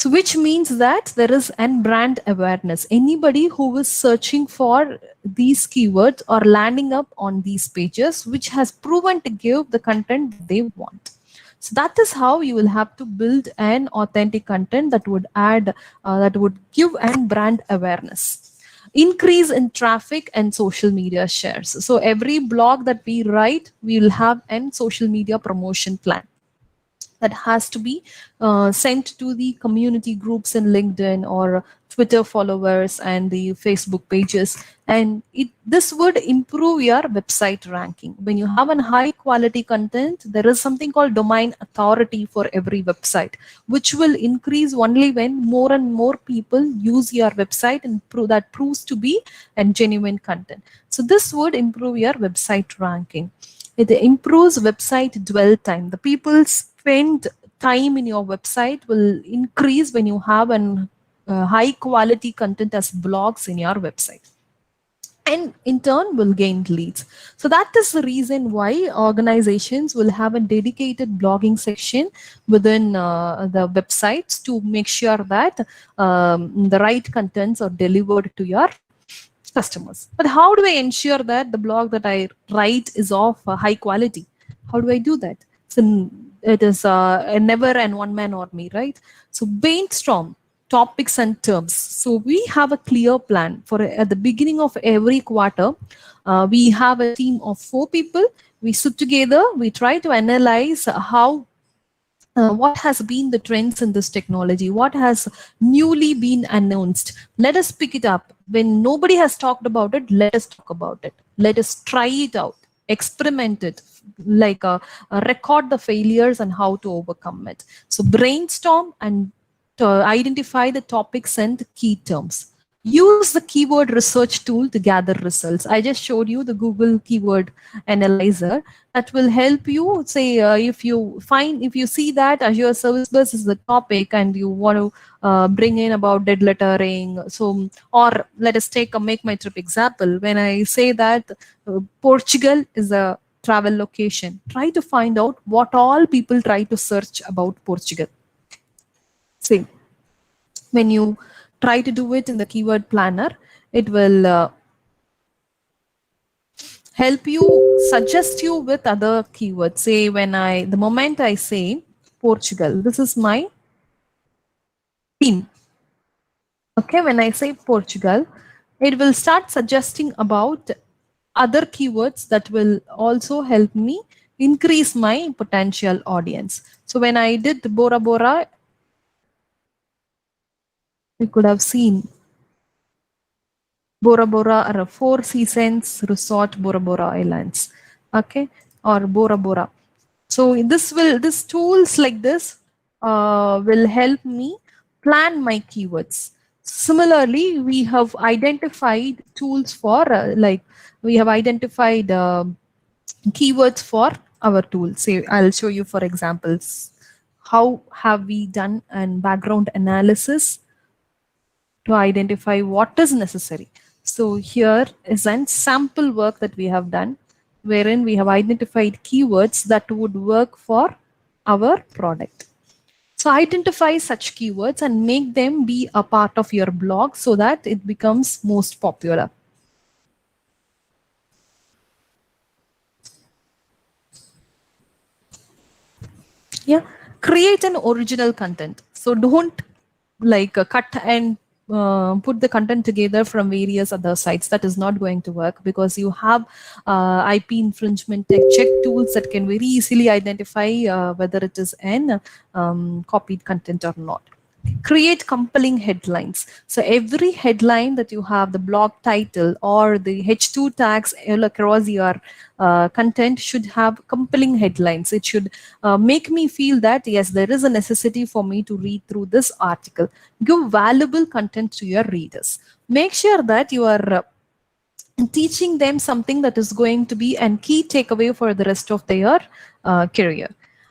So which means that there is an brand awareness. Anybody who is searching for these keywords or landing up on these pages, which has proven to give the content they want. So that is how you will have to build an authentic content that would add, that would give an brand awareness. Increase in traffic and social media shares. So every blog that we write, we will have an social media promotion plan that has to be sent to the community groups in LinkedIn or Twitter followers and the Facebook pages. And this would improve your website ranking. When you have a high quality content, there is something called domain authority for every website, which will increase only when more and more people use your website and that proves to be a genuine content. So this would improve your website ranking. It improves website dwell time. The people spend time in your website will increase when you have an high quality content as blogs in your website, and in turn will gain leads. So that is the reason why organizations will have a dedicated blogging section within the websites to make sure that the right contents are delivered to your customers. But how do I ensure that the blog that I write is of high quality? How do I do that? So it is never an one-man army, right? So brainstorm topics and terms. So we have a clear plan for at the beginning of every quarter. We have a team of 4 people. We sit together. We try to analyze how what has been the trends in this technology, what has newly been announced. Let us pick it up. When nobody has talked about it, let us talk about it. Let us try it out, experiment it, like record the failures and how to overcome it. So brainstorm and identify the topics and key terms. Use the keyword research tool to gather results. I just showed you the Google keyword analyzer that will help you. Say if you see that Azure Service Bus is the topic and you want to bring in about dead lettering. So, or let us take a Make My Trip example. When I say that Portugal is a travel location, try to find out what all people try to search about Portugal. See, when you try to do it in the keyword planner, it will help you, suggest you with other keywords. Say the moment I say Portugal, this is my theme. Okay, when I say Portugal, it will start suggesting about other keywords that will also help me increase my potential audience. So when I did Bora Bora, you could have seen Bora Bora or Four Seasons Resort Bora Bora Islands, okay, or Bora Bora. So this tools like this will help me plan my keywords. Similarly, we have identified tools for we have identified keywords for our tools. Say I'll show you for examples. How have we done an background analysis to identify what is necessary? So here is an sample work that we have done, wherein we have identified keywords that would work for our product. So identify such keywords and make them be a part of your blog so that it becomes most popular. Yeah, create an original content. So don't cut and put the content together from various other sites. That is not going to work because you have IP infringement check tools that can very easily identify whether it is an copied content or not. Create compelling headlines. So every headline that you have, the blog title or the H2 tags all across your content should have compelling headlines. It should make me feel that yes, there is a necessity for me to read through this article. Give valuable content to your readers. Make sure that you are teaching them something that is going to be a key takeaway for the rest of their career.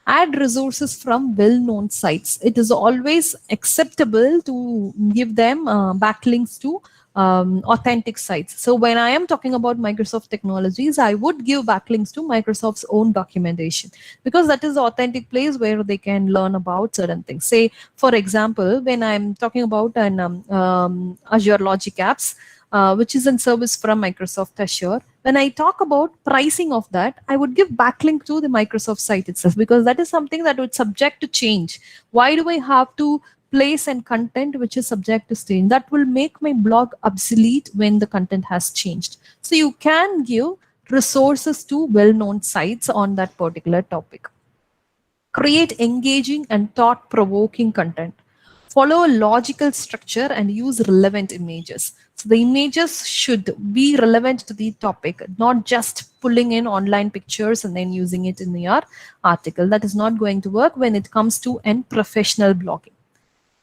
Add resources from well-known sites. It is always acceptable to give them backlinks to authentic sites. So when I am talking about Microsoft Technologies, I would give backlinks to Microsoft's own documentation because that is the authentic place where they can learn about certain things. Say, for example, when I'm talking about an Azure Logic Apps, which is in service from Microsoft Azure. When I talk about pricing of that, I would give backlink to the Microsoft site itself because that is something that would subject to change. Why do I have to place and content which is subject to change? That will make my blog obsolete when the content has changed. So you can give resources to well-known sites on that particular topic. Create engaging and thought-provoking content. Follow a logical structure and use relevant images. So the images should be relevant to the topic, not just pulling in online pictures and then using it in your article. That is not going to work when it comes to professional blogging.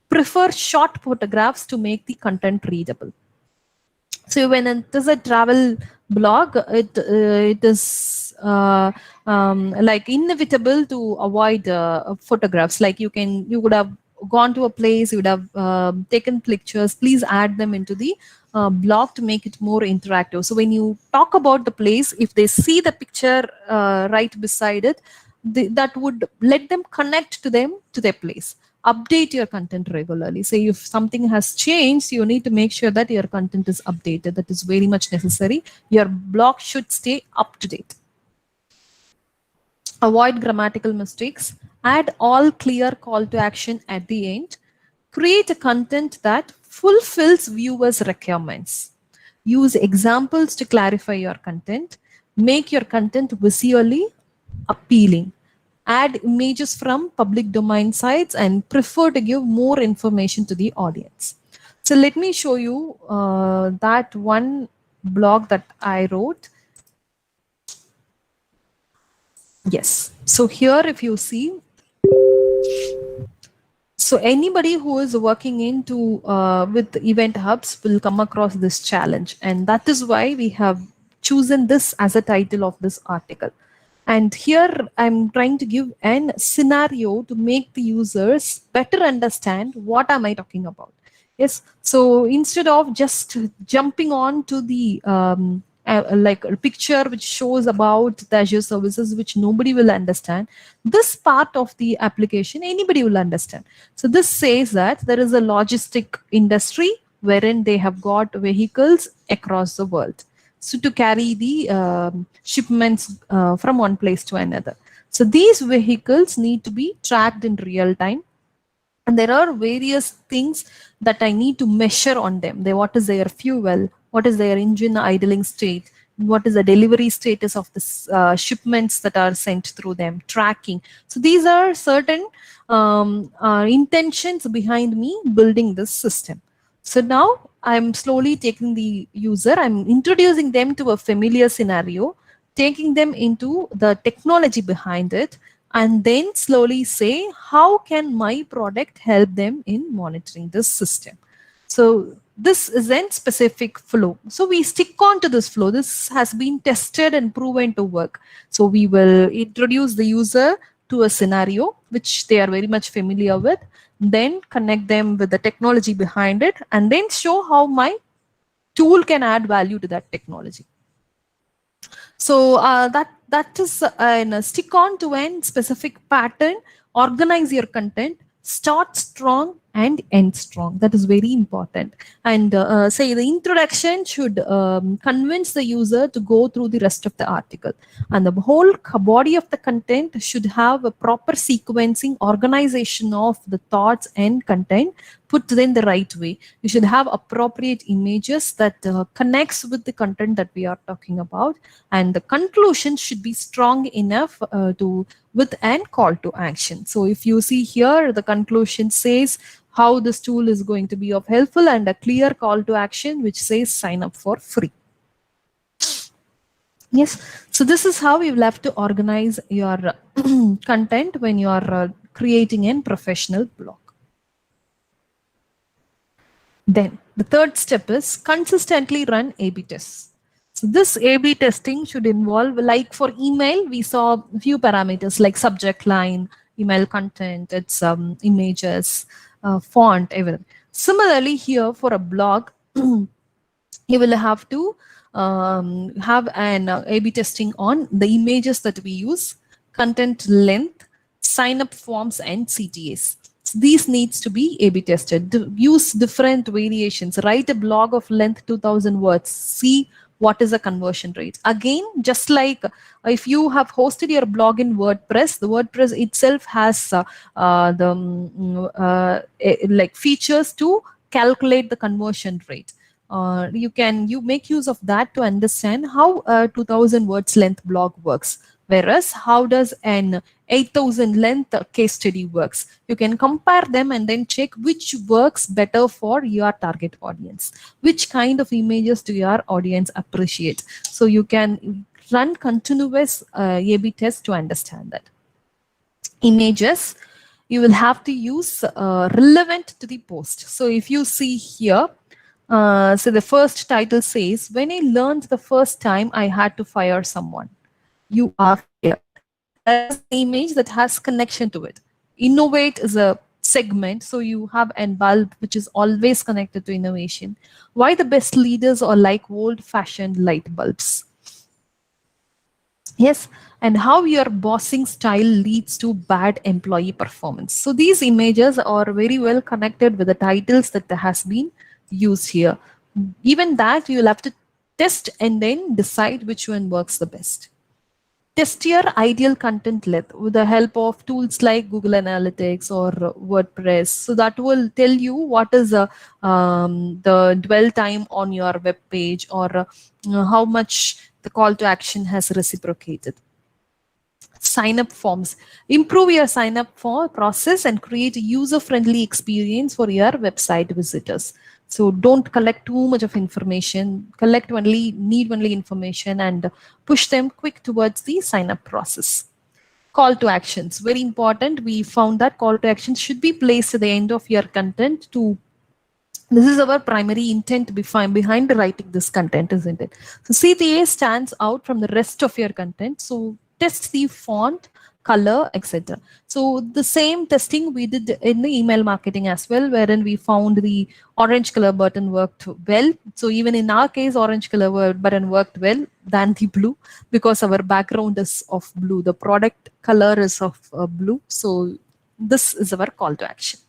Prefer short photographs to make the content readable. So when it is a travel blog, it is inevitable to avoid photographs. Like you would have gone to a place, you would have taken pictures. Please add them into the blog to make it more interactive. So when you talk about the place, if they see the picture right beside it, that would let them connect to their place. Update your content regularly. Say if something has changed, you need to make sure that your content is updated. That is very much necessary. Your blog should stay up to date. Avoid grammatical mistakes. Add all clear call to action at the end. Create a content that fulfills viewers' requirements. Use examples to clarify your content. Make your content visually appealing. Add images from public domain sites and prefer to give more information to the audience. So let me show you that one blog that I wrote. Yes. So here if you see, So anybody who is working into with event hubs will come across this challenge, and that is why we have chosen this as a title of this article. And here I'm trying to give an scenario to make the users better understand what am I talking about. Yes, so instead of just jumping on to the like a picture which shows about the Azure services which nobody will understand, this part of the application anybody will understand. So this says that there is a logistic industry wherein they have got vehicles across the world, so to carry the shipments from one place to another. So these vehicles need to be tracked in real time, and there are various things that I need to measure on them. What is their fuel? What is their engine idling state? What is the delivery status of the shipments that are sent through them? Tracking. So these are certain intentions behind me building this system. So now I'm slowly taking the user, I'm introducing them to a familiar scenario, taking them into the technology behind it, and then slowly say, how can my product help them in monitoring this system? So this is a specific flow. So we stick on to this flow. This has been tested and proven to work. So we will introduce the user to a scenario which they are very much familiar with, then connect them with the technology behind it, and then show how my tool can add value to that technology. So that is stick on to a specific pattern, organize your content, start strong and end strong. That is very important. And say the introduction should convince the user to go through the rest of the article. And the whole body of the content should have a proper sequencing, organization of the thoughts and content put in the right way. You should have appropriate images that connects with the content that we are talking about. And the conclusion should be strong enough with an call to action. So if you see here, the conclusion says how this tool is going to be of helpful, and a clear call to action which says sign up for free. Yes, so this is how you will have to organize your content when you are creating a professional blog. Then the third step is consistently run A/B tests. So this A/B testing should involve, like for email, we saw a few parameters like subject line, email content, its images, font, everything. Similarly here for a blog, you will have to have an A/B testing on the images that we use, content length, sign up forms and CTAs. So these needs to be A/B tested. Use different variations. Write a blog of length 2000 words. See what is the conversion rate. Again, just like if you have hosted your blog in WordPress, the WordPress itself has like features to calculate the conversion rate. You make use of that to understand how a 2000 words length blog works. Whereas how does an 8000 length case study works? You can compare them and then check which works better for your target audience. Which kind of images do your audience appreciate? So you can run continuous A/B tests to understand that. Images, you will have to use relevant to the post. So if you see here, so the first title says, when I learned the first time I had to fire someone. You are here. There's an image that has connection to it. Innovate is a segment, so you have a bulb which is always connected to innovation. Why the best leaders are like old-fashioned light bulbs. Yes, and how your bossing style leads to bad employee performance. So these images are very well connected with the titles that has been used here. Even that you will have to test and then decide which one works the best. Test your ideal content length with the help of tools like Google Analytics or WordPress. So that will tell you what is the dwell time on your web page, or how much the call to action has reciprocated. Sign up forms. Improve your sign up for process and create a user-friendly experience for your website visitors. So don't collect too much of information, need only information and push them quick towards the sign up process. Call to actions, very important. We found that call to actions should be placed at the end of your content to, this is our primary intent behind writing this content, isn't it? So CTA stands out from the rest of your content. So test the font, color, etc. So the same testing we did in the email marketing as well, wherein we found the orange color button worked well. So even in our case, orange color button worked well than the blue, because our background is of blue. The product color is of blue. So this is our call to action.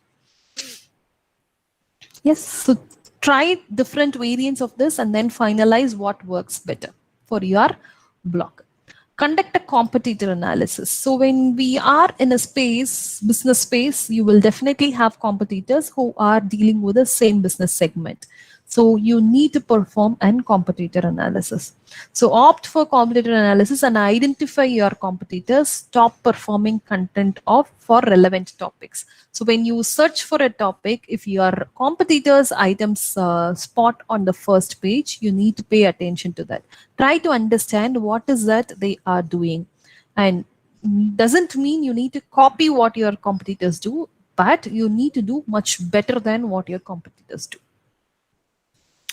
Yes, so try different variants of this and then finalize what works better for your blog. Conduct a competitor analysis. So when we are in a space, business space, you will definitely have competitors who are dealing with the same business segment. So you need to perform an competitor analysis. So opt for competitor analysis and identify your competitors' top performing content for relevant topics. So when you search for a topic, if your competitors' items spot on the first page, you need to pay attention to that. Try to understand what is that they are doing. And doesn't mean you need to copy what your competitors do, but you need to do much better than what your competitors do.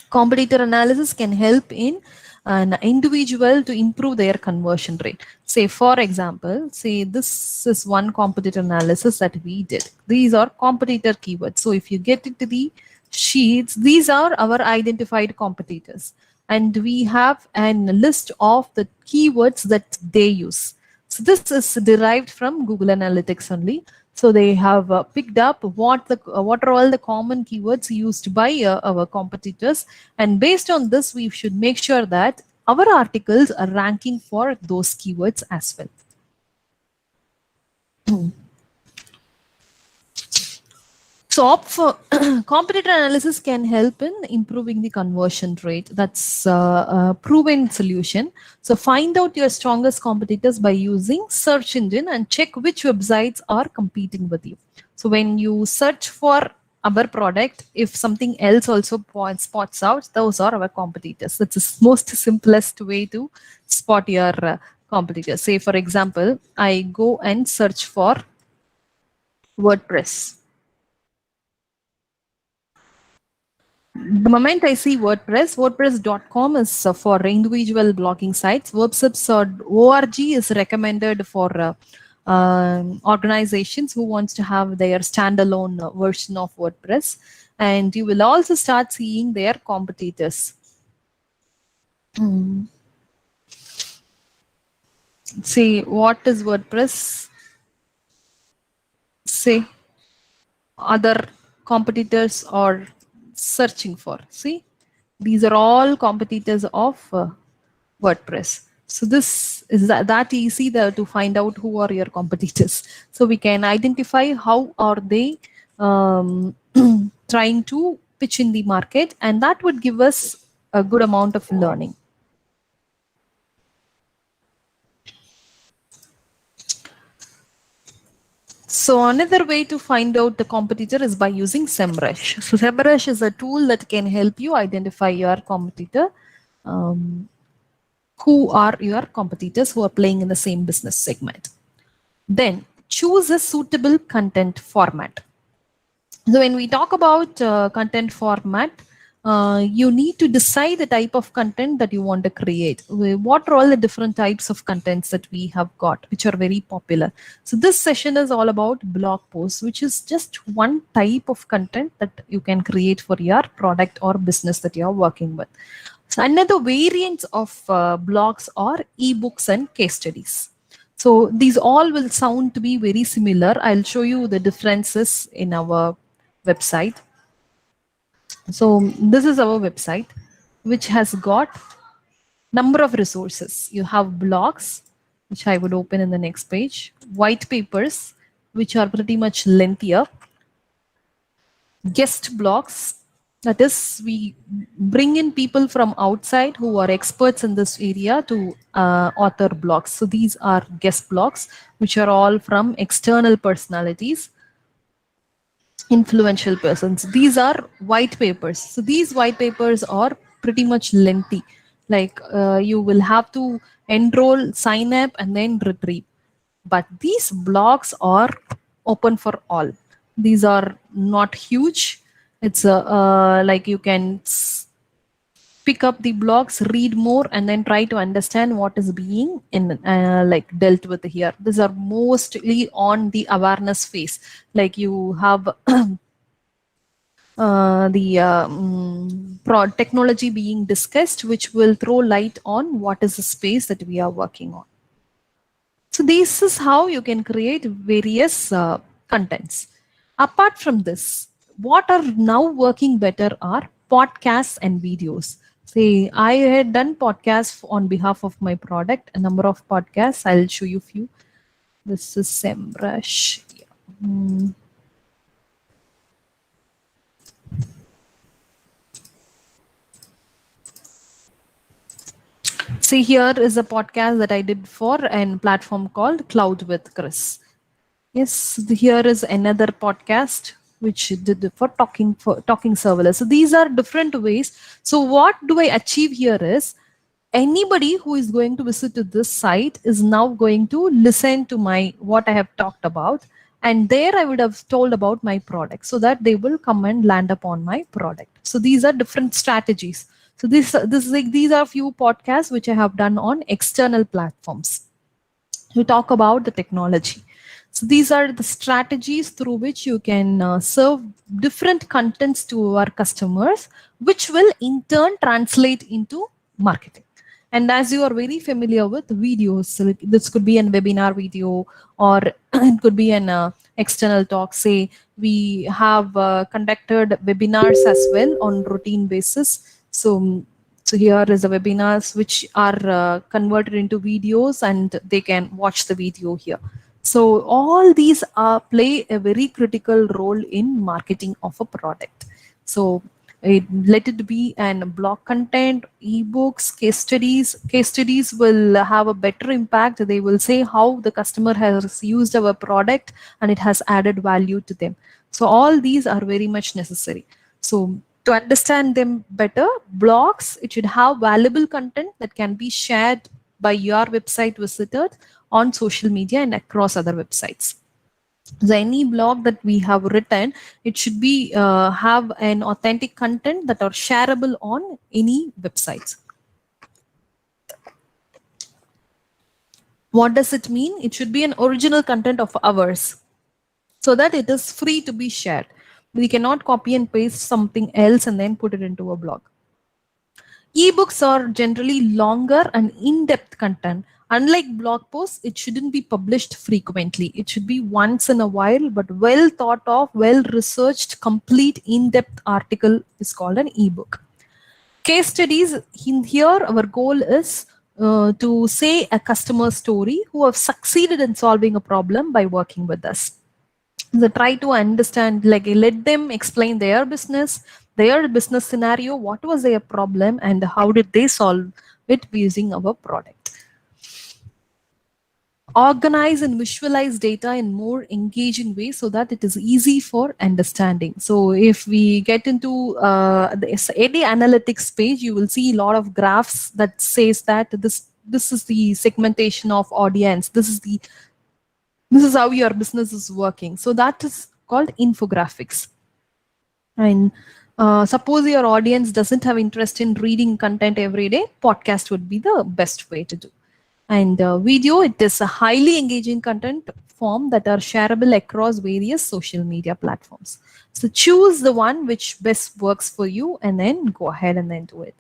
Competitor analysis can help in an individual to improve their conversion rate. Say, for example, say this is one competitor analysis that we did. These are competitor keywords. So if you get into the sheets, these are our identified competitors. And we have a list of the keywords that they use. So this is derived from Google Analytics only. So they have picked up what are all the common keywords used by our competitors, and based on this, we should make sure that our articles are ranking for those keywords as well. So opt for competitor analysis can help in improving the conversion rate. That's a proven solution. So find out your strongest competitors by using search engine and check which websites are competing with you. So when you search for our product, if something else also spots out, those are our competitors. That's the most simplest way to spot your competitors. Say, for example, I go and search for WordPress. The moment I see WordPress, WordPress.com is for individual blogging sites. Verbsubs.org is recommended for organizations who wants to have their standalone version of WordPress. And you will also start seeing their competitors. See, what is WordPress? Say, other competitors are searching for. See, these are all competitors of WordPress. So this is that easy to find out who are your competitors. So we can identify how are they trying to pitch in the market, and that would give us a good amount of learning. So another way to find out the competitor is by using SEMrush. So SEMrush is a tool that can help you identify your competitor. Who are your competitors who are playing in the same business segment? Then choose a suitable content format. So when we talk about content format, you need to decide the type of content that you want to create. What are all the different types of contents that we have got, which are very popular? So this session is all about blog posts, which is just one type of content that you can create for your product or business that you are working with. So another variants of blogs are ebooks and case studies. So these all will sound to be very similar. I'll show you the differences in our website. So this is our website, which has got number of resources. You have blogs, which I would open in the next page, white papers, which are pretty much lengthier, guest blogs, that is, we bring in people from outside who are experts in this area to author blogs. So these are guest blogs, which are all from external personalities, influential persons. These are white papers. So these white papers are pretty much lengthy. Like you will have to enroll, sign up, and then retrieve. but these blogs are open for all. These are not huge. It's like you can pick up the blogs, read more, and then try to understand what is being like dealt with here. These are mostly on the awareness phase. Like you have the technology being discussed, which will throw light on what is the space that we are working on. So this is how you can create various contents. Apart from this, what are now working better are podcasts and videos. Say, I had done podcasts on behalf of my product, a number of podcasts. I'll show you a few. This is SEMrush. Yeah. See, here is a podcast that I did for a platform called Cloud with Chris. Yes, here is another podcast which did for talking serverless. So these are different ways. So what do I achieve here is anybody who is going to visit to this site is now going to listen to what I have talked about, and there I would have told about my product so that they will come and land upon my product. So these are different strategies. So these are few podcasts which I have done on external platforms. We talk about the technology. So these are the strategies through which you can serve different contents to our customers, which will in turn translate into marketing. And as you are very familiar with videos, so this could be a webinar video, or it could be an external talk. Say we have conducted webinars as well on routine basis. So here is the webinars which are converted into videos, and they can watch the video here. So all these play a very critical role in marketing of a product. So let it be an blog content, ebooks, case studies. Case studies will have a better impact. They will say how the customer has used our product and it has added value to them. So all these are very much necessary. So to understand them better, blogs, it should have valuable content that can be shared by your website visitors on social media and across other websites. So any blog that we have written, it should be have an authentic content that are shareable on any websites. What does it mean? It should be an original content of ours so that it is free to be shared. We cannot copy and paste something else and then put it into a blog. Ebooks are generally longer and in-depth content. Unlike blog posts, it shouldn't be published frequently. It should be once in a while, but well thought of, well-researched, complete in-depth article is called an ebook. Case studies, in here our goal is to say a customer story who have succeeded in solving a problem by working with us. So try to understand, like let them explain their business scenario, what was their problem and how did they solve it using our product. Organize and visualize data in more engaging way so that it is easy for understanding. So if we get into any analytics page, you will see a lot of graphs that says that this is the segmentation of audience. This is how your business is working. So that is called infographics. And suppose your audience doesn't have interest in reading content every day, podcast would be the best way to do. And video, it is a highly engaging content form that are shareable across various social media platforms. So choose the one which best works for you and then go ahead and then do it.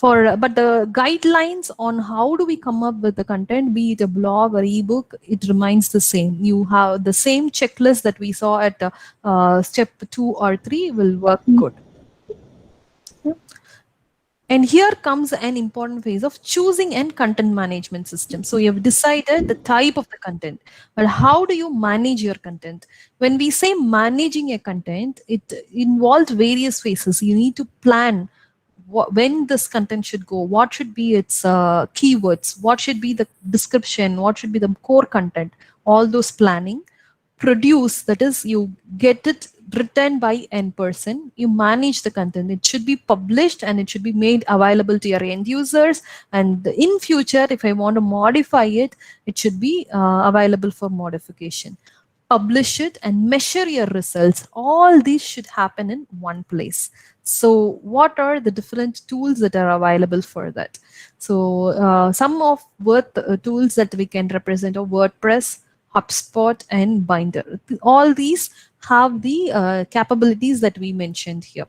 But the guidelines on how do we come up with the content, be it a blog or ebook, it remains the same. You have the same checklist that we saw at step 2 or 3 will work good. And here comes an important phase of choosing and content management system. So you have decided the type of the content, but how do you manage your content? When we say managing a content, it involves various phases. You need to plan when this content should go, what should be its keywords, what should be the description, what should be the core content, all those planning. produce, that is, you get it written by n person, you manage the content. It should be published and it should be made available to your end users. And in future, if I want to modify it, it should be available for modification. Publish it and measure your results. All these should happen in one place. So what are the different tools that are available for that? So some of tools that we can represent are WordPress, HubSpot, and Binder. All these have the capabilities that we mentioned here.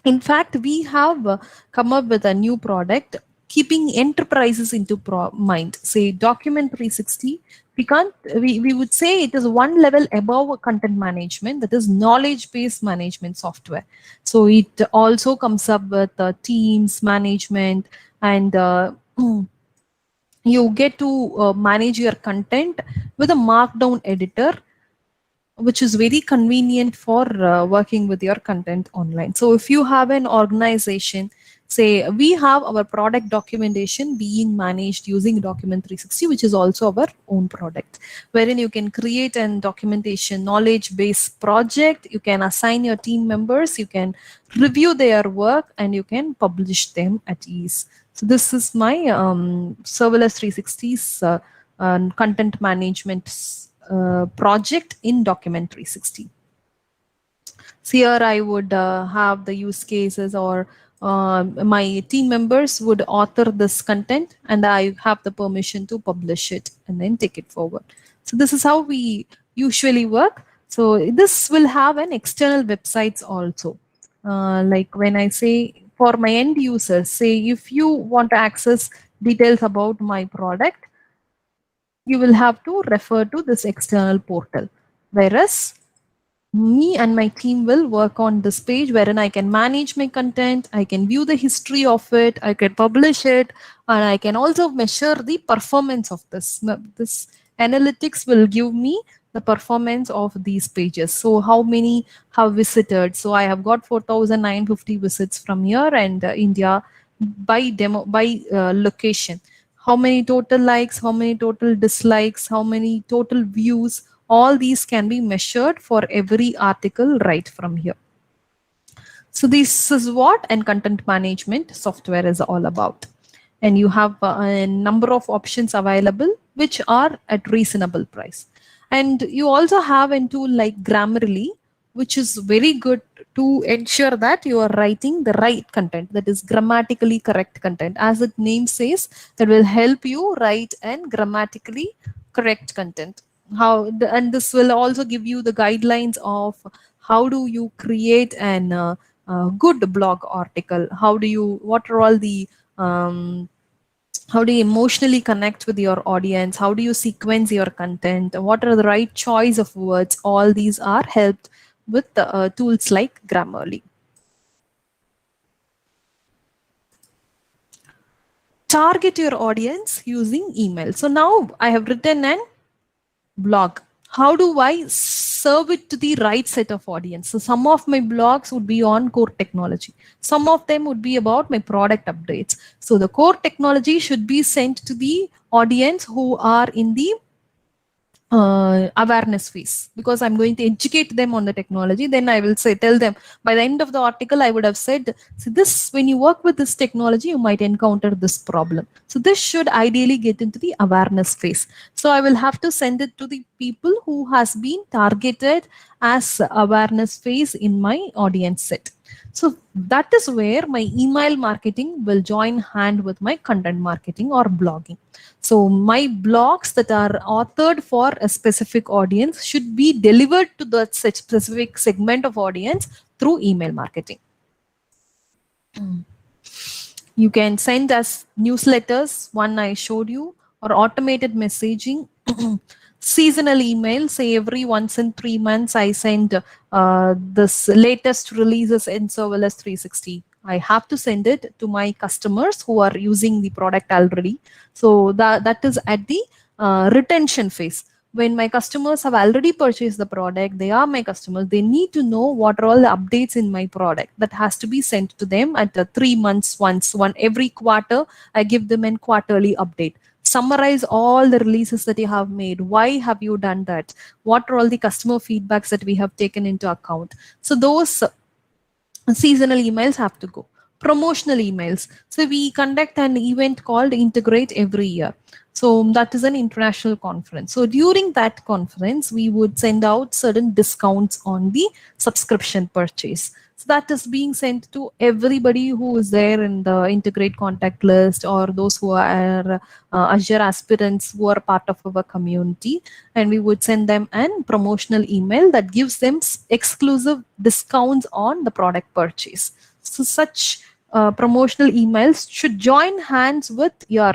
In fact, we have come up with a new product keeping enterprises into mind. Say Document 360, we would say it is one level above content management, that is knowledge-based management software. So it also comes up with teams management, and you get to manage your content with a markdown editor, which is very convenient for working with your content online. So if you have an organization, say we have our product documentation being managed using Document 360, which is also our own product, wherein you can create an documentation knowledge-based project, you can assign your team members, you can review their work, and you can publish them at ease. So this is my Serverless 360's content management project in Document 360. So here I would have the use cases, or my team members would author this content and I have the permission to publish it and then take it forward. So this is how we usually work. So this will have an external websites also. Like when I say for my end users, say if you want to access details about my product, you will have to refer to this external portal. Whereas me and my team will work on this page wherein I can manage my content, I can view the history of it, I can publish it, and I can also measure the performance of this. This analytics will give me the performance of these pages. So how many have visited? So I have got 4,950 visits from here and India by location. How many total likes, how many total dislikes, how many total views, all these can be measured for every article right from here. So this is what and content management software is all about. And you have a number of options available which are at reasonable price. And you also have a tool like Grammarly, which is very good to ensure that you are writing the right content, that is grammatically correct content. As its name says, that will help you write and grammatically correct content. And this will also give you the guidelines of how do you create an good blog article, what are all the how do you emotionally connect with your audience, how do you sequence your content, what are the right choice of words. All these are helped with tools like Grammarly. Target your audience using email. So now I have written an blog. How do I serve it to the right set of audience? So some of my blogs would be on core technology. Some of them would be about my product updates. So the core technology should be sent to the audience who are in the awareness phase, because I'm going to educate them on the technology. Then I will tell them by the end of the article, I would have said, so this, when you work with this technology, you might encounter this problem. So this should ideally get into the awareness phase. So I will have to send it to the people who has been targeted as awareness phase in my audience set. So that is where my email marketing will join hand with my content marketing or blogging. So my blogs that are authored for a specific audience should be delivered to that specific segment of audience through email marketing. You can send us newsletters, one I showed you, or automated messaging. Seasonal email, say every once in 3 months, I send this latest releases in Serverless 360. I have to send it to my customers who are using the product already. So that is at the retention phase. When my customers have already purchased the product, they are my customers, they need to know what are all the updates in my product. That has to be sent to them at 3 months once. Every quarter, I give them a quarterly update. Summarize all the releases that you have made. Why have you done that? What are all the customer feedbacks that we have taken into account? So those seasonal emails have to go. Promotional emails. So we conduct an event called Integrate every year. So that is an international conference. So during that conference, we would send out certain discounts on the subscription purchase. So that is being sent to everybody who is there in the Integrate contact list, or those who are Azure aspirants who are part of our community. And we would send them an promotional email that gives them exclusive discounts on the product purchase. So such promotional emails should join hands with your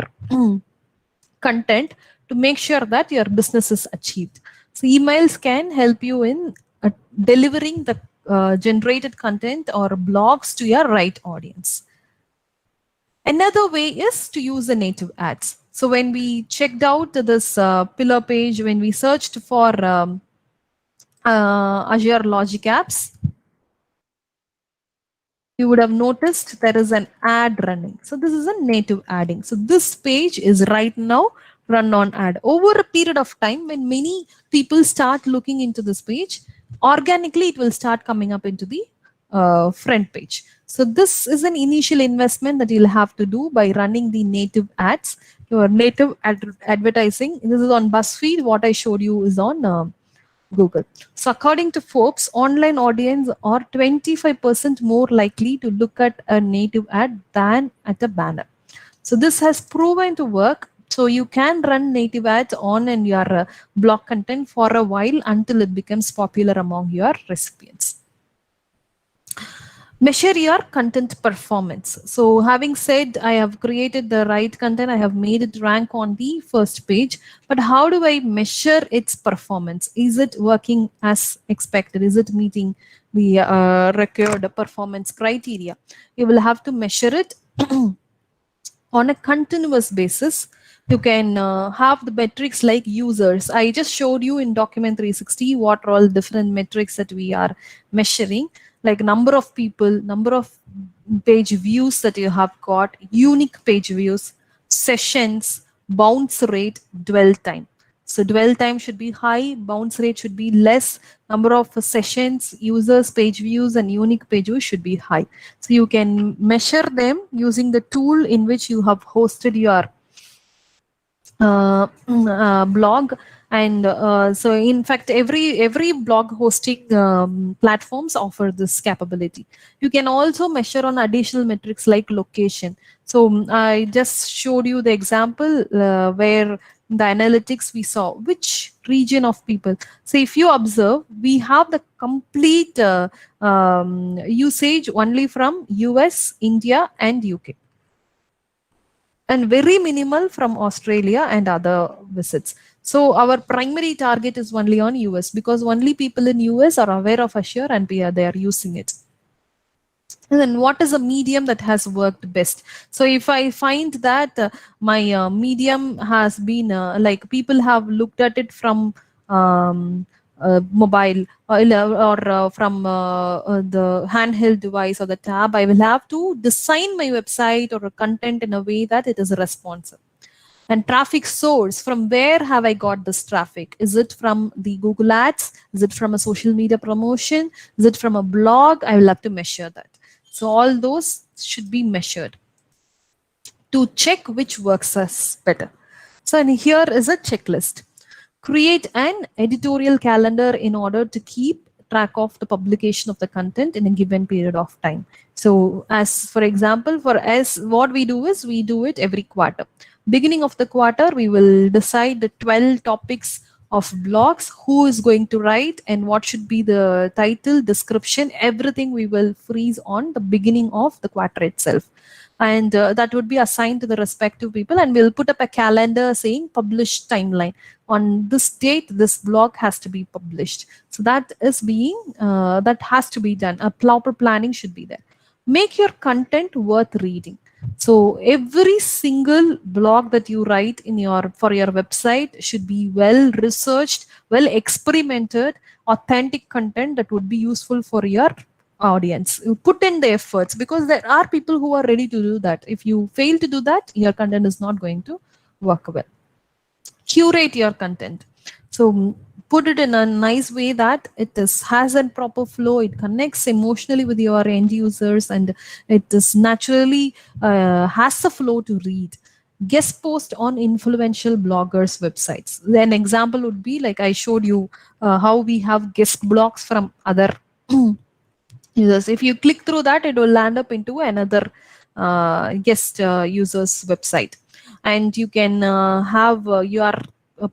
content to make sure that your business is achieved. So emails can help you in delivering the generated content or blogs to your right audience. Another way is to use the native ads. So when we checked out this pillar page, when we searched for Azure Logic Apps, you would have noticed there is an ad running. So this is a native adding. So this page is right now run on ad. Over a period of time, when many people start looking into this page, organically it will start coming up into the front page. So this is an initial investment that you'll have to do by running the native ads. Your native advertising, this is on BuzzFeed. What I showed you is on Google. So according to Forbes, online audience are 25% more likely to look at a native ad than at a banner. So this has proven to work. So you can run native ads on in your blog content for a while until it becomes popular among your recipients. Measure your content performance. So having said I have created the right content, I have made it rank on the first page, but how do I measure its performance? Is it working as expected? Is it meeting the required performance criteria? You will have to measure it on a continuous basis. You can have the metrics like users. I just showed you in Document 360 what are all different metrics that we are measuring, like number of people, number of page views that you have got, unique page views, sessions, bounce rate, dwell time. So dwell time should be high, bounce rate should be less, number of sessions, users, page views, and unique page views should be high. So you can measure them using the tool in which you have hosted your blog. And so in fact every blog hosting platforms offer this capability. You can also measure on additional metrics like location. So I just showed you the example where the analytics we saw which region of people. So if you observe, we have the complete usage only from US, India and UK, and very minimal from Australia and other visits. So our primary target is only on US because only people in US are aware of Azure and they are using it. And then what is a medium that has worked best? So if I find that my medium has been like people have looked at it from mobile or from the handheld device or the tab, I will have to design my website or a content in a way that it is responsive. And traffic source, from where have I got this traffic? Is it from the Google Ads? Is it from a social media promotion? Is it from a blog? I will have to measure that. So all those should be measured to check which works as better. So and here is a checklist. Create an editorial calendar in order to keep track of the publication of the content in a given period of time. So as for example, for us, what we do is we do it every quarter. Beginning of the quarter, we will decide the 12 topics of blogs, who is going to write and what should be the title, description, everything we will freeze on the beginning of the quarter itself. And that would be assigned to the respective people, and we'll put up a calendar saying publish timeline. On this date, this blog has to be published. So that is being, that has to be done. A proper planning should be there. Make your content worth reading. So every single blog that you write in for your website should be well researched, well experimented, authentic content that would be useful for your audience. You put in the efforts because there are people who are ready to do that. If you fail to do that, your content is not going to work well. Curate your content. So put it in a nice way that it has a proper flow, it connects emotionally with your end users, and it is naturally has the flow to read. Guest post on influential bloggers websites. An example would be like I showed you how we have guest blogs from other users. If you click through that, it will land up into another guest user's website, and you can have your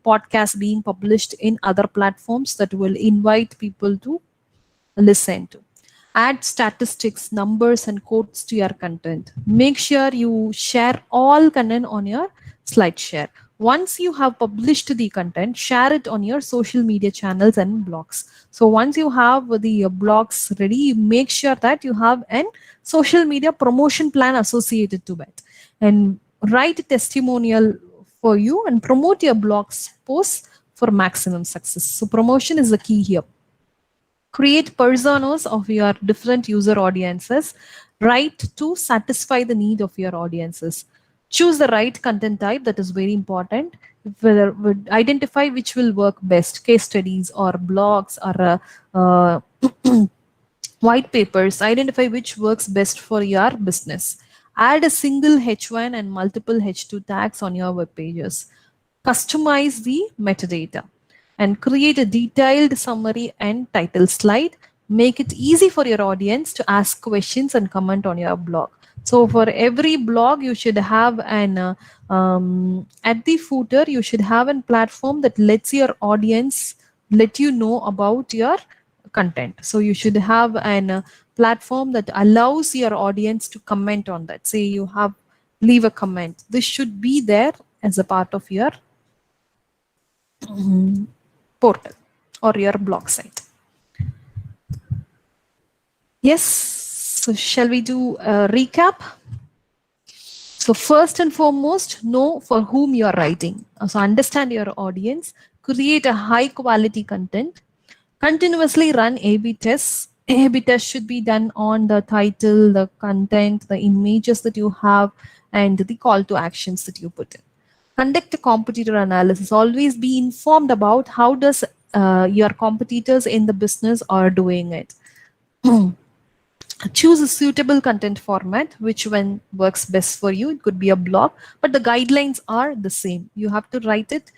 podcast being published in other platforms that will invite people to listen to. Add statistics, numbers, and quotes to your content. Make sure you share all content on your SlideShare. Once you have published the content, share it on your social media channels and blogs. So once you have the blogs ready, make sure that you have an social media promotion plan associated to it, and write a testimonial for you and promote your blogs posts for maximum success. So promotion is the key here. Create personas of your different user audiences, right, to satisfy the need of your audiences. Choose the right content type, that is very important. Whether identify which will work best, case studies or blogs or white papers. Identify which works best for your business. Add a single H1 and multiple H2 tags on your web pages. Customize the metadata and create a detailed summary and title slide. Make it easy for your audience to ask questions and comment on your blog. So for every blog, you should have an, at the footer, you should have a platform that lets your audience let you know about your content. So you should have an platform that allows your audience to comment on that. Say you have leave a comment. This should be there as a part of your portal or your blog site. Yes, so shall we do a recap? So first and foremost, know for whom you are writing. So understand your audience, create a high quality content, continuously run A/B tests. A/B tests should be done on the title, the content, the images that you have, and the call to actions that you put in. Conduct a competitor analysis. Always be informed about how does your competitors in the business are doing it. Choose a suitable content format, which one works best for you. It could be a blog, but the guidelines are the same. You have to write it.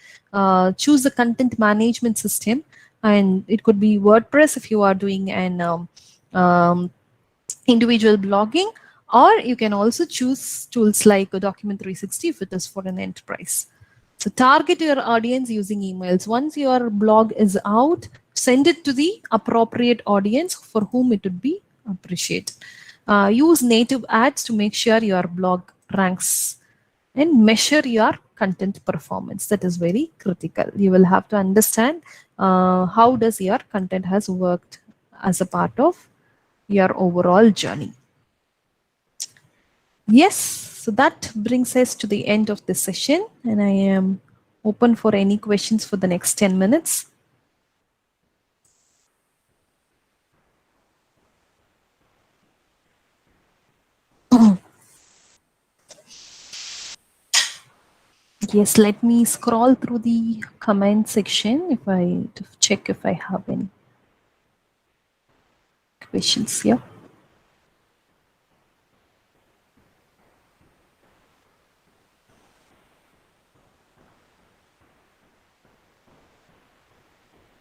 Choose a content management system, and it could be WordPress if you are doing an individual blogging, or you can also choose tools like Document 360 if it is for an enterprise. So target your audience using emails. Once your blog is out, send it to the appropriate audience for whom it would be appreciated. Use native ads to make sure your blog ranks, and measure your content performance. That is very critical. You will have to understand how does your content has worked as a part of your overall journey. Yes, so that brings us to the end of this session, and I am open for any questions for the next 10 minutes. Yes, let me scroll through the comment section to check if I have any questions here.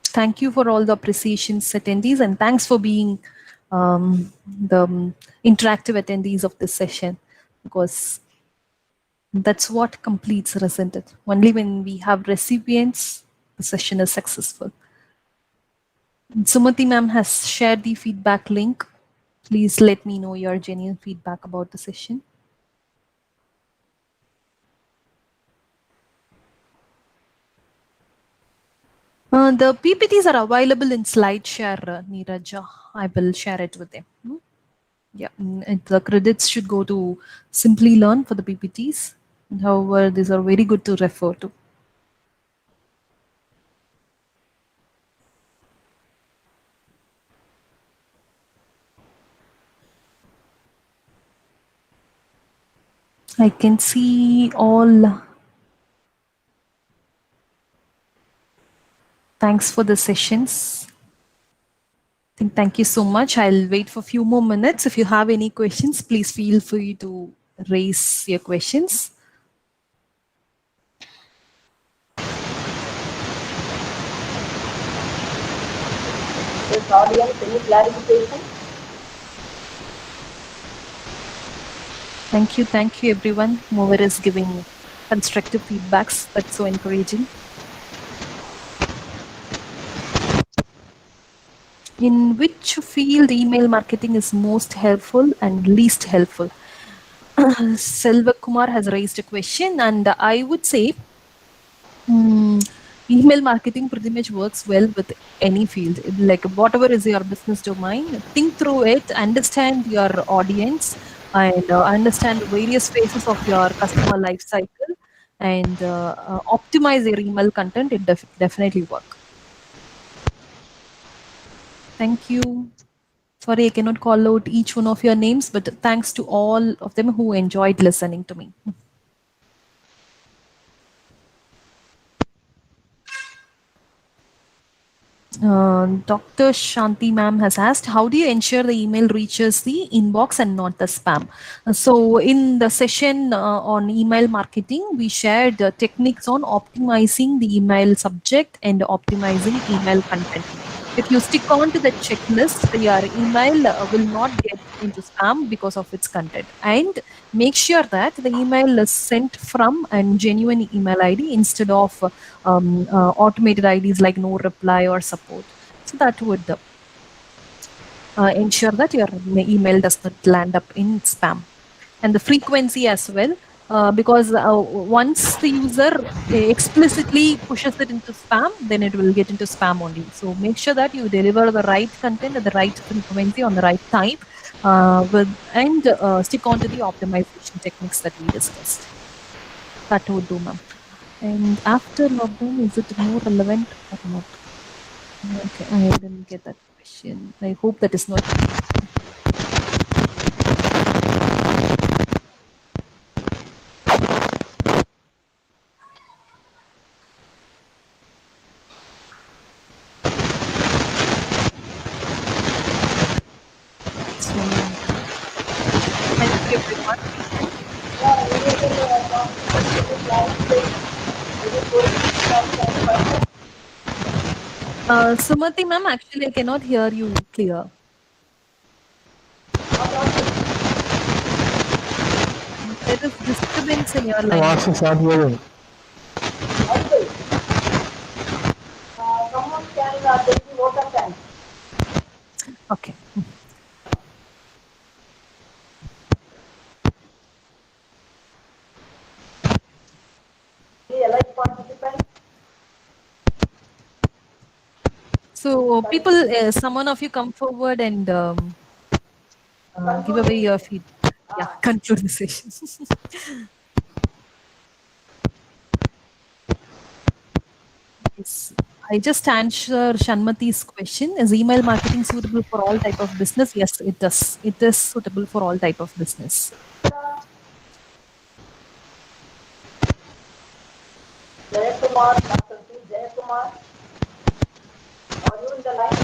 Thank you for all the appreciations, attendees, and thanks for being the interactive attendees of this session, because that's what completes, isn't it? Only when we have recipients, the session is successful. Sumati ma'am has shared the feedback link. Please let me know your genuine feedback about the session. The PPTs are available in SlideShare, Neeraj. I will share it with them. Yeah, the credits should go to Simply Learn for the PPTs. However, these are very good to refer to. I can see all Thanks for the sessions. Thank you so much. I'll wait for a few more minutes. If you have any questions, please feel free to raise your questions.
This audience, any clarification?
Thank you everyone. Whoever is giving constructive feedbacks, that's so encouraging. In which field email marketing is most helpful and least helpful? Selva Kumar has raised a question, and I would say email marketing pretty much works well with any field. Like whatever is your business domain, think through it, understand your audience, and understand various phases of your customer life cycle, and optimize your email content. It definitely work. Thank you. Sorry, I cannot call out each one of your names, but thanks to all of them who enjoyed listening to me. Dr. Shanti ma'am has asked, how do you ensure the email reaches the inbox and not the spam? So in the session on email marketing, we shared techniques on optimizing the email subject and optimizing email content. If you stick on to the checklist, your email will not get into spam because of its content. And make sure that the email is sent from a genuine email ID instead of automated IDs like no reply or support. So that would ensure that your email does not land up in spam. And the frequency as well, because once the user explicitly pushes it into spam, then it will get into spam only. So make sure that you deliver the right content at the right frequency on the right time, and stick on to the optimization techniques that we discussed. That would do, ma'am. And after lockdown, is it more relevant or not? Okay, I didn't get that question. I hope that is not. So, thank you everyone. Sumati ma'am, actually I cannot hear you clear. There is disturbance in your line.
Someone can take the voter time.
Okay. So people, someone of you come forward and give away your feedback. Yeah, conclude the session. Yes. I just answer Shanmati's question. Is email marketing suitable for all type of business? Yes, it does. It is suitable for all type of business.
Jayakumar, Dr. P. Jayakumar, are you in the line?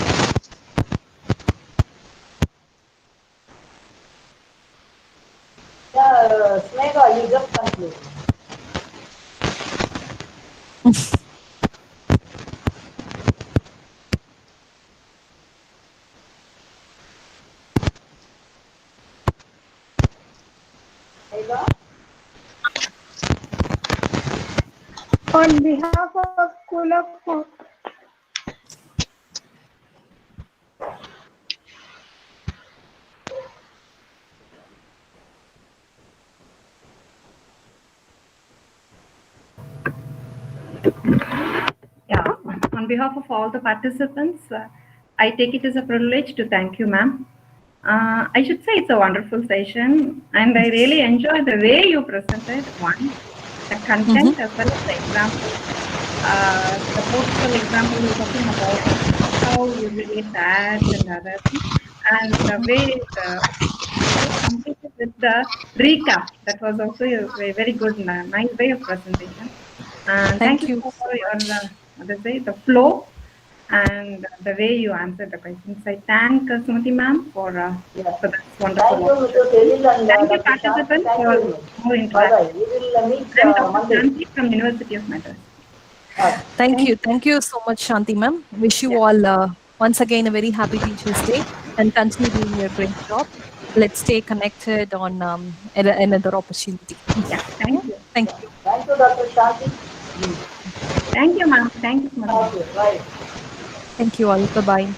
Yeah, Snega, you just conclude. Snega?
On behalf of School of
Yeah, on behalf of all the participants, I take it as a privilege to thank you, ma'am. I should say it's a wonderful session, and I really enjoy the way you presented, one, the content as well as the example. The postal example you're talking about how you relate ads and other things, and the way completed with the recap. That was also a very good, nice way of presentation. And thank you for your, the flow and the way you answered the questions. I thank Sumati ma'am for this wonderful. Thank you, participants, for more interaction. I'm Dr. Shanti from University of Madras.
Thank you. Thank you so much, Shanti ma'am. Wish you all once again a very happy Teachers' Day and continue doing your great job. Let's stay connected on another opportunity.
Yeah, thank you.
Thank you.
Thank you, Dr. Shanti.
Thank you, ma'am. Thank you, ma'am.
Thank you all. Bye-bye.